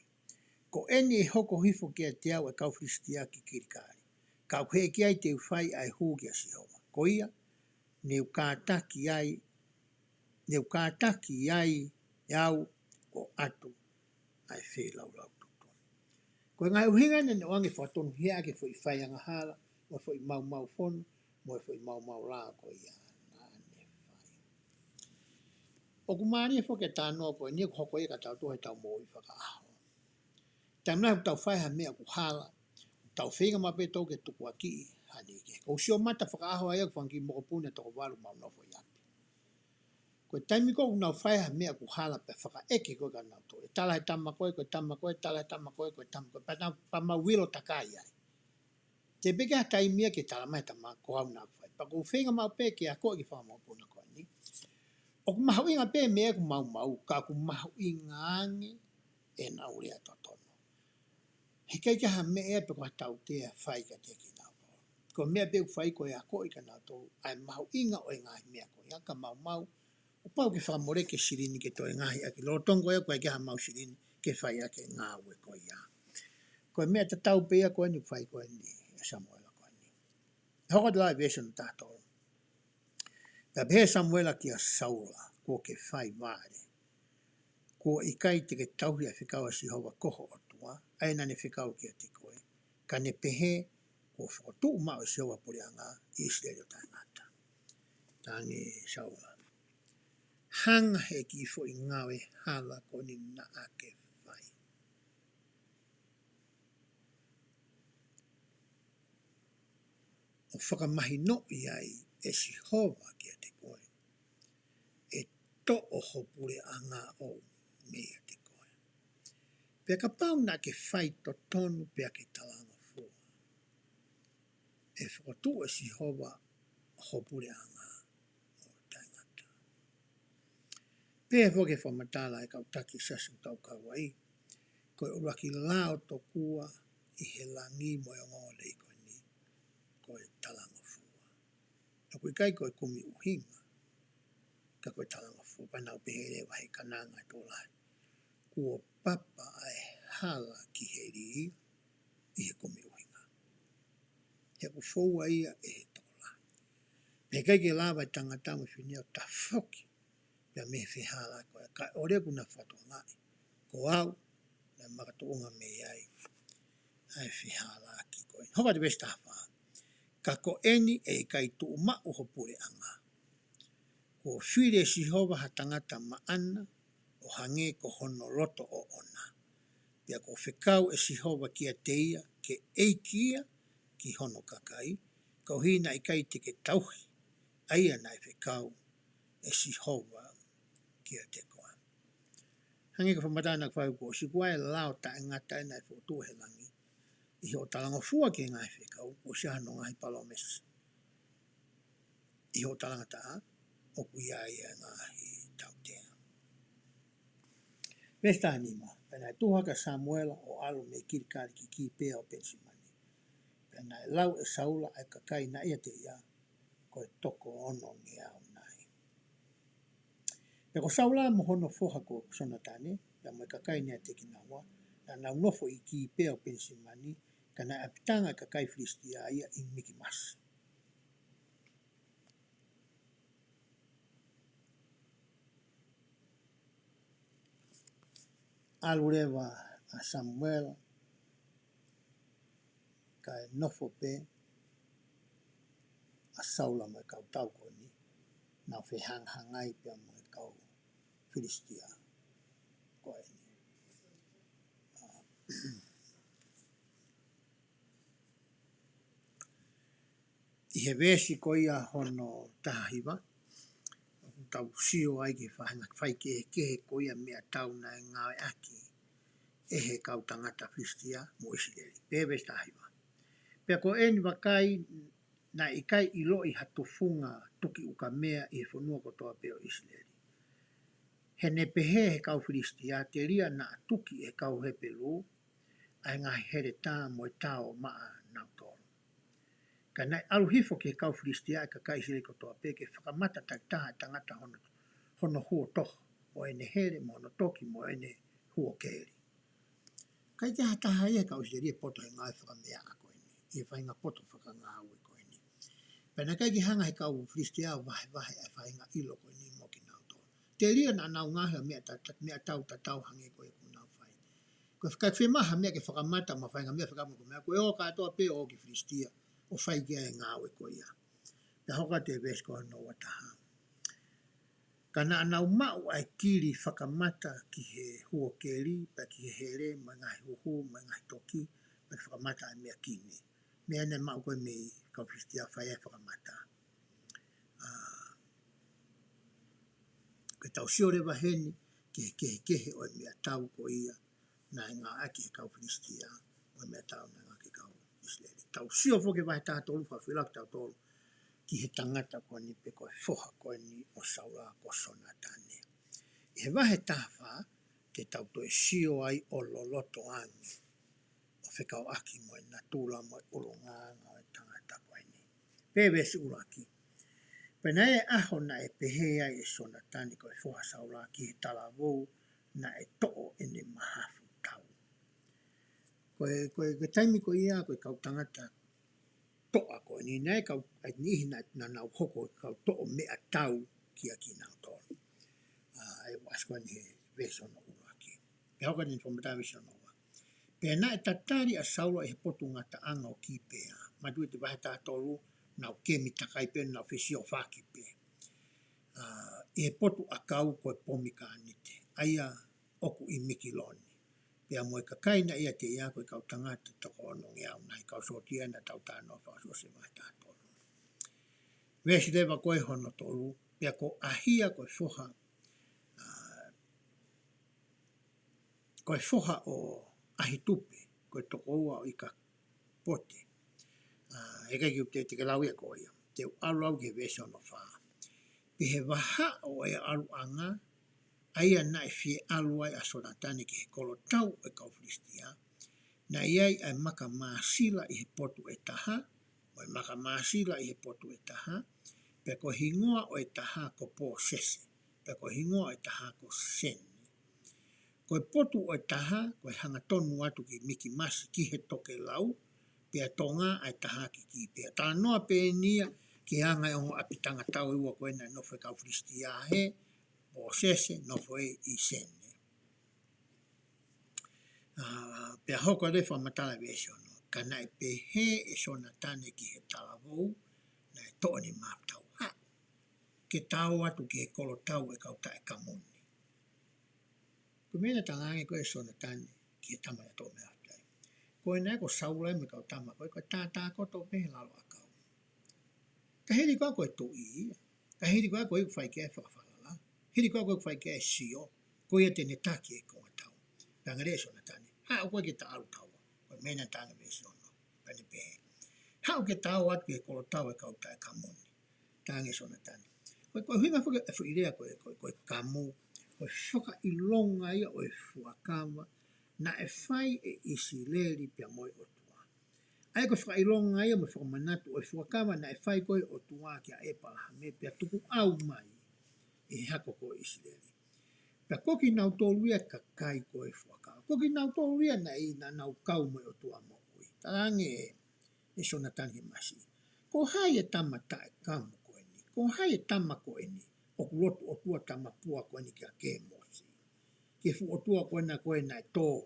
Speaker 1: Ko eni e hoko hifo kia te au e kau fristia ki kirikari. Kau he ki ai te uwhai ai huu kia si homa. Ko ia, neu kātaki ai iau o atu ai whi lau lau tutu. Ko ngai uhinga ne wange whatonu hea ke fo i whai anga hala, mo fo i mau mau fono, mo fo i mau mau la ko ia na ne whai. O kumani e fo ke tānoa ko e nia hoko e ka tau tohe tau mo i whaka aho. Tamna tau whai ha mea ku hala, tau whinga mape tau ke tuku aki hani ke. Ko sio mata whaka aho ai ak whangi moko pune toko walu mau nofo i api. Ko taimi ko unau whai ha mea ku hala pe whaka eke koe ka nau to. E tala he tama koe, koe tama koe, tala he tama koe, koe tama koe. Pa ma wilo takai ai. Te peke ha taimia ke tala mai tama ko hau nau whai. Pa ko whinga mau pe ke a koe ki whama pune koe ni. O ku mahu inga pe mea ku mau mau, ka ku mahu inga ange e nau rea totono. He kai ka ha mea pe kua tau te a whai ka te ki nau koe. Ko mea pe ku whai koe a koe ka nau tō, ai mahu inga o inga mea koe. Ia ka mau mau, o pau ke whamore ke sirini ke toi ngahi aki. Lo tongo e koe ke ha mau sirini ke whai ake ngā ue koe ia. Koe mea ta tau pea koe ni whai koe ni e Samuela koe ni. Hoko te lai vese no tātou. Pea behe Samuela ki a Saula, ko ke whai vāre. Ko i kai te ke tauhi a whikaua si hova koho o tua, aina ne whikau ki a te koe. Ka ne pehe, ko whakotu mao si hova purianga i Israeli o tāngata. Tāngi Saula. Hanga he ki fo i ngawe hala ko ni na ake whai. O whakamahi no i ai e si hova ki a te koe. E to o hopure anga o me a te koe. Pea ka pau na ke whai to tonu pea ke talanga fua. E whakatu e si hova hopure anga o tāngata. Pea fo ke whamatala e kau taki sasu tau kawai. Koe uraki lao to kua i he langi mo e ngole i koe ni. koe talanga fua. Na koe kai koe kumi uhinga, ka koe talanga fua, panau pehere wahe kananga tō lai. Kua papa ai hala ki he ri i he kumi uhinga. He ku fōua ia e he tō lai. Me kai ke lawa tangata mo whinia o ta whoki, pia me whi hala koe, kai ore kuna whatua ngai. Ko au, na makatoonga me ai, ai whi hala ki koe. Hoka te besta hawha. Ka ko eni e kai tu ma uho pure anga. Ko whire si hova ha tangata maana o hange ko hono roto o ona. Pia ko whekau e si hova kia teia ke EIKI ki hono kakai. Ko hina i kai te ke tauhi. Aia nai whekau e si hova kia te koa. Hange ka whamatana kwau ko si kuai lao ta ngata e nai whotu he langi. I ho talanga fua ke ngai whekau o si hano ngai palomesi. I ho talanga ta o kuia ia ngahi tautea. Vesta anima, pena tuhaka Samuela o alu me kirikari ki pea o pensimani. Pena lau e saula ai kakai na ia te ia, ko e toko ono ni au nai. Peko saula mohono foha ko sonatane, ya mo kakai ni a te kinawa, na nau nofo i ki pea o pensimani, kana apitanga kakai Filistia ia i Miki Mas. Alurewa a Samuela, kai nofo pe, a saula mo kau tau ko ni, na whi hangai pia mo kau Filistia ko ni. I he vesi ko ia hono tahiwa, tau sio ai ke whai ke ko ia mea tau na ngāi aki, e he kau tangata Filistia mo Israeli. Peves tahiwa. Pea ko eni wakai na ikai ilo i hatofunga tuki uka mea i he whanua ko toa peo Israeli. He ne pehe he kau Filistia, te ria na tuki he kau he pelu, ai ngahi here tā mo e tau maa nau tōru. Ka nai aluhifo ki he kau Filistia e ka kai Israeli ko toa pe ke whakamata tai taha tangata hono huo toho, mo ene here, mo no toki, mo ene huo keeri. Kai te hataha ia kau Israeli e poto he ngai whakamea a koe ni, i e whainga poto whakangau e koe ni. Pena kai ki hanga he kau Filistia vahe e whainga ilo koe ni mo ki nau tōru. Te ria na nau ngahi mea tau hange koe ku nau whai. Koe whakawhimaha mea ke whakamata ma whainga mea whakamu ko mea, koe o katoa pe o ki Filistia, o whai kia e ngāwe koe ia. Pea hoka te ves koe no wataha. Kana anau mau ai kiri whakamata ki he huo keri, pa ki he here, mai ngahi huhu, mai ngahi toki, pa ki whakamata ai mea kini. Mea ne mau koe mei kau Filistia whai e whakamata. Koe tau siore waheni, ki he kehe o mea tau ko ia, na ngā aki he kau Filistia, o mea tau na ngā ki kau Israeli. Tau sio foke wahe taha tolu, whawhilak tau tolu, ki he tangata ko ni pe koe foha ko ni o saula ko sonatane. I he wahe taha te tau toe sio ai o loloto angi, o whekau aki mo e natula mo e urunga o e tangata ko ni. Pewesi uraki. Pena e aho na e pehe ai e sonatane ko e foha saula ki he talavou na e to'o ene mahafu tau. Koe taimi ko ia koe kau tangata to'a ko ni nei kau ai nihi na nau hoko kau to'o mea tau ki a ki nau tolu. Ai wasko ni he veso no uraki. Pe hoka ni whamata veso no ua. Pe na e tatari a saula e he potu ngata anga o ki pea. Madui te wahe taha tolu nau kemi takai pe nau whesio whaki pe. E potu a kau koe pomika anite. Aia oku i miki loni. Pea moe kakai na ia te ia koe kau tangata toko ono ngeau nai kau sotia na tau tāno whaaso se wahe taha tolu. Vesi lewa koe hono tolu, pea ko ahia koe foha o ahitupe, koe toko ua o ika pote. Eka ki te ke lau ia koe ia, te alu au ke vesi ono whaa. Pe he waha o e alu anga, aia na e fie alu ai a sonatane ki he kolo tau e kau Filistia, na iai ai maka maasila i he potu e taha, Mo makamasila I he potu e taha, pe ko hingoa o e taha ko po sese, pe ko hingoa o e taha ko sene. Ko e potu o e taha, ko e hanga tonu atu ki miki masi ki he toke lau, pia tonga ai taha ki pia. Tā noa pe nia ki hanga e ongo apitanga tau iwa koe na nofo kau fristia he, po sese nofo I sene. Pea hoko le whamatala vese ono. Ka nai pe he e sona tane ki he talavou, na e toa ni mātau. Ha! Ke tau atu ki he kolo tau e kau tae kamoni. Ko mena tangange koe sona tane ki he tama e toa mea haftai. Koe nai ko saulai me kau tama koe, koe tā koto pehe lalo a kau. Ka heri koe koe to ia. Ka heri koe koe whai kea whakawhalala. Heri koe koe whai kea sio. Koe te ne taki e konga tau. Pangare sona tane. Ha o koe ki ta alu tau. Koe mena tanga vese ono. Pane pehe. Ha o ke tau atu ki he kolo tau e kau tae kamoni. Tange sona tane. Koe hinga whaka e whuirea koe kamu. Koe whaka I longa ia o e fuakama. Na e whai e isi leri pia moi o tua. Ai koe whaka I longa ia mo whakamanatu o e fuakama na e whai koe o tua kia e palahame pia tuku au mai. E hako koe isi leri. Pia koki nau tōruia ka kai koe fuakama. Koki nau tōruia na I na nau kau moi o tua mo ui. Tarange e sona tangi masi. Ko hai e tama tae kamu koe ni. Ko hai e tama koe ni. O kulotu o tua tama pua koe ni kia ke mosi. Ke fu o tua koe na e tō.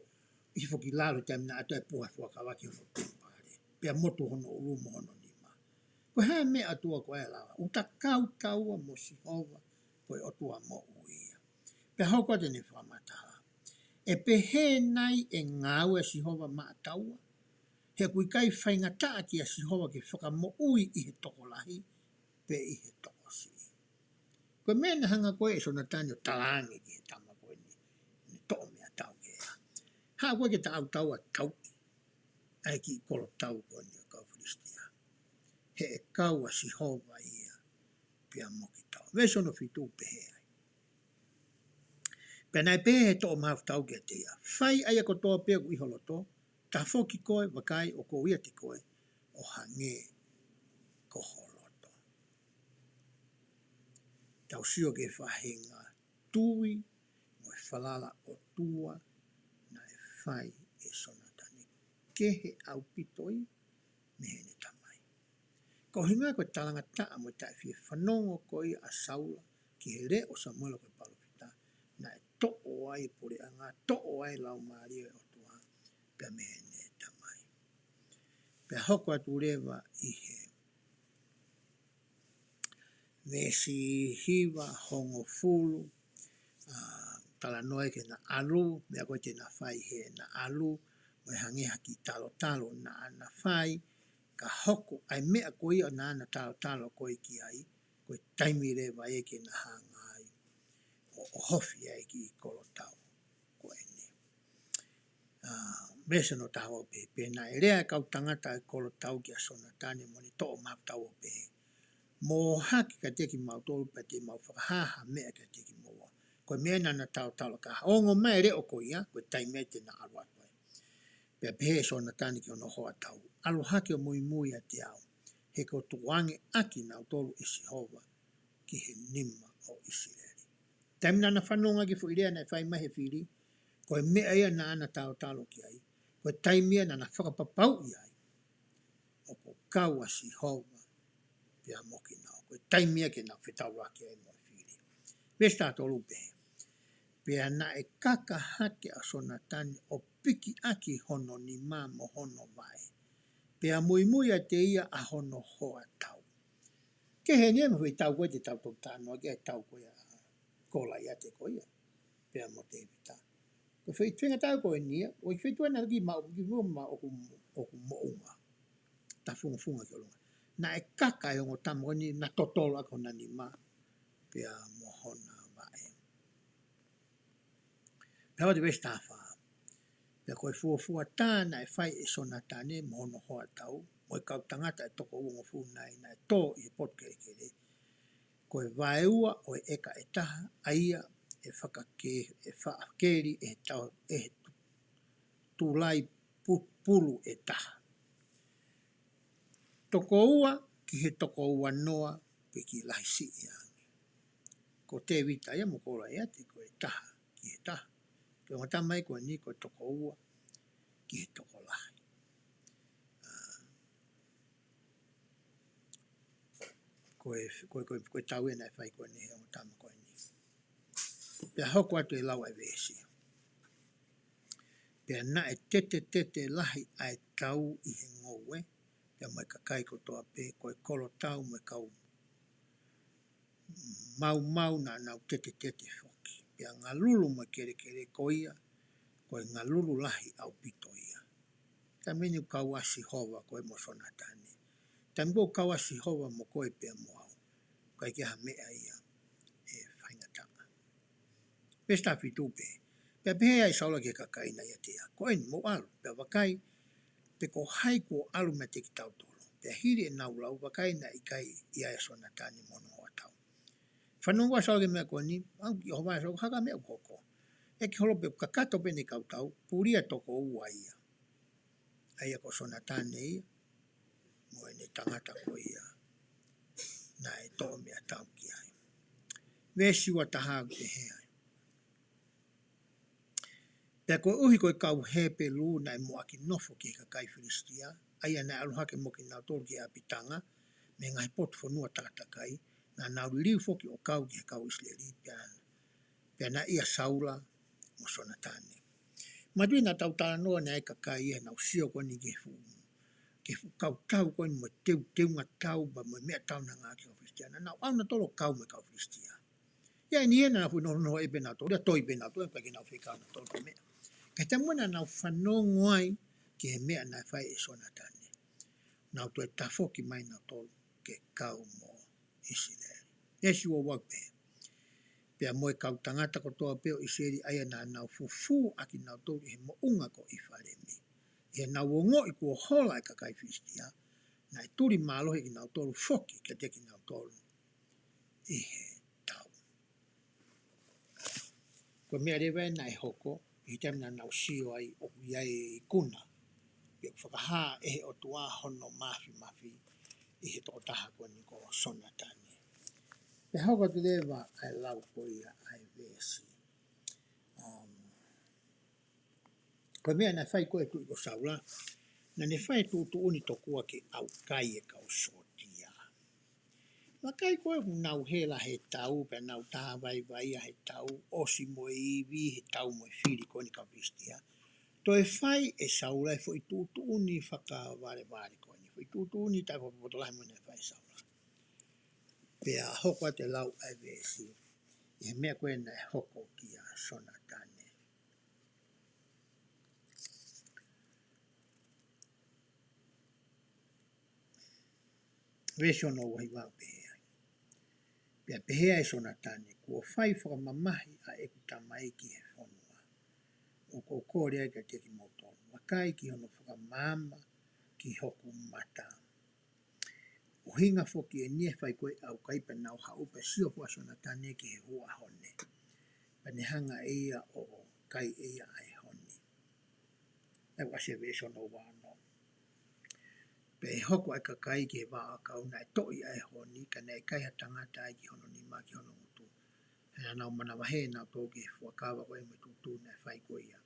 Speaker 1: I foki lalo te amina ato e puha fuakawaki hono tūpare. Pia motu hono urumo hono nima. Ko hai mea atua koe e lawa. Uta kau taua mo si hova koe o tua mo uia. Pia hoko te ne whamataha. E pehe nai e ngāu e si hova maa taua. He kui kai whainga taa ki a si hova ke whakamo ui I he toko lahi, pe I he toko si. Koe mena hanga koe e sona tani o talangi ki he tama koe ni. Ni toko mea tau ke ea. Ha koe ke ta au tau a tau. Ai ki kolo tau koe ni o kau Fristia. He e kau a si hova ia, pia moki tau. Veso no fitu pehe ai. Pea nai pehe he toko maaf tau ke te ia. Whai aia kotoa pia ku iholoto. Ta foki koe wakai o ko ia te koe o hange ko holoto. Tau sio ke whahenga tui mo e whalala o tua na e whai e sonatani. Kehe au pitoi me hene tamai. Ko hinga koe talanga taa mo tae fie whanongo koe a saula ki he re o Samuela koe palopita na e to'o ai pure anga, to'o ai lau maria o tua pia me hene tamai. Pea hoko atu rewa I he Vesi hiva hongo fulu, tala noe ke na alu, mea koe te na whai he na alu, mo e hange haki talo talo na ana whai, ka hoko, ai mea koe o na ana talo talo koe ki ai, koe taimi rewa e ke na hanga ai, o hofi ai ki kolo tau, koe ni. Mesa no taho pe na e rea kau tangata e kolo tau ki a sona tane mo ni to'o map tau o pe. Mo haki ka teki mau tolu pa te mau whakahaha mea ka teki moa. Koe mea nana tau talo ka ongo mai re o ko ia, koe tai mea te na alu atwai. Pea pehe sona tane ki ono hoa tau. Alu haki o mui mui a te au. He ko tuange aki nau tolu isi hova ki he nima o Israeli. Taim nana whanonga ki fu irea na whai mahe whiri, koe mea ia na ana tau talo ki ai. Koe tai mea nana whakapapau i ai. O ko kaua si hova pia moki nao. Koe taimia ke na whetau raki ai mo whiri. Vesta tolu pehe. Pia na e kaka hake a sona tani o piki aki hono ni mā mo hono vai. Pia mui mui a te ia a hono hoa tau. Ke he nia mo hui tau koe te tau tau tānoa ke tau koe a kola ia te koe ia. Pia mo te vita. Koe whi tuenga tau koe nia, o i whi tuenga ki ma oku mounga. Ta funga funga ki olunga. Na e kaka e ongo tamo ni na totolo ako na ni ma pia mohona vae. Pia wate westa wha. Pia koe fuafua tā na e whai e sona tāne mohono hoa tau. Mo e kau tangata e toko uongo fu nai na e tō I potkere kere. Koe vae ua o e eka e taha aia e whakakeri e tau e tūlai pulu e taha. toko ua ki he toko ua noa pe ki lahi si ia. Ko te vita ia mo kola ia te ko e taha ki he taha. Ke o ngata mai ko ni ko toko ua ki he toko lahi. Ko e tau e nai whai ko ni he o ngata ma ko ni. Pea hoko atu e lau ai vesi. Pea na e tete lahi ai tau i he ngoue. Pea mai kakai ko toa pe ko e kolo tau mai kau mau na nau tete whoki. Pea ngā lulu mai kere ko ia, ko e ngā lulu lahi au pito ia. Ta meni kau asi hova ko e mo sona tane. Ta mbo kau asi hova mo ko e pea mo au. Kai ke ha mea ia e whaingatanga. Pesta fitu pe. Pea pehe ai saula ke kakai na ia tea. Ko eni mo alu. Pea wakai pe ko hai ko alu me te ki tau tolo. Pea hiri e nau lau wakai na ikai ia e sona tane mono hoa tau. Whanongua saula ke mea ko ni, au ki hova e saula haka mea koko. E ki holo pe kakato pe ne kau tau, puria toko ua ia. Aia ko sona tane ia, mo e ne tangata ko ia, na e toa mea tau ki ai. Vesi wa taha ke hea. Pea ko uhi ko kau hepe lu na e mo aki nofo ki kakai Filistia, aia na aluhake mo ki nau tolu ki apitanga, me ngai potu whanua tatakai, na nau liu foki o kau ki kau Israeli, pea na ia saula mo sona tane. Madui na tau tala noa na e kakai ia nau sio ko ni ke fu kau tau ko ni mo teu nga tau ba mo mea tau na ngā ki o Filistia, na nau au na tolo kau me kau Filistia. Ia ni e na fu no e pe na tolo, ia toi pe na tolo, pa ki nau whikau na tolo ka mea. Kai te mwana nau whanongo ai ke he mea na whai e sona tane. Nau to e tafoki mai na tolo ke kau mo Israel. Esi o wakpe. Pea moe kau tangata ko toa peo Israeli aia na nau fufu aki nau tolo he mo unga ko i wharemi. Ia nau o ngo i kua hola e kakai Filistia, na e turi mālohe ki nau tolo foki ke te ki nau tolo i he tau. Ko mea rewa na e hoko, i te amina nau sio ai o iai i kuna. Ia whakaha e he o tua hono mafi i he toko taha ko ni ko sona tane. Pe hoko te rewa ai lau ko ia ai vesi. Ko mea na whai ko e tu i ko saula, na ne whai tu uni tokua ke au kai e kau sotia. Wakai koe nau hela he tau, pe nau taha vai he tau, osi mo iwi, he tau mo whiri ko ni kau Filistia. To e whai e saula e fwoi tu uni whaka ware ko ni. Fwoi tu uni tai fwoi potolahi mo ne whai saula. Pea hoko te lau ai vesi, e mea koe na e hoko ki a sona tane. Vesi ono wahi wau pehea. Pea pehea e sona tane, kua whai whakamamahi a eku tamai ki he whonua. O ko kore ai ka teki motono. Wakai ki hono whakamama ki hoku mata. O hinga whoki e nie whai koe au kaipa nau haupa sio pua sona tane ki he hua hone. Pane hanga eia o kai eia ai hone. E wase vesi ono wano. Pe hoko ai kakai ki he waa kau na e toi ai honi, ka ne kai ha tangata ai ki hono nima ki hono mutu. Hena nau mana wahe na toki he wakawa koe me tutu na e whai koe ia.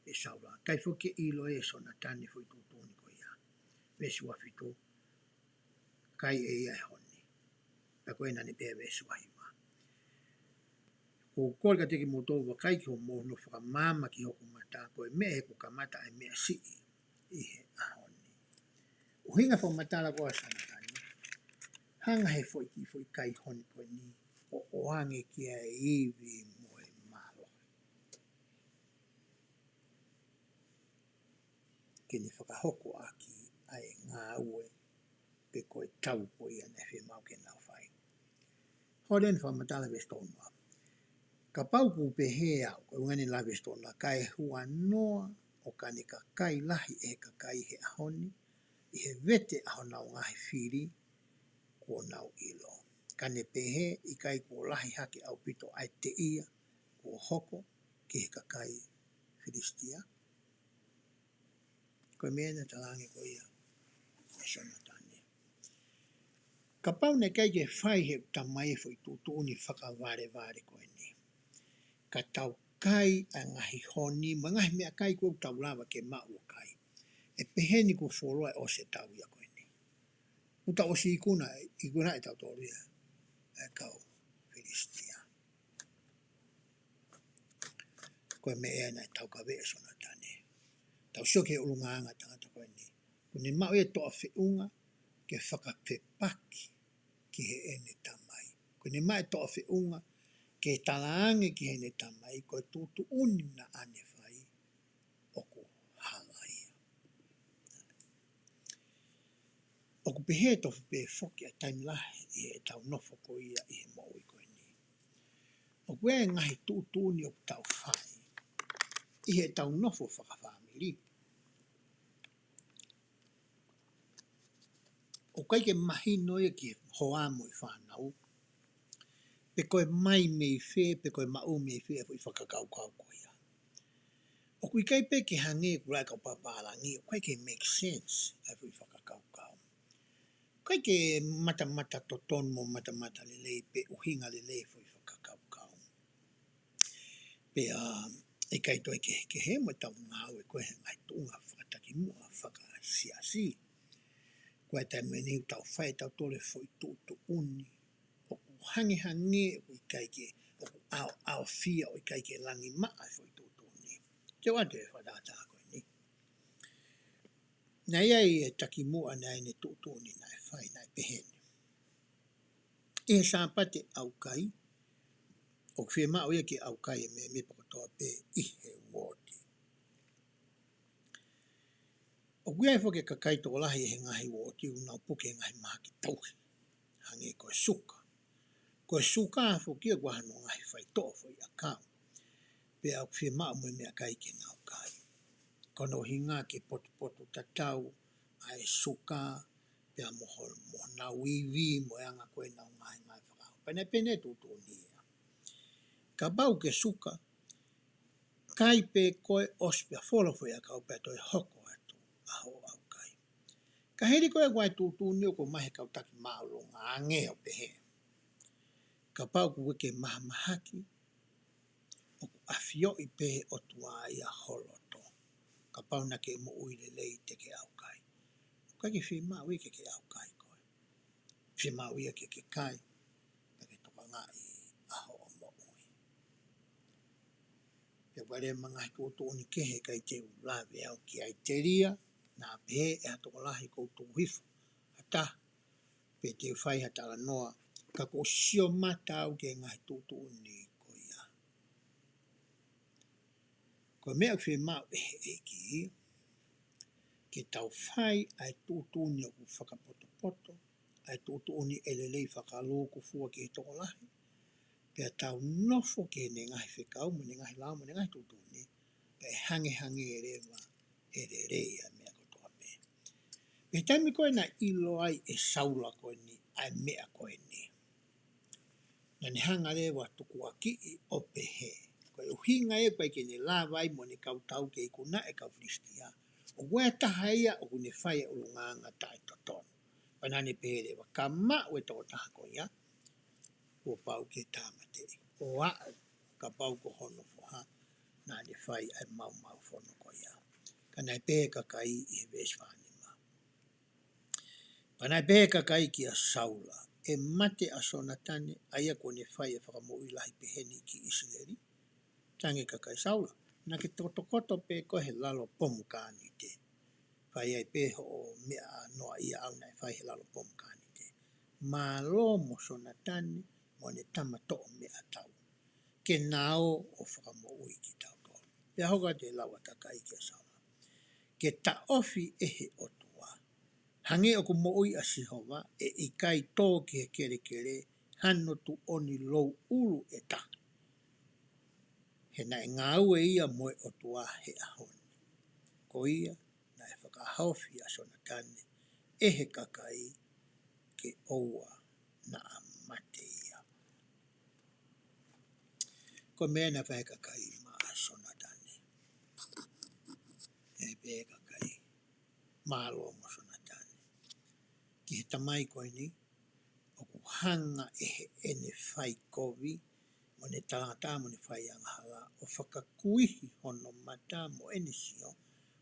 Speaker 1: E saura. Kai whoki ilo e sona tane fwoi tutu ni koe ia. Vesi wafitu. Kai e ai honi. Pa koe nani pēr vesi wahiwa. Ko kore ka teki moto wa kai ki ho mohono whakamama ki hoku mata koe mea he kuka mata ai mea sii i he ahoni. Uhinga fo matala koa sana tani. Hanga he foi ki foi kai honi koe ni o oange ki a iwi moe malo. Kini whakahoko aki ai ngā ue pe koe tau koe ia ne whi mau ke nau whai. Hoden wha matala vestonua. Ka pauku pe he au koe ungani la vestonua kai hua noa o kani ka kai lahi e ka kai he ahoni. I he vete aho nau ngahi whiri ko nau ilo. Kane pehe i kai ko lahi hake au pito ai te ia ko hoko ki he kakai Filistia. Koe mea na talangi ko ia e sona tane. Ka pau ne kai ke whai he tamai fo i tūtu uni whakaware koe ni. Ka tau kai a ngahi honi, ma ngahi mea kai kua tau lawa ke mau kai. E peheni ku whoroa e o se tau ia koe ni. Uta o si ikuna e tau tōria. E kau Philistia. Koe me ea nai tau ka vea sona tane. Tau soke ulungaanga tangata koe ni. Kune mau e toa whiunga ke whakapepaki ki he ene tamai. Kune mau e toa whiunga ke talaange ki he ene tamai koe tūtu uni na ane whai oku halaia. Oku pehe tofu pe whoki a taimilahe i he tau nofo ko ia i he maui koe ni. Oku e ngahi tūtu uni oku tau whai. I he tau nofo whakawhamiri. O kai ke mahi noia ki hoa mo i whanau. Pe koe mai mei whē, pe koe mau mei whē i whakakau kau koe ia. O kui kai pe ke hange kurai kau paparangi, o kai ke make sense ai i whakakau kau. Kai ke mata toton mo mata lelei pe uhinga lelei i whakakau kau. Pe e kai toi ke he mo tau ngau e koe he ngai tunga whakataki mua whakasiasi. Koe tai mweni tau whai tau tole fwoi tūtu uni. O hangi o kai ke au fia o kai ke langi maa fwoi tūtu uni. Te wate e whadata koe ni. Nai ai e taki mua nai ne tūtu uni nai whai nai pehene. E sāpate au kai. O kwhia maa o ia ke au kai e me pakotoa pe i he wōti. O kuia e whoke kakai tō lahi e he ngahi wōti unau puke ngahi maha ki tauhi. Hange koe suka. Koe suka a whokia kua hano ngahi whai tō whai a kau. Pe au kwhia maa mo mea kai ke nau kai. Kono hinga ke potu tatau ai suka pe a moho nau iwi mo e anga koe nau ngahi whakau. Pene tūtu nia. Ka bau ke suka, kai pe koe ospia wholofo a kau pe toi hoko atu a ho au kai. Ka heri koe guai tūtu nia ko mahe kau taki maalo ngā nge o pehe. Ka pau ku wike maha mahaki, o ku awhio i pehe o tua ia holoto. Ka pau na ke mo uile lei te ke au kai. Kai ke whima wike ke au kai koe. Whima wike ke kai, ka ke toka ngā i aho o mo ui. Pe wale mga tūtu uni kehe kai te ulawe au ki ai te ria, nā pehe e hatoko lahi koutu hifu. Hata, pe te whai hatala noa, ka ko sio mata au ke ngai tūtu uni ko ia. Ko mea whima e ki, ke tau whai ai tūtu uni o ku whakapoto, ai tūtu uni elelei whakalōku fua ki he toko lahi, pe tau nofo ke ne ngahi whikau, mo ne ngahi lau, mo ne ngahi tūtu uni, pe hange e rewa, e re rea mea kotoa pe. Pe taimi koe na ilo ai e saula koe ni, ai mea koe ni. Na ne hanga rewa tuku a ki i o pehe. Koe uhinga e koe ke ne lawai mo ne kau tau ke ikuna e kau Philistia. O wea taha ia o kune whai e ulunganga tae toton. Panane pehe rewa, ka maa ue tō taha ko ia, o pau ke tāmate. O a ka pau ko hono foha, nā ne whai ai mau whono ko ia. Ka nai pehe ka kai i he veswhanima. Panai pehe ka kai ki a saula, e mate a sonatane, aia kone whai e whakamo ilahi peheni ki Isileri. Tange ka kai saula, na ke tokoto pe koe he lalo pomukani te. Whai ai pehe o mea noa ia au nai whai he lalo pomukani te. Mā lo mo sonatane, mo ne tama to'o mea tau. Ke nao o whakamo ui ki tau tōru. Pea hoka te lawa ka kai ki a saula. Ke ta ofi ehe o tua. Hange o ku mo ui a sihova e i kai tō ki he kere hano tu oni lou ulu e ta. He nai ngā ue ia moe o tua he ahoni. Ko ia, nai whakahaufi a sonatane, ehe kakai ke oua na amate ia. Ko mea na whae kakai ma a sonatane. E pehe kakai. Mālo mo sonatane. Ki he tamai koe ni, hanga e ne whai kovi, mo ne tangata mo ne whai anghala, o whakakuihi hono mata mo ene sio,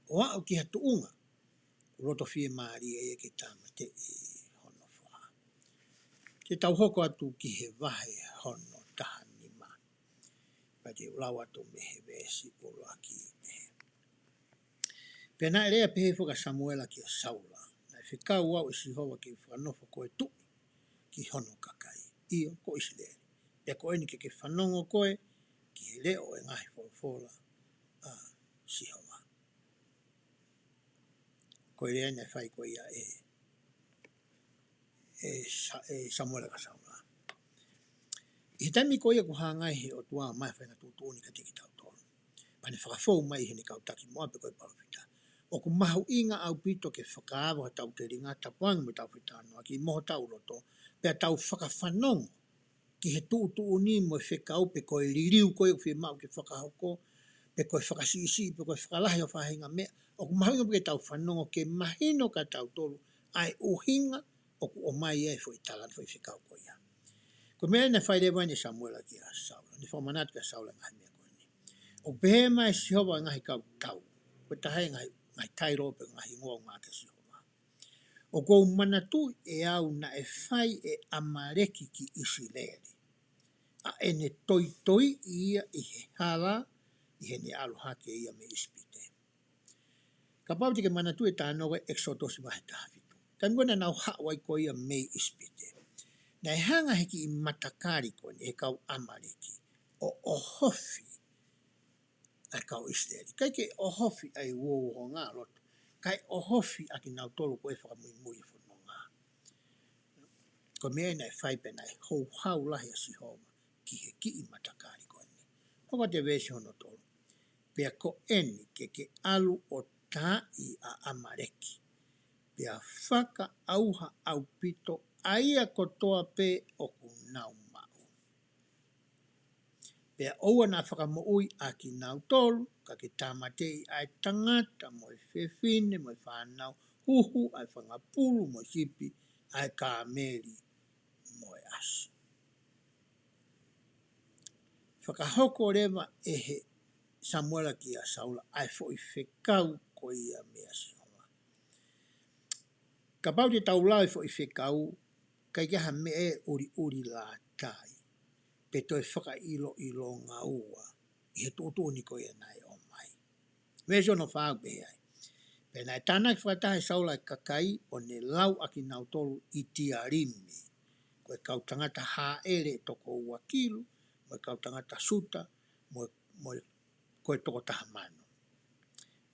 Speaker 1: o au ki hatu unga, roto fie maari e ke tamate e hono wha. Te tau hoko atu ki he vahe hono taha ni ma. Pa te ulawa to mehe vesi ulu aki mehe. Pena rea pehe whaka Samuela ki a Saula. Nai whikau au isi hoa ki whanofo koe tu ki hono kakai. Io ko Israel. Pea ko eni ke whanongo koe ki he leo e ngahi whawhola si hoa. Koe rea nei whai koe ia Samuela ka Saula. I he taimi koe ia ku hangai he o tua mai whainga tūtūni ka tiki tau tolu. Pane whakafou mai he ni kautaki moa pe koe palawhita. O ku mahu inga au pito ke whakaawa ha tau te ringa tapuang me tau whitanoa ki moho tau roto. Pea tau whakawhanongo ki he tūtūni mo e whekau pe koe ririu koe whi mau ke whakahoko pe koe whakasisi pe koe whakalahi o whahinga mea. O ku mahu inga pe tau whanongo ke mahino ka tau tolu ai uhinga o ku o mai e fo i talan fo i whekau koe ia. Ko mea na whai rewa ni Samuela ki a Saula. Ni whamanatu ka Saula ngahi mea koe ni. O pehe mai si hova ngahi kau tau. Koe tahai ngahi tairo pe ngahi ngoa ngā ke si hova. O kou manatu e au na e whai e amareki ki Isileri. A ene toi toi ia i he hala i he ne aluhake ia me ispite. Ka pau te ke manatu e tānoga Exodus vahe tahawitu. Taim kona nau hawai ko ia me ispite. Na e hanga heki i matakari ko ni e kau amareki. O ohofi ai kau Israeli. Kai ke ohofi ai uo ho ngā roto. Kai ohofi aki nau tolu ko e whakamui mui e whanonga. Ko mea nai whai pe nai hou hau lahi a si homa ki he ki i matakari ko ni. Hoko te vesi hono tolu. Pea ko eni ke alu o tai a amareki. Pea whaka auha au pito aia kotoa pe o ku nau mau. Pea oua na whakamoui a ki nau tolu, ka ke tamatei ai tangata mo e whewhine, mo e whanau, huhu ai whangapulu mo sipi, ai kāmeri mo e asi. Whakahoko rewa e he Samuela ki a Saula, ai fo i whekau ko ia mea si hoa. Ka pau te taulau fo i whekau, kai keha me e uri uri la tai. Pe toi whaka ilo ngā ua, i he tūtūni ko ia nai o mai. Weso no whāu pe ai. Pe nai tānak whakatahe Saula e kakai o ne lau aki nau tolu i tiarimi. Koe kau tangata haere toko ua kilu, mo kau tangata suta, mo koe toko taha manu.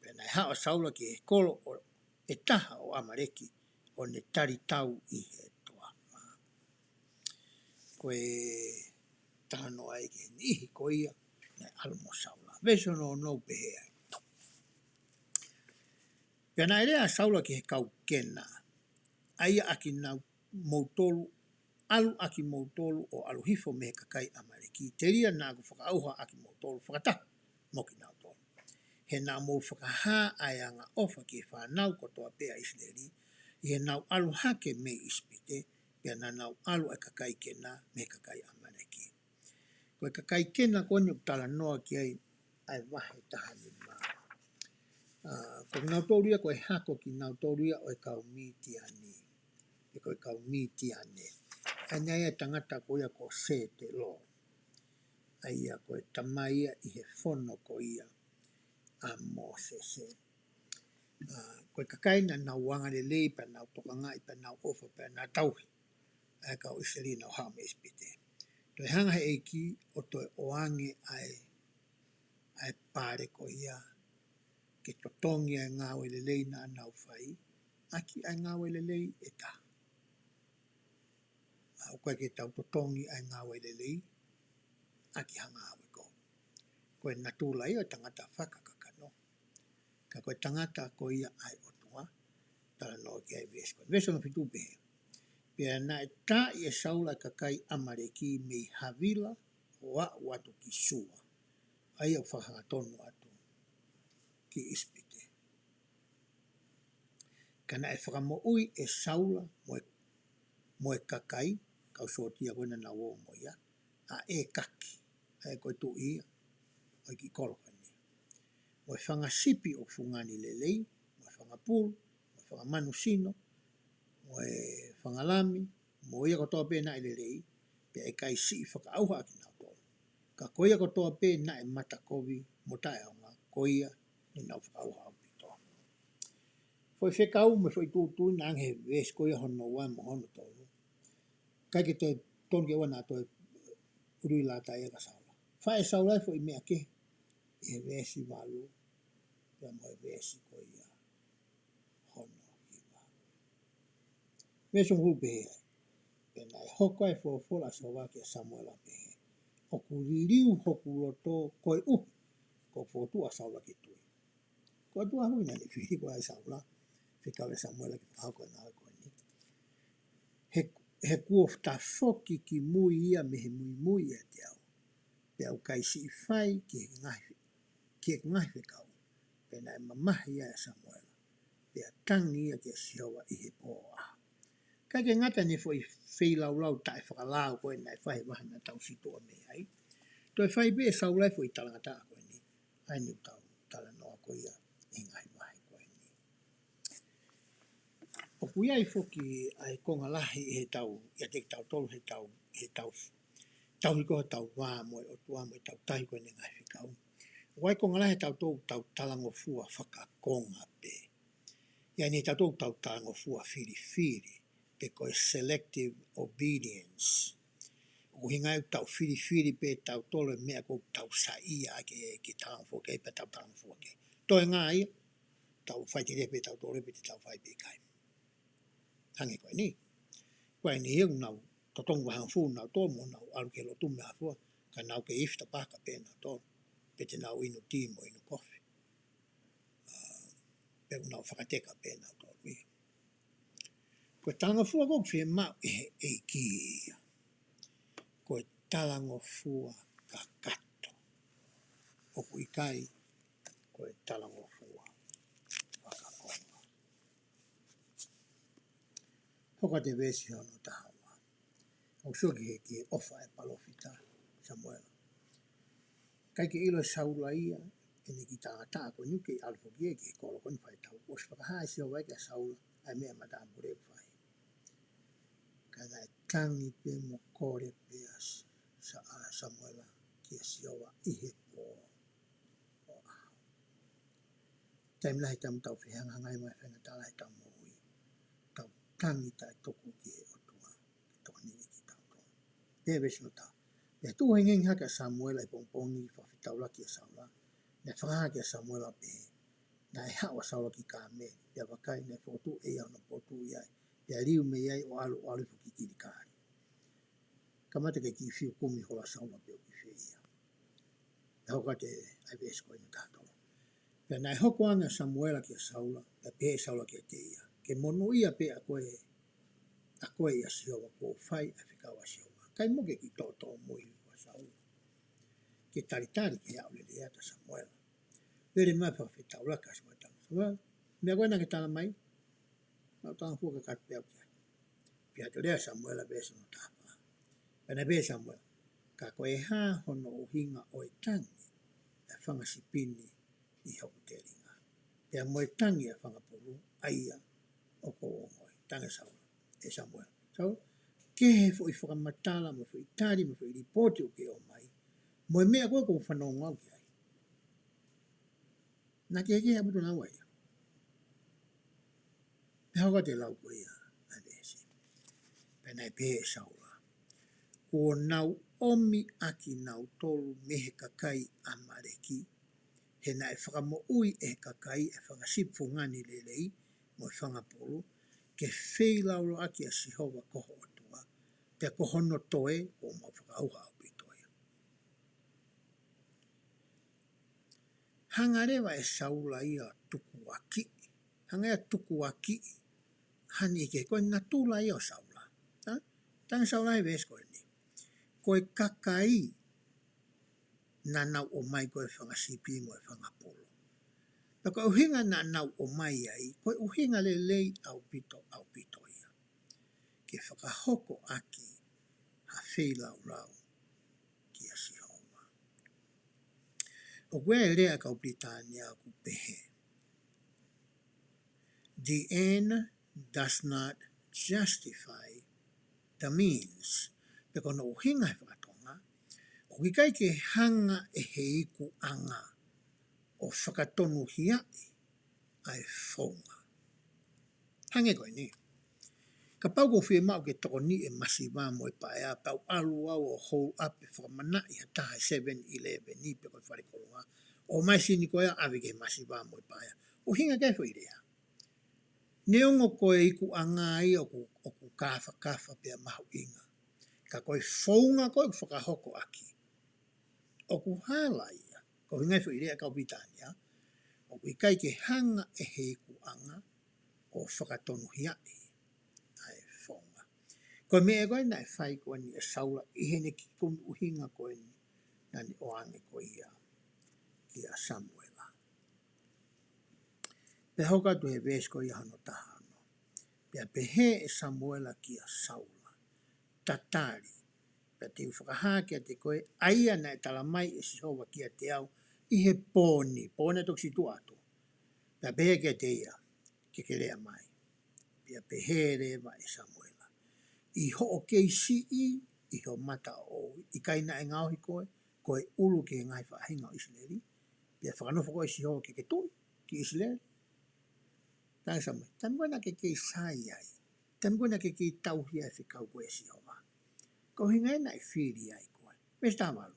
Speaker 1: Pe nai hao Saula ki e kolo o e taha o amareki o ne tari tau i he toa. Koe tano ai ke nihi ko ia na almo Saula. Veso no pehe ai. Pena ere Saula ki he kau kena. Aia aki nau mautolu, alu aki mautolu o alu hifo me kakai amareki. Teria na aku whakauha aki mautolu whakata moki nau tolu. He nau mou whakaha ai anga ofa ki whanau kotoa pea Israeli. I he nau alu hake me ispite, pea na nau alu ai kakai kena me kakai amareki. Koe kakai kena kone utala noa ki ai wahe tahani maa. Ko nau tōruia koe hako ki nau tōruia o e kau miti ani. E koe kau miti ane. Anya ia tangata ko ia ko se te lo. Aia koe tamaia i he whono ko ia a Mosese. Koe kakaina nau wanga le lei pa nau tokangai pa nau ofa pa nau tauhi. Ai kau iseri nau hao me ispite. Toi hanga he EIKI o toi oange ai pare ko ia ke totongi ai ngāwe lelei na anau whai, aki ai ngāwe lelei e ta. O koe ke tau totongi ai ngāwe lelei, aki hanga awe ko. Koe natūla ia tangata whakakakano. Ka koe tangata ko ia ai otua, tala no ki ai vesko. Vesko no fitu pehe. Pea na e tā i e Saula kakai amareki mei havila wa watu ki sua. Ai au whakatonu atu ki ispite. Kana e whakamoui e Saula mo e kakai, kau sotia koe na wo mo ia. A kaki. A koe tu ia. O ki kolo koe ni. Mo whanga sipi o fungani lelei. Mo whanga pulu. Mo whanga manu sino. Mo whanga lami. Mo ia kotoa pe na lelei. Pe kai si whaka auha ki nau tō. Ka koia kotoa pe na mata kovi. Mo tae aunga. Koia ni nau whaka auha au pito. Foi whekau me foi tūtū na anghe wes koia hono wai mo hono tōnu. Kai ke te tonu ke wana toi urui la tai e ka saula. Whae saula e foi mea ke. E wesi walu. Pea mo e wesi koia hono hiwa. Wesong hu pehe. Pena e hoko e fola sa wake Samuela pehe. Oku liliu hoku loto koe ko fotu a saula ki tui. Ko tua hui na ni whihi koe ai saula. Whikau e Samuela ki pahau koe nāwe koe ni. He kuo ta foki ki mui ia me he mui e te au. Pea au kai si whai ki he ngahi whikau. Pena e mamahi ia e Samuela. Pea tangi ia ki a siawa i he pōa. Kai ke ngata ni foi wheilau tae whakalau koe nai whahe wahana tau sitoa me ai. Toi whai be saulai foi talangata koe ni. Ai ni tau tala noa koe ia e ngai wahi koe ni. O kuiai foki ai konga lahi he tau, ia te tau tolu he tau hiko tau wā moe o tua moe tau tahi koe ni ngai whikau. Wai konga lahi tau tau talango fua whakakonga pe. Ia ni tau talango fua whiri. Pe koe selective obedience. O hingai tau whiri pe tau tolo mea ko tau sa ia ke talango fua ke pe tau talango fua ke. Toi ngā ia, tau whaitire pe tau tolo pe te tau whai pe kai. Hangi koe ni. Koe ni hiu nau, totongu wahang fu nau tolo mo nau alu ke lotu mea fua. Ka nau ke ifta paka pe nau tolo. Pe te nau inu tī mo inu kofi. Pe nau whakateka pe nau tolo. Koe talango fua kong whie mau e he EIKI ia. Koe talango fua ka kato. Oku ikai, koe talango fua whakakonga. Hoka te wesi hono tahawa. Au soki he ki ofa e palofita Samuela. Kai ke ilo saula ia, e ni ki tangata ko nuke alfoki e ki kolo koni whai tau. Os whakahai sio wai ka saula, ai mea mata ampure whai. Kada e tangi pe mo kore pe sa Samuela ki a siowa i he pō. Taim lahi tam tau whihanga ngai mai whenga tā lahi tam mohui. Tau tangi tai toku ki he otua. Ki toni i ki tau tō. Pea besi no tau. Pea tū hengengi haka Samuela i pongpongi whawhitau laki a saula. Nea whakahaki a Samuela pe. Na e hawa saula ki ka me. Pea wakai ne whotu e au na potu iai. Pea riu me iai o alu fuki ki ni kāri. Kamata ke ki whiu kumi hola saula pe o ki whiu ia. E hoka te ai besi koe ni tātou. Pea nai hoko anga Samuela ki a saula, pea pe saula ki a te ia. Ke mono ia pe a koe ia siowa ko whai a whikawa siowa. Kai moke ki tō mui wa saula. Ke taritari ki au lele ata Samuela. Lele mai pa whitau laka Samuela. Samuela, mea koe na ke tala mai? Nau tanga fuka kat pea kia. Pea to rea Samuela besa no tāpaa. Pea na be Samuela. Ka koe ha hono o hinga o e tangi. E whanga sipini i hoku te ringa. Pea moe tangi a whanga puru, aia, o ko o ngoi. Tangi saula, e Samuela. Saula, ke he fo i whakamatala, mo fo i tari, mo fo i ripoti o ke o mai. Moe mea koe ko whanau ngau ki ai. Nā ke heke abuto nā wai. Pe hauka te lau koe ia, a vesi. Pe nai pe saula. Ko nau omi aki nau tolu mehe kakai a mareki. He na e whakamo ui e kakai e whakasipu ngani lelei mo e whangapolu ke wheilauro aki a sihowa koho atua te kohono toe o mau whakauha au pitoia. Hangarewa e saula ia tuku aki. Hangarea tuku aki hani ke koe natula ia o saula. Tanga saula e ves koe ni. Koe kakai na nau o mai koe whangasipi mo e whangapolu. Na koe uhinga na nau o mai ai, koe uhinga le lei au pito ia. Ke whakahoko aki a whilau lau ki a sihoma. O wea lea kau Britania ku pehe. The end does not justify the means. Peko no hinga he whakatonga, o kikai ke hanga e he iku anga o whakatonu hiai ai whaunga. Hange koe ni. Ka pau ko whia mau ke toko ni e masiwa mo e paea pau alu au o hold up e whakamana i hataha 7-11 ni pe koe whare korunga. O mai sini koe awe ke masiwa mo e paea. O hinga kai whairea. Neongo koe iku anga ai o ku kafa pia mahu inga. Ka koe whaunga koe ku whakahoko aki. O ku hala ia. Ko hinga whairea kau Britania. O ku ikai ke hanga e he iku anga o whakatonu hiai ai whaunga. Ko mea koe nai whai koe ni e saula i hene ki kumi uhinga koe ni nani oange koe ia ki a Samuela. Pe hoka tu he ves koe ia hano tahano. Pea pehe e Samuela ki a saula. Tatari. Pea te whakaha ki a te koe aia na e tala mai e sihowa ki a te au i he pōni. Pōne toksi tu atu. Pea pehe ki a te ia ke kelea mai. Pea pehe rewa e Samuela. I ho o kei si i ho mata o i kaina e ngauhi koe, koe ulu ke ngai whahinga o Israeli. Pea whakanofo koe si ho ke tui ki Israeli. Tāng Samuela, tamwana ke kei sai ai. Tamwana ke kei tauhi ai whikau koe si hoa. Ko hingai nai whiri ai koe. Mes tāmaru.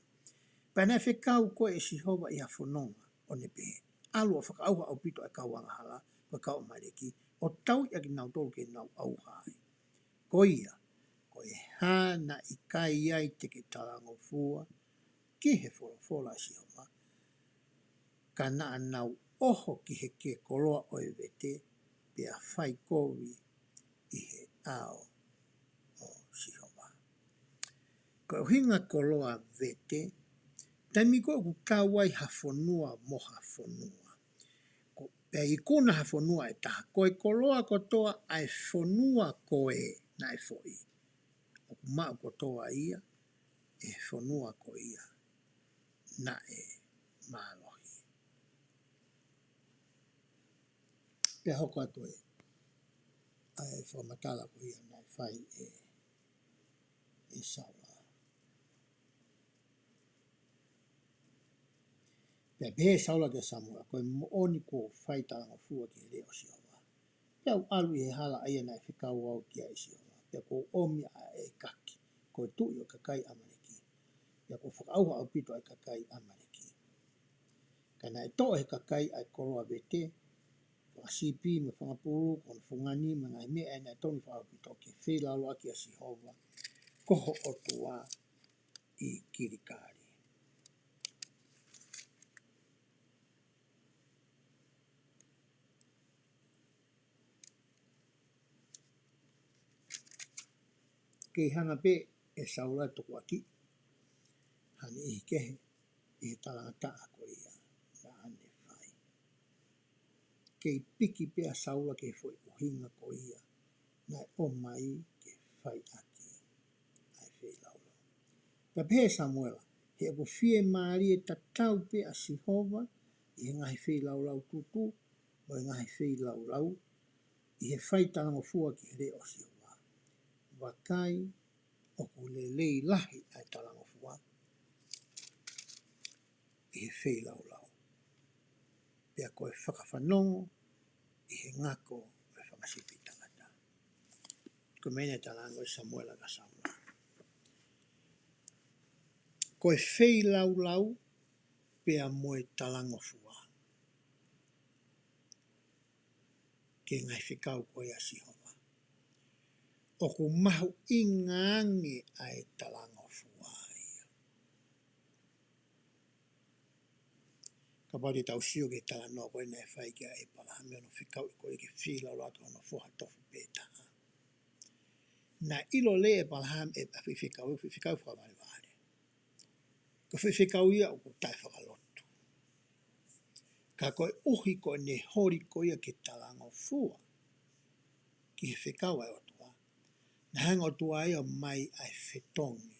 Speaker 1: Pea nai whikau koe si hoa i a whanonga o ne pehe. Alu o whakauha au pito ai kauanga hala, koe kau mareki. O tau i aki nau tolu ke nau au hai. Ko ia, ko e hana i kai ai te ke tarango fua, ki he fola si hoa. Ka naa nau oho ki he ke koloa o e vete, pia whai kowi i he ao o si hoa. Ko hinga koloa vete, taimi koe ku kawai hawhonua mo hawhonua. Pea i kuna hawhonua e taha, koe koloa kotoa ai whonua koe na e foi. O ku maa kotoa ia, e whonua ko ia, na e mālohi. Pea hoko atu e, ai whamatala ko ia na whai e saula. Pea behe saula ke Samuela, koe mooni ko whai taranga fua ki reo si hoa. Pea u alu i he hala aia na e whikau au ki a isi hoa. Pea ko omi a e kaki, koe tui o kakai amareki. Pea ko whakauha au pito ai kakai amareki. Kana e toa he kakai ai koloa vete, whakasipi me whangapuru, kono whungani, me ngai mea e nai toni whaau pito ke whelalo aki a si hova, koho o tua i kirikari. Kei hanga pe e saula toko aki, hani i kehe, i he talangata ko ia, na ane whai. Kei piki pe a saula ke foi uhinga ko ia, na o mai ke whai aki, ai whelaulo. Ka pehe Samuela, he ako fie maari e tatau pe a sihova, i he ngahi whelaulau tutu, o he ngahi whelaulau, i he whai talanga fua ki re o sihova. Wakai o ku lelei lahi ai talanga fua, i he whelaulau. Pea koe whakawhanongo, i he ngako me whakasipi tangata. Ko mene talanga o Samuela ka Samuela. Koe whelaulau, pea moe talanga fua. Ke ngai whikau koe a sihova. O ku mahu ingaange ai talanga fua ia. Ka pari tau sio ke talanoa koe nei whai kia e pala me ono whikau i koe ke whilau ato ono whoha tofu pētaha. Na ilo le e pala ham e pahi whikau whakawari wāre. Ko whikau ia o ku tai whakalotu. Ka koe uhi koe ne hori koe ia ke talanga fua. Ki he whikau ai otua. Na hanga o tua ia mai ai whetongi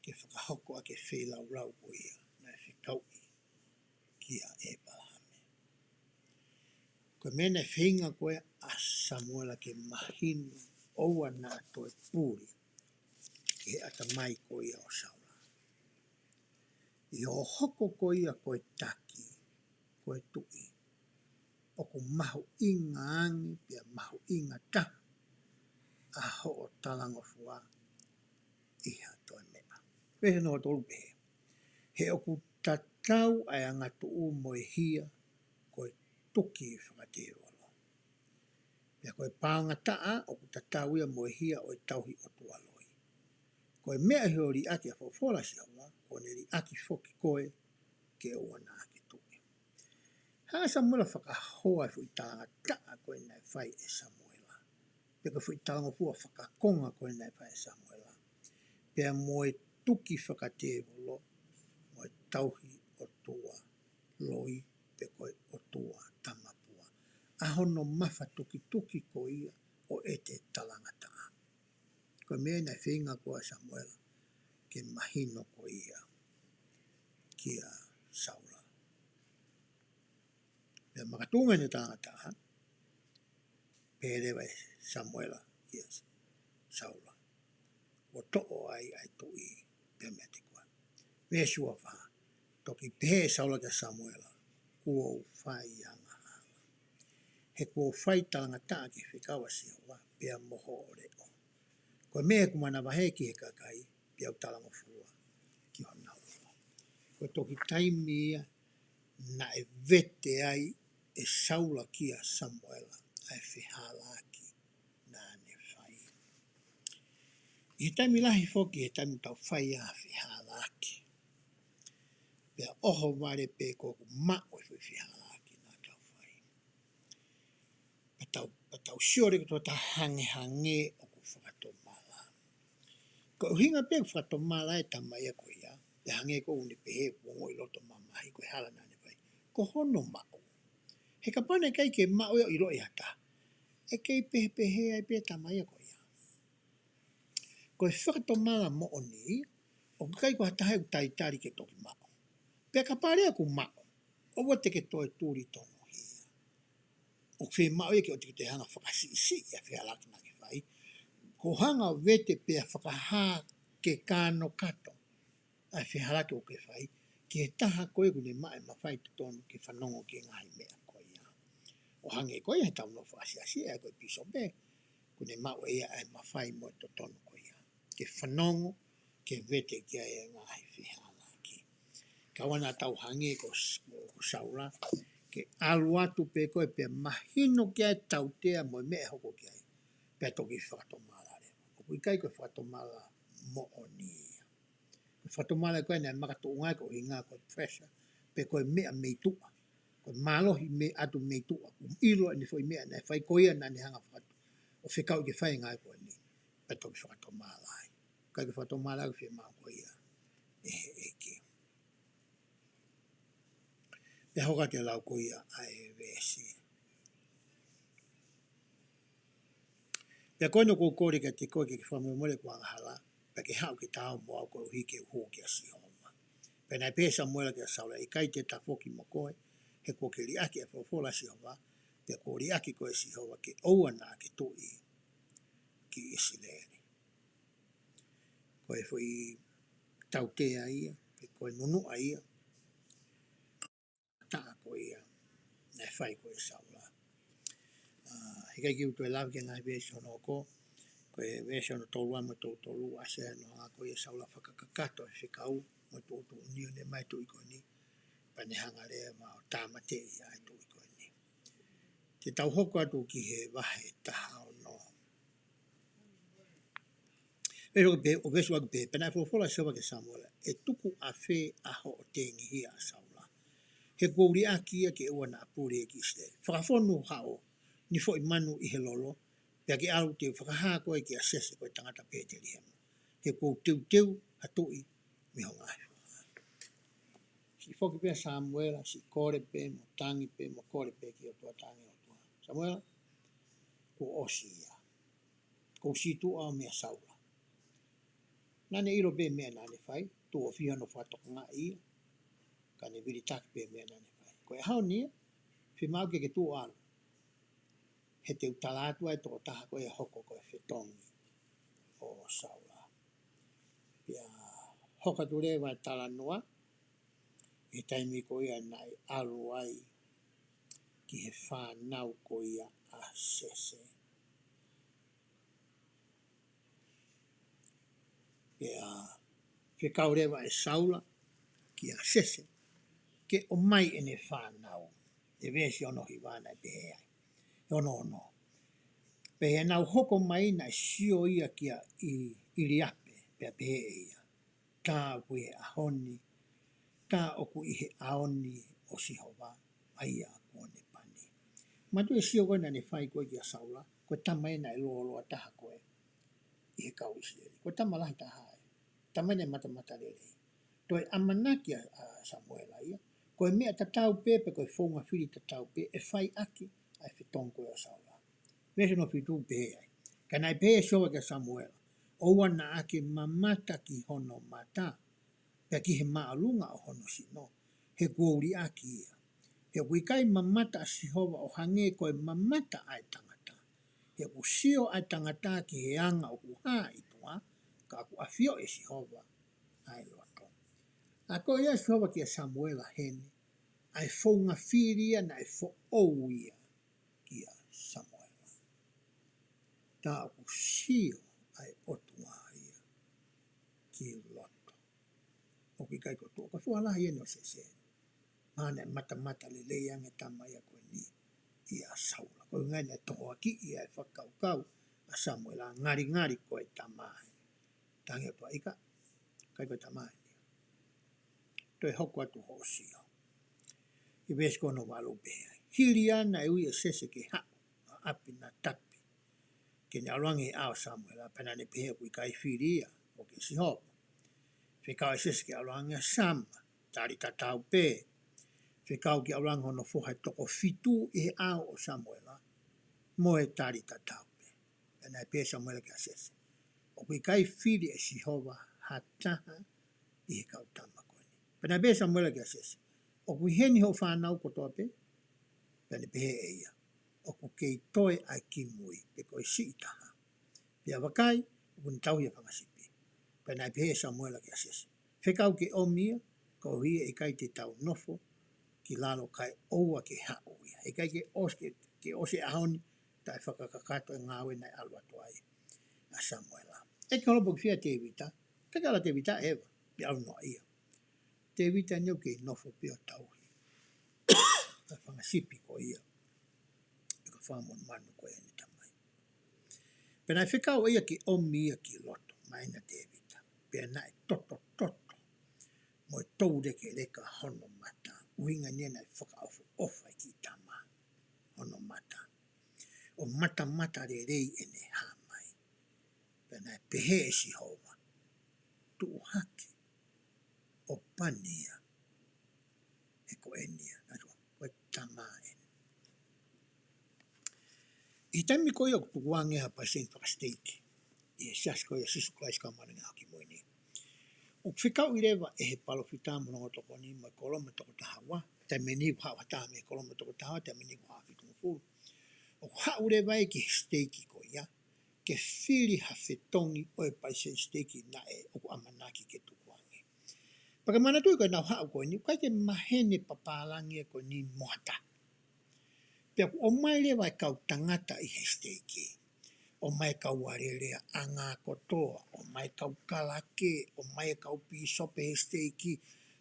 Speaker 1: ke whakahoko a ke whelau rau o ia na e whetau i kia e palahame. Koe mena e whinga koe a Samuela ke mahinu oua na toe pūri ke ata mai ko ia o Saula. I o hoko ko ia koe taki, koe tui, o ku mahu inga angi pia mahu inga tahu a ho o talango fua iha toi mea. Wehe no tolu pehe. He o ku tatau ai angatu u moe hia koe tuki whakatewalo. Pia koe pāonga taa o ku tatau ia moe hia o tauhi o tualoi. Koe mea he o ri aki a fofola si hawa, kone ri aki foki koe ke ua na aki tuki. Haa Samuela whakahoa fui talanga taa koe nai whai e Samuela. Pia koe fui talanga fua whakakonga koe nai whai e Samuela. Pia moe tuki whakatewalo, moe tauhi o tua loi, pe koe o tua tamapua. Ahono mafa tuki tuki ko ia o ete talanga taa. Koe mea nai whinga koa Samuela ke mahino ko ia kia Saula. Pea makatunga ni talanga taa, perewa Samuela kia Saula. O to'o ai tui pea mea te koa. Vesua wha, toki pehe Saula kia Samuela, kua u whai anga hala. He kua whai talanga taa ki whikawa siawa, pea moho o reo. Koe mea kumana Vahe ki he kakai, pea u talanga fua ki hona ua. Koe toki taimi ia, na e vete ai e Saula kia Samuela, ai whihalaki na ne whai. I he taimi lahi foki, he taimi tau whai a whihalaki. Pea oho ware pe koku mao e whihalaki na tau whai. Patau siore ko ta hange hange o ku whakatomala. Ko uhinga pe ku whakatomala e tamai a ko ia, pe hange ko uni pe he wongo i loto mamahi ko hala na ne whai. Ko hono mao. He kapane kai ke mao i roi hata. E kei pehe ai pe tamai a ko ia. Ko e whakatomala mo o ni, o kai ko hatahe u taitari ke toki mao. Pea kapare aku mao, o wa teke toi tūri tono hia. O whi mao e ke o teke te hanga whakasi isi a whihalaki na ke whai. Ko hanga vete pea whakaha ke kano kato a whihalaki o ke whai, ki he taha koe kune mai ma whai tono ke whanongo ke ngahi mea koe ia. O hange koe he tau no whasi asi e koe piso be, kune mao e ia ai ma whai mo to tono koe ia. Ke whanongo, ke vete kia e ngahi whihalaki. Kawana tau hange ko Saula, ke alu atu pe koe pe mahino kia e tau tea mo mea hoko kia e, pe toki whakatomala re. O kui kai koe whakatomala mo o ni. Whakatomala koe nei makato ungai ko hinga koe pressure, pe koe mea meitua. Koe malohi me atu meitua, ilo ni foi mea nei whai koea na ni hanga whakato. O whikau ke whai ngai koe ni, pe toki whakatomala ai. Kai ke whakatomala ko whi mao koe ia, e he EIKI. Pe hoka te lau ko ia ai vesi. Pe koe no ko kore ka te koe ke whamua mole ko anga hala, pe ke hau ke tau mo au koe uhi ke uho ke a si homa. Pe nai pe Samuela ke a Saula, i kai te ta foki mo koe, he ko ke riaki a fofola si homa, pe ko riaki koe si homa ke oua na ke tui ki Isileri. Koe fui tau te a ia, pe koe nunu a ia, taa koe ia, nai whai koe Saula. Hikai ki utu e lawi ke ngai vesi hono ko, koe vesi hono tolua mo tolu ase no hanga koe e Saula whakakakato e whikau, mo tolu unio ne mai tu i koe ni, pa ne hanga rea ma o tāmate i ai tu i koe ni. Te tau hoko atu ki he Vahe taha o no. O vesu aku pe, penai fofola sewa ke Samuela, e tuku a whe aho o tengi hia a Saula. He kouri a kia ke ua na apuri e ki ste. Whakafonu hao, ni fo i manu i he lolo, pia ki alu te whakaha koe ki a sese koe tangata pēteri hemu. He kou teu hatui mi ho ngai. Si foki pia Samuela, si kore pe, mo tangi pe, mo kore pe ki o tua tangi o tua. Samuela, ko osi ia. Ko ko situ au mea saula. Nane ilo be mea nane fai, tu o fia no whatok ngā ia, ka ne viri tak be mea nane fai. Ko e hao nia, whi mau ke tu alo. He te utalatu ai toko taha ko e hoko ko e whetongi o saula. Pia hoka tu rewa e tala noa, e taimi ko ia nai alu ai ki he whanau ko ia a sese. Pia whikau rewa e saula ki a sese, ke o mai ene whanau. E vesi ono hi wana e pehe ai. Ono. Pe he nau hoko mai na sio ia kia i iriape, pe pehe ia. Tā kui he ahoni, tā oku i he aoni o sihova, aia kuone pani. Matu e sio koe na ne whai koe kia saula, koe tamai na e loa taha koe i he kau isieri. Koe tamalahi taha ai, tamai ne mata rere. Toi amanaki a Samuela ia, koe mea tatau pepe, koe whonga whiri tatau pe, e whai aki, ai whetong koe o saula. Vese no whitu pehe ai. Ka nai pehe soa ke Samuela, oua na ake mamata ki hono mata, pia ki he maalunga o hono sino, he kuouri aki ia. He wikai mamata a sihova o hange koe mamata ai tangata. He usio ai tangata ki he anga o kuha itua, ka aku awhio e sihova ai loto. A koe ia sihova ki a Samuela hene, ai whaunga whiria na ai who ia ki a Samuela. Tā aku sio ai otua ia ki loto. O ki kai kotua, ka whualahi e no se se. Mana e mata le leiange tamai a koe ni i a saula. Koe ngai ne toho aki i ai whakau a Samuela ngari koe tamai. Tangi atua ika, kai koe tamai ni. Toi hoko atu ho sio. I vesi kono walu beha. Hiliana e ui e sese ke hau, a api na tapi. Ke ne aluangi ao Samuela, pena ne pehe kui kai whiria, o ke sihopa. Whikau e sese ke aluangi a Sama, tari tatau pe. Whikau ki aluangi hono whohai toko fitu i he ao o Samuela, mo e tari tatau pe. Pena e pehe Samuela ke a sese. O kui kai whiri e sihova hataha i he kau tama koe ni. Pena e pehe Samuela ke a sese. O kui heni ho whanau kotoa pe, pena e pehe e ia. O ku kei toe ai ki mui, pe koe si itaha. Pia wakai, o kuni tau ia whangasipi. Pena e pehe Samuela ki a sese. Whikau ke omia, ko hia e kai te tau nofo, ki lalo kai oua ke hau ia. E kai ke ose ahoni, tai whakakakato e ngāwe nai alua toai a Samuela. E ke holopo ki whia te vita, te kala te vita ewa, pi au noa ia. Te vita niu ke nofo pia tauhi. Ka whangasipi ko ia. Ka whamon manu ko ene tamai. Pena e whikau ia ki omi ia ki loto, maina te vita. Pena na e toto. Mo e toude ke reka hono mata. Uhinga nena e whakaafu ofa ki tama. Hono mata. O mata rei ene hamai. Pena e pehe e si hova. Tu haki. O pania. E ko enia. Koe tama ene. I taimi ko ia kutuwange ha pasen whakasteiki. I e sias ko ia sisu klaisi ka maringa haki moini. O whikau i rewa e he palofita monongo toko ni mai koloma toko tahawa. Tai meni hao hata me koloma toko tahawa, tai meni hao fitu mfuru. O hao rewa e ki steiki ko ia. Ke whiri ha whetongi o e paise steiki na e oku amanaki ke tukuange. Paka mana tui koe nau hao koe ni, kai ke mahene papalangi e koe ni mohata. Pea o mai rewa e kau tangata i he steiki. O mai kau warerea anga kotoa, o mai kau kalake, o mai kau pisope he steiki.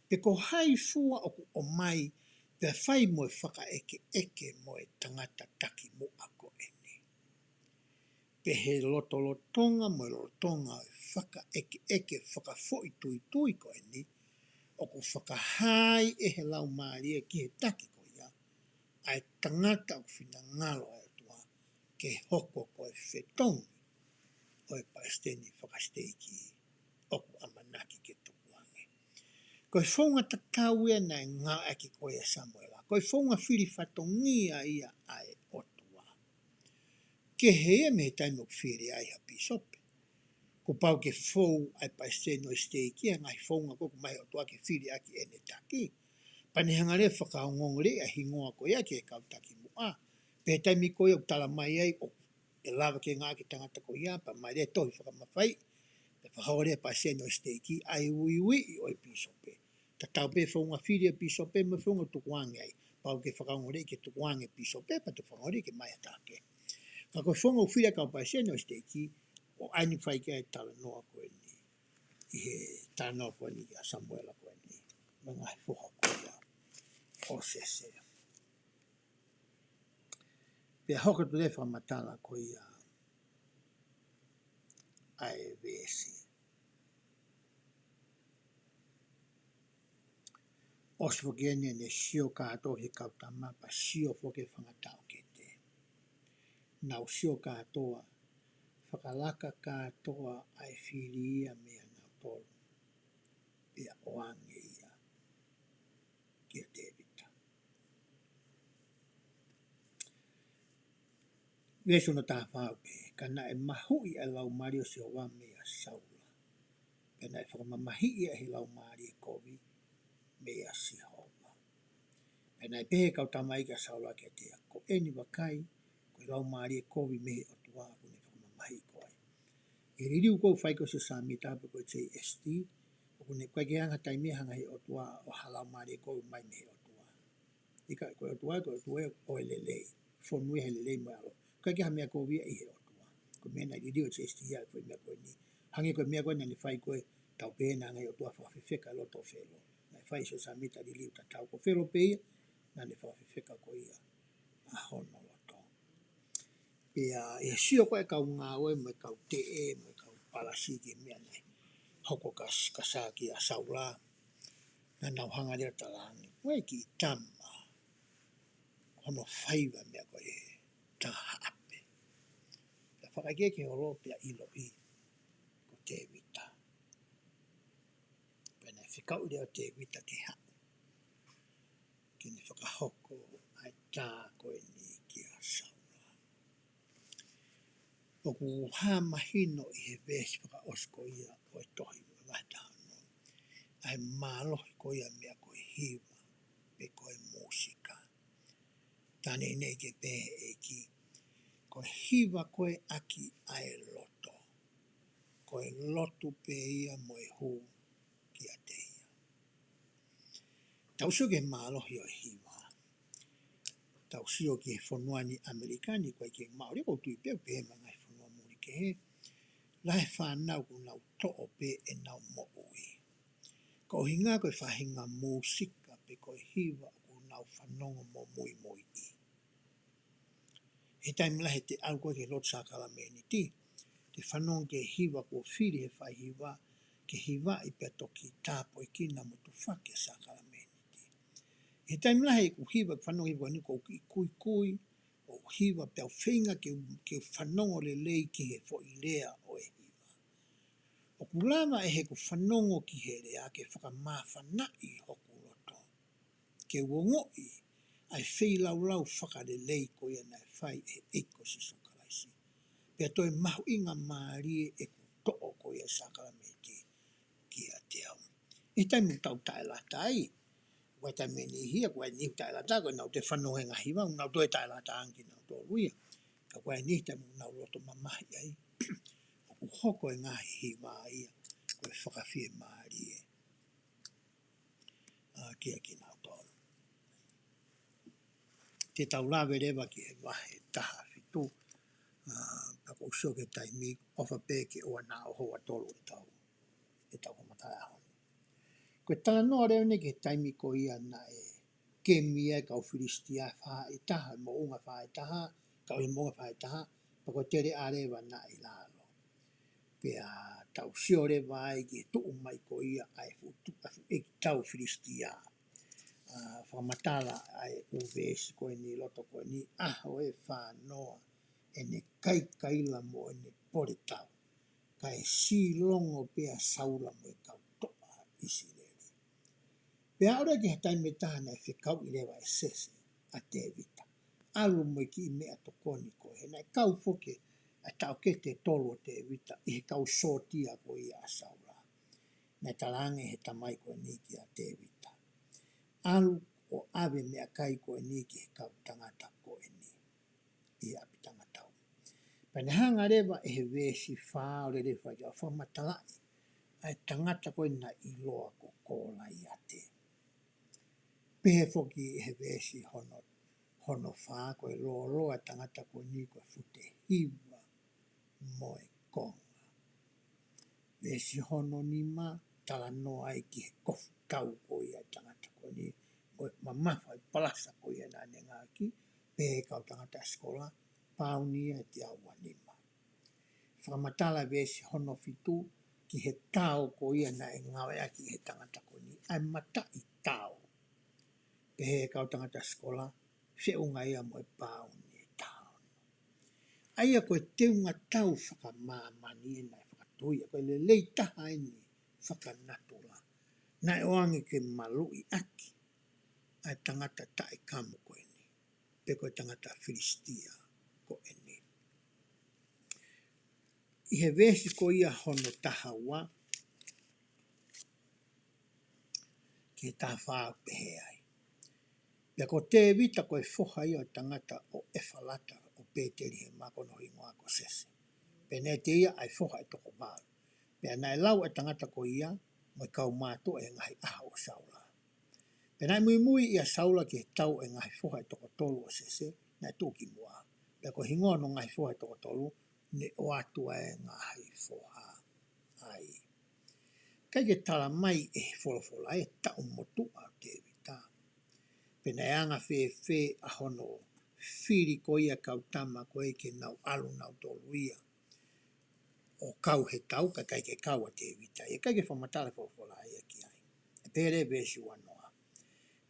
Speaker 1: Pe ko hai fua o mai, pe whai moe whaka eke moe tangata taki mo ako ene. Pe he lotolotonga moe lotonga whaka eke whaka foi tui ko ene. O ko whaka hai e he lau maaria ki he taki ko ia. Ai tangata o whina ngalo ai tua, ke hoko ko e whetongi. O e paesteni whakasteiki oku amanaki ke tukuange. Koe whaunga takau ea nei ngā aki koe a Samuela. Koe whaunga whiri whatongia ia ai otua. ke he me taimi o whiri ai ha pisope. Ko pau ke fou ai pa se no steiki ngai fou nga ko mai o toa ke whiri aki ene taki. Pani hangare whakaongongre a hingoa ko ia ke kautaki mua. Pe taimi ko ia tala mai ai o e lava ke ngā ki tangata ko ia pa mai re tohi whakamawhai. Pe whakaore pa se no steiki ai ui o e pisope. Ta tau pe whaunga whiri a pisope me whaunga tukuange ai. Pau ke whakaongore ke tukuange pisope pa te whakaongore ke mai atake. Ka ko whaunga o whiri a kau pa se no steiki o aini whai ke ai tala noa ko e ni. I he tala noa ko e ni a Samuela ko e ni. Mga he whoha ko ia. O se. Pea hoka tu le whamatala ko ia ai vesi. Os whakene ne sio kātoa he kautama pa sio whake whangatau ke te. Nau sio kātoa, whakalaka kātoa ai whiria mea nau tolu. Pea oange ia kia Davida. Vesu no tā whau pe, ka na e mahui e lau mario se oa mea saula. Pea na e whakamamahi ia he lau mario kovi mea sihova. Pea na e pehe kautama ika saula ke te ko eni wakai, ko e lau mario kovi mehe o tua aku ne whakamamahi koe. E ririu kou whaiko se sami tāpe ko e JST, o kune koe ke hanga taimea hanga he o tua o halau mario kovi mai mehe o tua. Ika koe o tua o e lelei, whonui he lelei mai alo. Koe ke ha mea kovi i he o tua. Ko mea na ririu o JST ia koe mea koe ni. Hange koe mea koe nani whai koe tau pehe na ngai o tua whawhiwheka loto whelo. Na whai se sami ta ririu ta tau ko whelo pehe, nani whawhiwheka ko ia a hono loto. Pea e sio koe kau ngā oe mo e kau te e, mo e kau palasi ki mea nei. Hoko kasaki a saula, na nau hanga rea talani. Koe ki tama, hono whaiva mea koe e ta haape. Pea whakake ke holo pea ilo i ko te vita. Pea nei whikau rea te vita ke hau. Kini whakahoko ai tā koe ni ki a saula. O ku haa mahino i he vesi whaka osko ia o e tohi o vahetahano. Ai mālohi ko ia mea koe hiwa pe koe musika. Tane nei ke pehe EIKI. Koe hiwa koe aki ai loto. Koe lotu pe ia mo e hu ki a te ia. Tausu ke mālohi o hiwa. Tausio ki he whonuani Amerikani koe ki maori ko tui peo pehe mangai whonua muri ke he. Lahe whanau ku nau to'o pe e nau mo ui. Ko hinga koe whahinga musika pe koe hiwa ku nau whanongo mo mui mui i. He taimi lahe te au koe ke lot sakala meni ti. Te whanongo ke hiwa ko whiri he whahiwa ke hiwa i pia toki tāpo i kina mo tu whake sakala meni ti. He taimi lahe ku hiwa whanongo hiwa ni ko ki kui o hiwa pia whinga ke whanongo le lei ki he fo i lea o e hiwa. O kulama e he ku whanongo ki he rea ke whakamawhana i hoku loto. Ke wongo i ai whei lau whakarelei ko ia nai whai e eiko si sukaraisi. Pea toi mahu inga maarie e ku to'o ko ia sakaramenti ki a te au. I taimu tau tae la tai, wai tai meni hia, wai ni tae la tai, koe nau te whanongo he ngahi wau, nau toi tae la tai anki nau tō ruia. Ka wai ni taimu nau loto mamahi ai. O hoko e ngahi hiwa ia, koe whakawhie maarie. Kia ki nau tōru. Te tau lawe rewa ki he wahe taha whitu. Pako usio ke taimi ofa pe ke oa nā oho a tolu e tau hamatai aho. Koe tala noa reo ne ke taimi ko ia na e ke mia kau whiristia wha i taha, mo unga wha i taha, kau i monga wha i taha, pako tere a rewa na i lalo. Pea tau sio rewa ai ki tuu mai ko ia ai futu afu e tau whiristia. Whamatala ai uvesi koe ni loto koe ni aho e whanoa e ne kaila mo e ne pore tau. Kai si longo pea saula mo e kau toa isi reri. Pea ora ki hatai me taha nei whikau i rewa e sese a te vita. alu mo ki mea to koni ko he nai kau foke a tau ke te tolo te vita i he kau sotia ko i a saula. Nai talange he tamai ko ni ki a te vita. Alu o ave mea kai ko ni ki he kau tangata ko ni i a pitanga tau. Pane hanga rewa e he vesi whaa o le rewa i a whamatalai. Ai tangata ko na i loa ko kola i a te. Pehe foki he vesi hono whaa ko e loa tangata ko ni ko fute hiwa moe konga. Vesi hono ni ma tala no ai ki he kofu tau ko i a tangata ko ni ko mamafa i palasa ko i a nane ngaki pehe kau tangata skola pauni e te awa nima. Whamatala vesi hono fitu ki he tau ko i a nae ngawe aki he tangata ko ni ai mata i tau. Pehe kau tangata skola se unga ia mo e pauni e tau. Aia koe teunga tau whakamāmani e nai whakatuia koe le leitaha e ni whakanatula. Nai oange ke malu i aki ai tangata tae kamu koe ni. Pe koe tangata Filistia ko e ni. I he vesi ko ia hono tahawa ki he taha whāu pehe ai. Pea ko te vita koe whoha ia o tangata o Efalata o Peteri he makono i ngoa ko sese. Pea ne te ia ai whoha e toko vāu. Pea nai lau e tangata ko ia mo kau mātua e ngahi aha o Saula. Pea nai mui ia Saula ki he tau e ngahi whoha e toko tolu o sese, nai tūki mua. Pea ko hingoa no ngahi whoha e toko tolu, ne o atua e ngahi whoha ai. Kai ke tala mai e wholofola e tau motua o te vita. Pena e anga whewhe a hono whiri ko ia kautama ko e ke nau alu nau tolu ia. O kau he tau, kai ke kau a te vita. E kai ke whamatala wholofola ia ki ai. E pere vesi wanoa.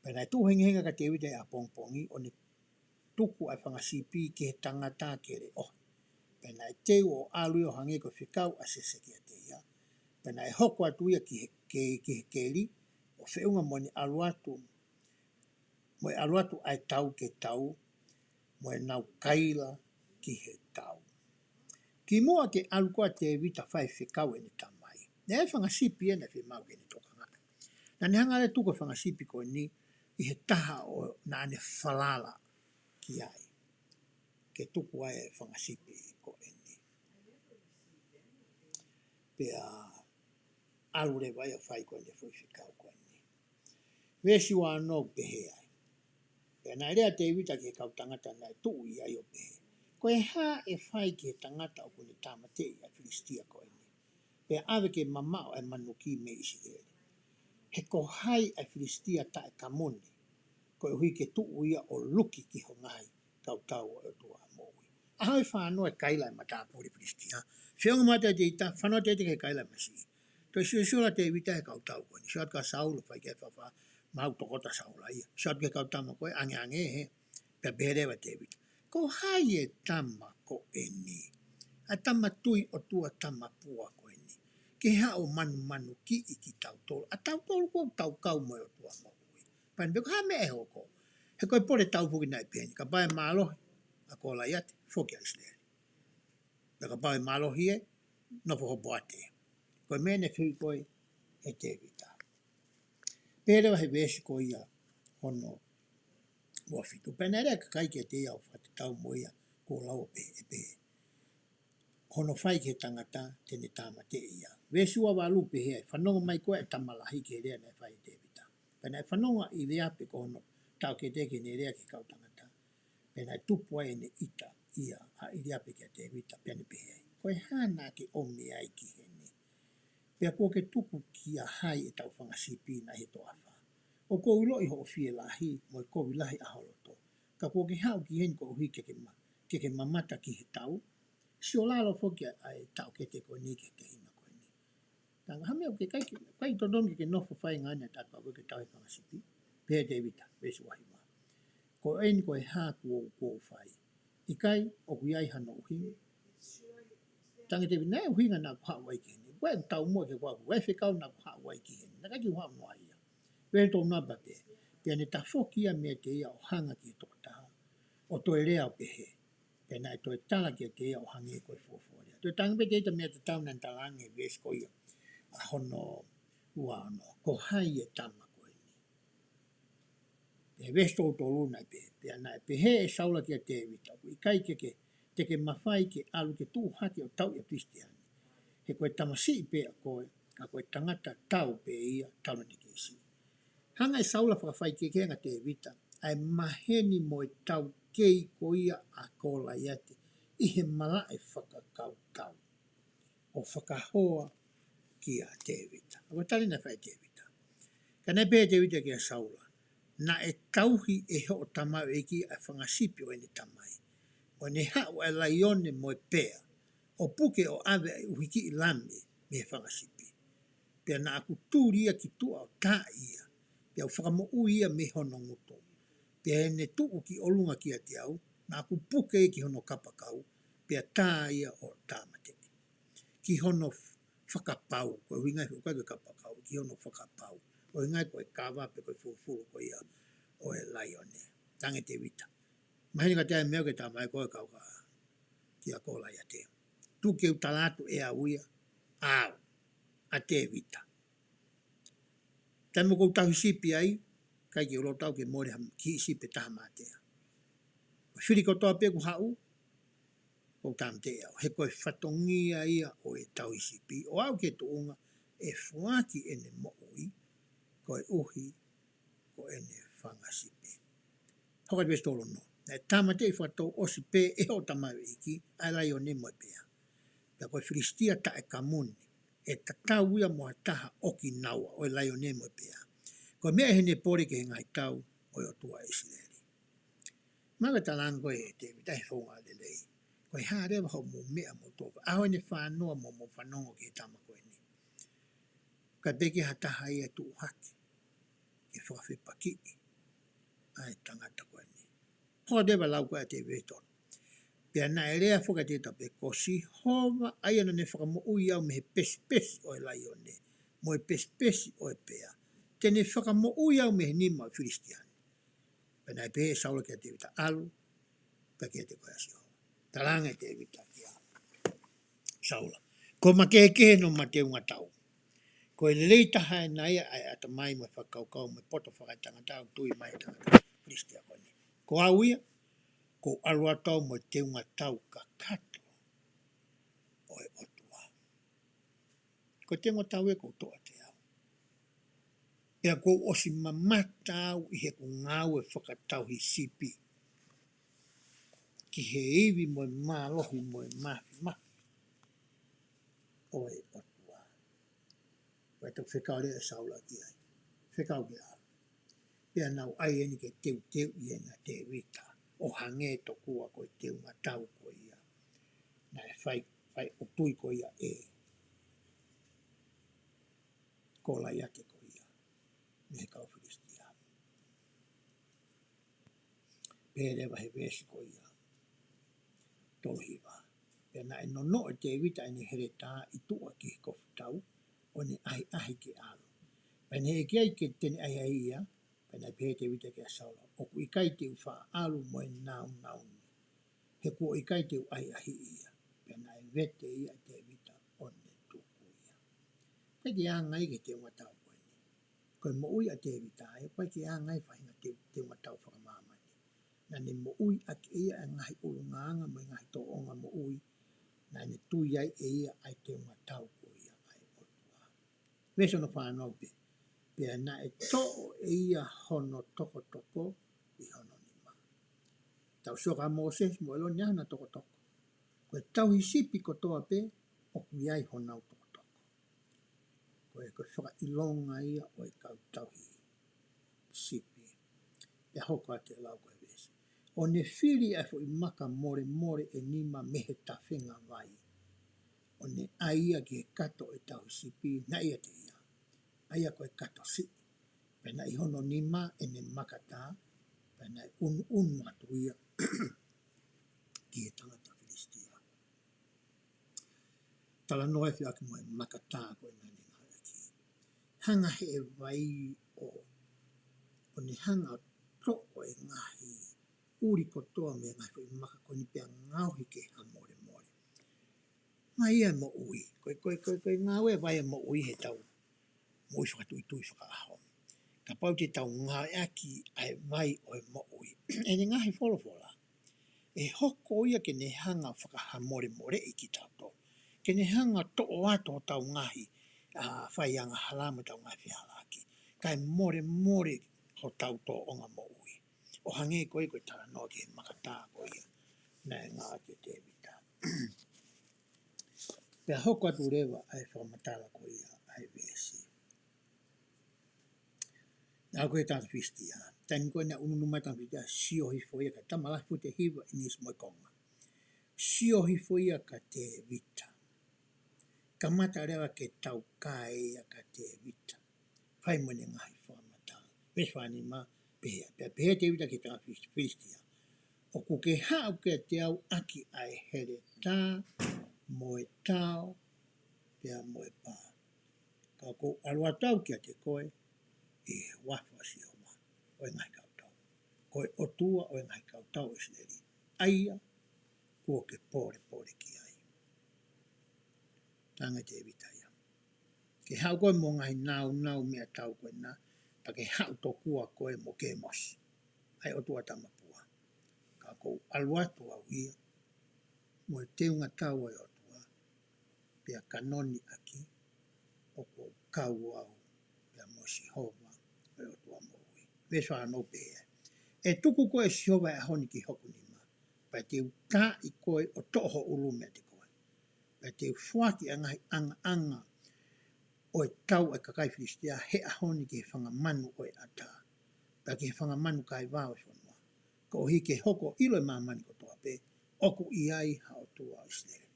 Speaker 1: Pena e tūhenga ka te vita e a pongpongi o ne tuku ai whangasipi ke he tangata ke re oh. Pena e teu o alu o hange ko whikau a sese ki a te ia. Pena e hoko atu ia ki he keri, o whiunga mo ni aluatu, mo e aluatu ai tau ke tau, mo e nau kaila ki he tau. Ki mua ke alu koa te vita whai whikau e ni tamai. Ne e whangasipi e na whi mau ke ni toka ngata. Na ne hanga le tuko whangasipi ko ni, i he taha o nane whalala ki ai. Ke tuku ai e whangasipi ko e ni. Pea alu le vai o whai ko ni whikau ko ni. Vesi wa no pehe ai. Pea nai rea te vita ke kau tangata nai tuu i ai o pehe. Ko e ha e whai ke tangata o kuni tamate i a Filistia ko e ni. Pea ave ke mamao e manuki me isi ere. He ko hai a Filistia ta e kamone. Ko e hui ke tuu ia o luki ki ho ngai kau tau o tua moui. A hau e whanau e kaila e matapuri Filistia. Whiunga mata te ita, whanau te ke kaila e masi. Toi siula te vita e kau tau koe ni. Siat ka saulu whai ke whawha. Mau tokota saula ia. Siat ke kau tama koe ange he. Pea berewa te vita. Ko hai e tama ko e ni. A tama tui o tua tama pua ko e ni. Ke ha o manu ki i ki tau tolu. A tau tolu ko tau kau mo o tua mo. Pan beko ha me e hoko. He koe pore tau puki nai pēni. Ka pae mālohi. A ko la iate. Foki alisleri. Ka pae mālohi e. Nopo ho boate. Koe mene whiu koe. He te vita. Pērewa he vesi ko ia. Hono. Mua fitu. Pēne rea ka kai ke te ia o whate tau mo ia. Ko lau pe e pe. Hono whai ke tangata. Tene tāma te ia. Vesi ua walu pe hea. Whanonga mai koe e tamalahi ke rea nei whai te vita. Pēne whanonga i rea pe ko hono. Tau ke teke ne rea ki kau tangata. Pena tupu ai ne ita ia a iria pe ke te vita pene pe hei. Koe hana ke ome ai ki he ni. Pea ko ke tupu ki a hai e tau whangasipi na he toa wha. O ko ulo i ho o fie lahi mo i kowi lahi a holoto. Ka ko ke hau ki hen ko hui ke ke mamata ki he tau. Si o lalo foki ai tau ke te ko ni ke hima ko ni. Tanga hame o ke kai tondon ke nofo whai ngane tatu a ke tau he whangasipi. Pea te vita, besu wahi maa. Ko en ko e ha ko fai. I kai o ku iai hano uhinga. Tangi te vinai uhinga na ku hao wai ki heni. Koe tau mua ke waku. Wai whikau na ku hao wai ki heni. Naka ki hao noa ia. Pea tō naba pe. Pea ne ta whoki a mea te ia o hanga ki tō taha. O o toi rea o pehe. Pena e toi tala ki te ia o hangi koe fuafuaria. Toi tangi pe te ita mea te tau nan talange ves ko ia. A hono ua ono. Ko hai e tama koe ni. E ves tō tōru nai pehe. Pea nai pehe e saula ki a te vita. I kai te ke mawhai ke alu ke tū hati o tau ia Kristiani. He koe tamasi i pea koe. Ka koe tangata tau pe ia tau ni kesi. Hanga e saula whakawhai ke kenga te vita. Ai maheni mo e tau kei ko ia a kola iate. I he mala e whakakau tau. O whakahoa ki a te vita. Awa tali na whai te vita. Ka nei pēr te vita ki a saula. Na e tauhi e ho o tamau e ki a whangasipi o ene tamai. O ne hao e laione mo e pēr. O puke o ave e uhiki i lame me e whangasipi. Pea na aku tūria ki tua o tā ia. Pea u whakamo ia me hono nguto. Pea ene tuu ki olunga ki a te au. Na aku puke e ki hono kapakau. Pea tā ia o tāmate. Ki hono whakapau. Koe wingai koe koe kapakau. Ki hono whakapau. O ingai koe kawa pe koe fufuru koe ia. O e laione. Tange te vita. Mahini ka te ai meo ke tā mai koe kau ka. Ki a kola ia te. Tu ke utalatu e a uia. Au. A te vita. Tamo kou tau hisipi ai. Kai ki ulo tau ke mōre ki hisipi taha mātea. Whiri kotoa pe ku hau. Kou tam te au. He koe whatongia ia o e tau hisipi. O au ke tuunga. E fuaki ene mo'ui. Koe uhi. Ko ene whangasipi. Hoka te bestolo no. Nai tamate i whatou osi pe e o tamau iki. Ai lai o ne mo e pea. Pea koe Filistia ta e kamuni. E tatau ia moa taha oki naua. O e lai o ne mo e pea. Koe mea hene pore ke ngai tau. O e o tua Israeli. Maga talang koe e te vitai whonga le lei. Koe hārewa hau mo mea mo tōpa. Aho ene whānoa mo whanongo ke tama koe ni. Ka peke hataha ia tu haki. Ke whakawhipaki. Ai tangata koe ni. Hoa dewa lau koe a te vetona. Pea na e rea whuka te tape kosi. Hova aia na ne whakamo ui au me he pesi o e lai o ne. Mo e pesi o e pea. Tene whakamo ui au me he nima o Filistiani. Pea na e pehe saula ki a te vita alu. Pea ki a te koe asi hoa. Talanga e te vita ki a saula. Ko ma kehe no ma te unga tau. Ko e leitaha e naia ai ata mai mo whakaukau me poto whakaitanga tau tui mai tangata Filistia koe ni. Ko au ia. Ko alua tau mo te unga tau ka kato o e otua. Ko te unga tau e ko toa te au. Pea ko osi mamata au i he ko ngau e whakatau hi sipi. Ki he iwi mo e mālohi mo e mahi o e otua. Pai tau whekau rea saula ki ai. Whekau ki au. Pea nau ai eni ke teu i ena te vita. O hange to kua ko te unga tau ko ia. Na e whai o tui ko ia e. Ko la iate ko ia. Me he kau Filistia. Pere wahe vesi ko ia. Tolhiwa. Pea na e nono e te vita ene here tā i tua ki he kofu tau. O ne ahi ke alu. Pea ne he kia i ke tene ahi ia. Pea na pehe te vita ke a saula. O ku ikai te u wha alu mo e nau. He kua ikai te u ahi ia. Pea na e vete ia te vita o ne tuku ia. Pai ke a ngai ke te unga tau koe ni. Koe mo ui a te vita e. Pai ke a ngai whahinga te unga tau whakamama ni. Na ne mo ui a ke ia e ngahi ulu nganga mo e ngahi to onga mo ui. Na ne tui ai e ia ai te unga tau ko ia ai otua. Weso no whanau pe. Pea na e to'o e ia hono toko i hono nima. Tau soka Moses mo elo ni ana toko. Koe tau hisipi kotoa pe o kuiai honau toko. Koe whaka ilonga ia o e kau tau hisipi. Pea hoko a te lau koe vesi. O ne whiri e fo i maka more e nima mehe ta whenga vai. O ne aia ki e kato e tau hisipi na ia te ia. Aia koe kato si. Pena i hono nima e ne makata. Pena i unu atu ia. Ki e tangata Filistia. Tala noe whia ki mo e makata koe nani ngā ki. Hanga he e vai o ne hanga toko e ngahi uri kotoa me ngai fo maka ko ni pia ngau hike ha more more. Mai ia mo ui, koe ngau e vai mo ui he tau, mo ui whakatui tui whakaaho. Ka pau te tau ngā aki ai vai o e mo ui. E ni ngahi wholofola, e hoko ia ke ne hanga whakaha more more i ki tauto. Ke ne hanga to o ato o tau ngahi, whai anga halama tau ngahi whihalaki. Kai more more ho tauto o ngā mo ui. O hange koe koe tala noa ke makatā koe ia. Nā e ngā ke te vita. Pea hoko atu rewa ai whakamatala koe ia ai vesi. Nā koe tāta whisti ia. Tani koe nā ununu mai tāta whisti ia sio hifoia ka tamalafu te hiwa inis moe konga. Sio hifoia ka te vita. Kamata rewa ke tau kai ia ka te vita. Whai mone ngahi whakamatala. Weswani ma pehea. Pea pehea te vita ke tāta whisti ia. O ku ke hao ke te au aki ai here tā, moe tau, pea moe pā. Ka ko alua tau kia te koe, i wafua si oma, o ngai kautau. Koe otua o ngai kautau e sineri. Aia, kua ke pore ki ai. Tanga te evita ia. Ke hao koe mo ngai nau mea tau koe na, pa ke hao to kua koe mo ke mosi. Ai otua tamapua. Ka ko alua tua ia, mo te unga tau ai otua, pia kanoni aki, o ko kau au, pia mo si hova, ai otua mo ui. Veswa anō pēa. E tuku koe si hova e honi ki hoku ni ma. Pai te tā i koe o toho ulu mea te koe. Pai te fuaki angai anga o e tau e kakai whiristia he a honi ki he whangamanu o e ata. Pai ki he whangamanu kai wāo e whanua. Ko hi ke hoko ilo e mamani ko toa pe, oku i ai hao tua o Israel.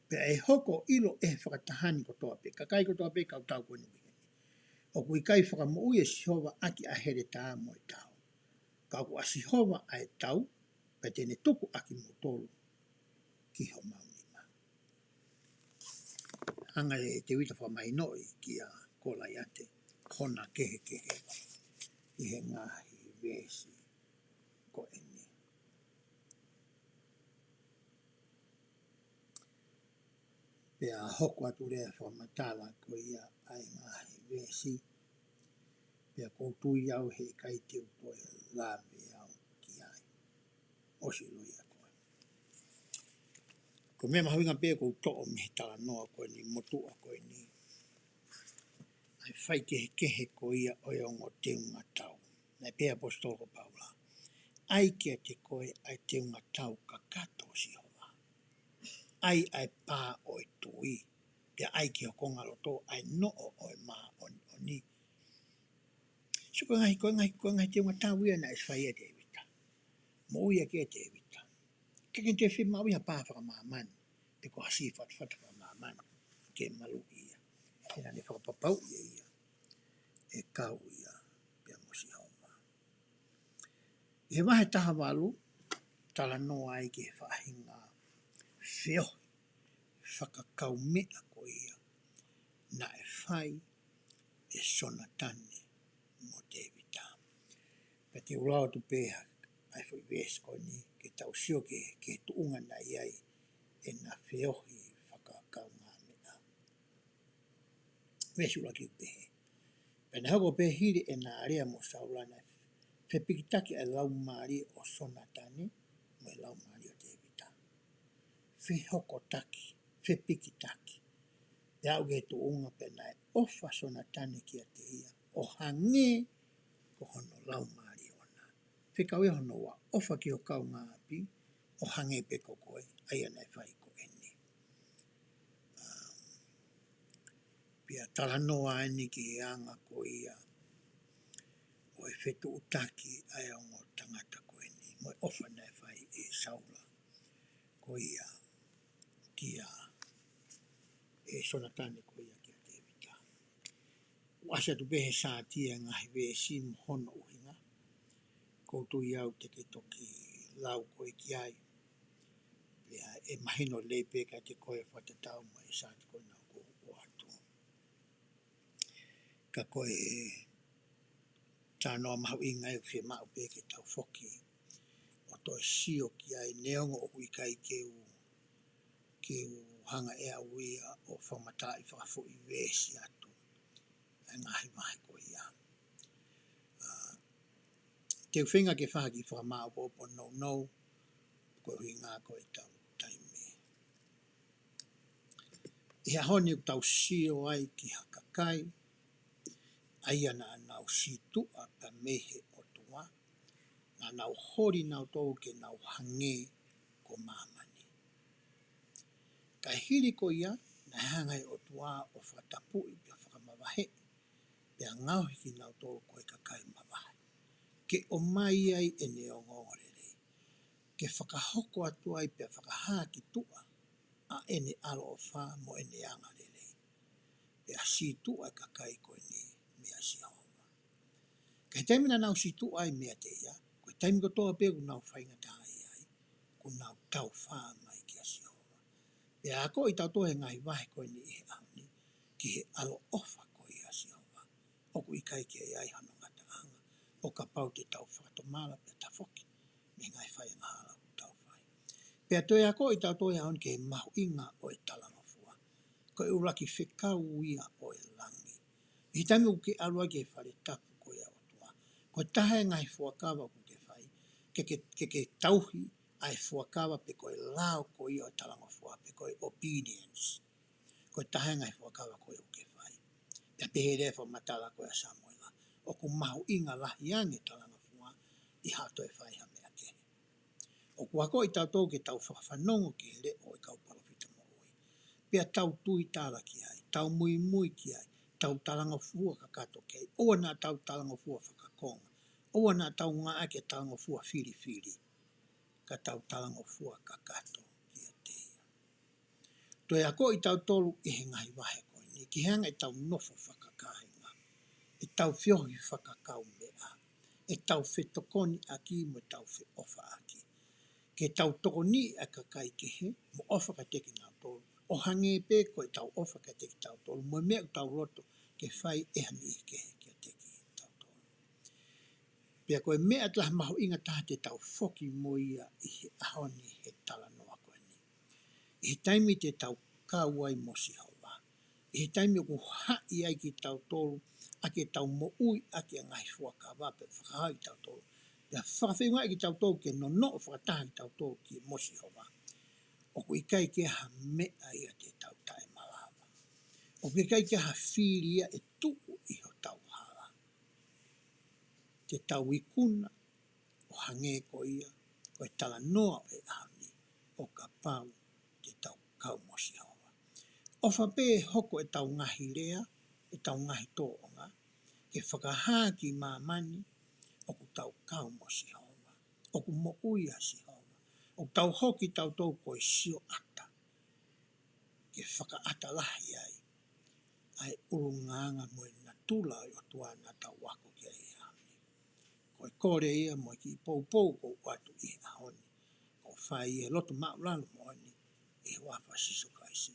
Speaker 1: Pea e hoko ilo e whakatahani ko toa pe, kakai ko toa pe kau tau koe ni wiheni. O kui kai whakamui e sihova aki a here tā mo e tau. Ka ku a sihova a e tau, pa tēne tuku aki mo tolu ki ho mauni ma. Hanga e te wita whamai noi ki a kolai ate, hona kehe i he ngahi vesi ko eni. Pea hoko atu rea whamatala ko ia ai ngahi vesi, pea koutu iau he kai te utoe lawe au ki ai. Osi lui a koe. Ko mea mahawinga pēa kou to'o mihi tala noa koe ni motua koe ni. Ai whai kehe ko ia oi ongo te unga tau. Nei pēa apostolo Paula. Ai kia te koe ai te unga tau ka kato si hova. Ai pā oi tui. Pea ai ki hokonga loto ai noo oi maa oni. So koe ngai te unga tau ia na eswai e te evita. Mo uia kia te evita. Keken te whima uia pāwhaka māmani. Te ko hasi whatwhataka māmani. Ke malu ia. Hena ne whakapapau ia. E kau ia. Pea mosi hauma. I he wahe taha walu. Tala noa ai ke whaahinga. Whiohi. Whakakau mea ko ia. Na e whai. E sona tane. Mo te evita. Pea te ulao tu pēha. Ai fwoi ves koe ni. Ke tau sio ke tuunga na iai. E na whiohi whakakau ngā mea. Vesu laki upehe. Pena hoko pe hiri e na area mo saulana. Whepikitaki e lau maari o sona tane. Mo e lau maari o te evita. Whihoko taki. Whepikitaki. Te au ge tuunga pena e ofa sona tane kia te ia. O hange ko hono lau maari ona. Whikau e hono wa ofa ki o kau ngā api. O hange pe kokoe. Aia nei whai ko eni. Pia tala noa eni ki he anga ko ia. O e whetu utaki ai ongo tangata ko eni. Mo e ofa nei whai e saula. Ko ia. Kia. E sonatane ko ia kia te evita. Wasa tu pehe sātia ngahi vesi hono uhinga. Koutu iau te ke toki lau koe ki ai. Pia e mahino leipe ka te koe whatatau mo e sāti koe nau ko atu. Ka koe tānoa mahu i ngai whia mau pēke tau whoki. O toi sio ki ai neongo o hui kai ke u hanga ea uia o whamata i whakafo i wēsi atu. E ngahi mahi ko ia. Te uwhinga ke whahaki whakamau po no, ko hui ngā ko i tau taime. I hahoni u tau sio ai ki hakakai, ai ana nau situa pa mehe o tua, na nau hori nau tau ke nau hange ko mamani. Ka hiri ko ia, na hangai o tua o whatapu i pia whakamavahe, pia ngau hiki nau tau ko i kakai mavahe. Ke o mai ai e neo ngōrere, ke whakahoko atu ai pia whakahaki tua, a ene alo o wha mo ene anga rere. Pia si tua kakai ko ni mea si homa. Kei taimina nau si tua ai mea te ia, koe taimi ko toa pēku nau whainga tāi ai, ko nau tau wha mai ki a si homa. Pia ako i tau tohe ngai wahe ko ni e ahoni, ki he alo ofa ko i a si homa. Oku i kai ki ai hano ngata anga, o ka pau te tau whakatomala pia ta whoki, me ngai whai ngahara ku tau whai. Pia toi ako i tau tohe ahoni ke mahu inga o e talanga fua, ko e uraki whekau ia o e langi. I taimi u ke alua ke whare tapu ko ia o tua, ko tahe ngai fuakawa ku ke whai, ke tauhi ai fuakawa pe ko e lao ko ia o talanga fua, pe ko e obedience. Ko tahe ngai fuakawa ko ia o ke whai. Pia pehere wha matala ko ia Samuela, o ku mahu inga lahi ange talanga fua, i hato e whai ha mea kehe. O kuako i tau tau ke tau whakawhanongo ki le o i kau palofita mo oi. Pia tau tui tala ki ai, tau mui mui ki ai, tau talanga fua ka kato kei, oa nā tau talanga fua whakakonga, oa nā tau ngā ake talanga fua whiri whiri, ka tau talanga fua ka kato ki a teia. Toi ako i tau tolu i he ngahi wahe koe ni, ki hanga i tau nofo whakakahinga, i tau whiohi whakakau mea, e tau whetokoni aki mo tau whe ofa aki. Ke tau toko ni a kakai ke he, mo ofa ka teki nau tolu. O hange pē ko e tau ofa ka teki tau tolu. Mo mea u tau roto ke whai e hani ke he ke teki tau tolu. Pia koe mea tala mahu inga taha te tau whoki mo ia i he ahoni he tala noa koe ni. I he taimi te tau kāuai mo si hova. I he taimi o ku hai ai ki tau tolu, ake tau mo ui ake ngai fuaka wape whakahai tau tolu. Pia whakawhenua ki tau tolu ke no no whakataha ki tau tolu ki mo si hova. O ku ikai ke ha mea ia te tau tae malawa. O ku ikai ke ha whiri ia e tuku i ho tau hala. Te tau ikuna o hange ko ia, o e tala noa o e ahani, o ka pau te tau kau mo si hova. O whapē hoko e tau ngahi rea, e tau ngahi tōonga, ke whakahā ki mamani, o ku tau kau mo si hova. O ku mo uia si hova. O tau hoki tau tau koe sio ata. Ke whakaata lahi ai. Ai urunganga mo e natula o tuana tau wako ki ai ahoni. Koe kore ia mo ki pou pou ko watu i ahoni. Ko whai e loto maulano mo ani e wapa siso kaisi.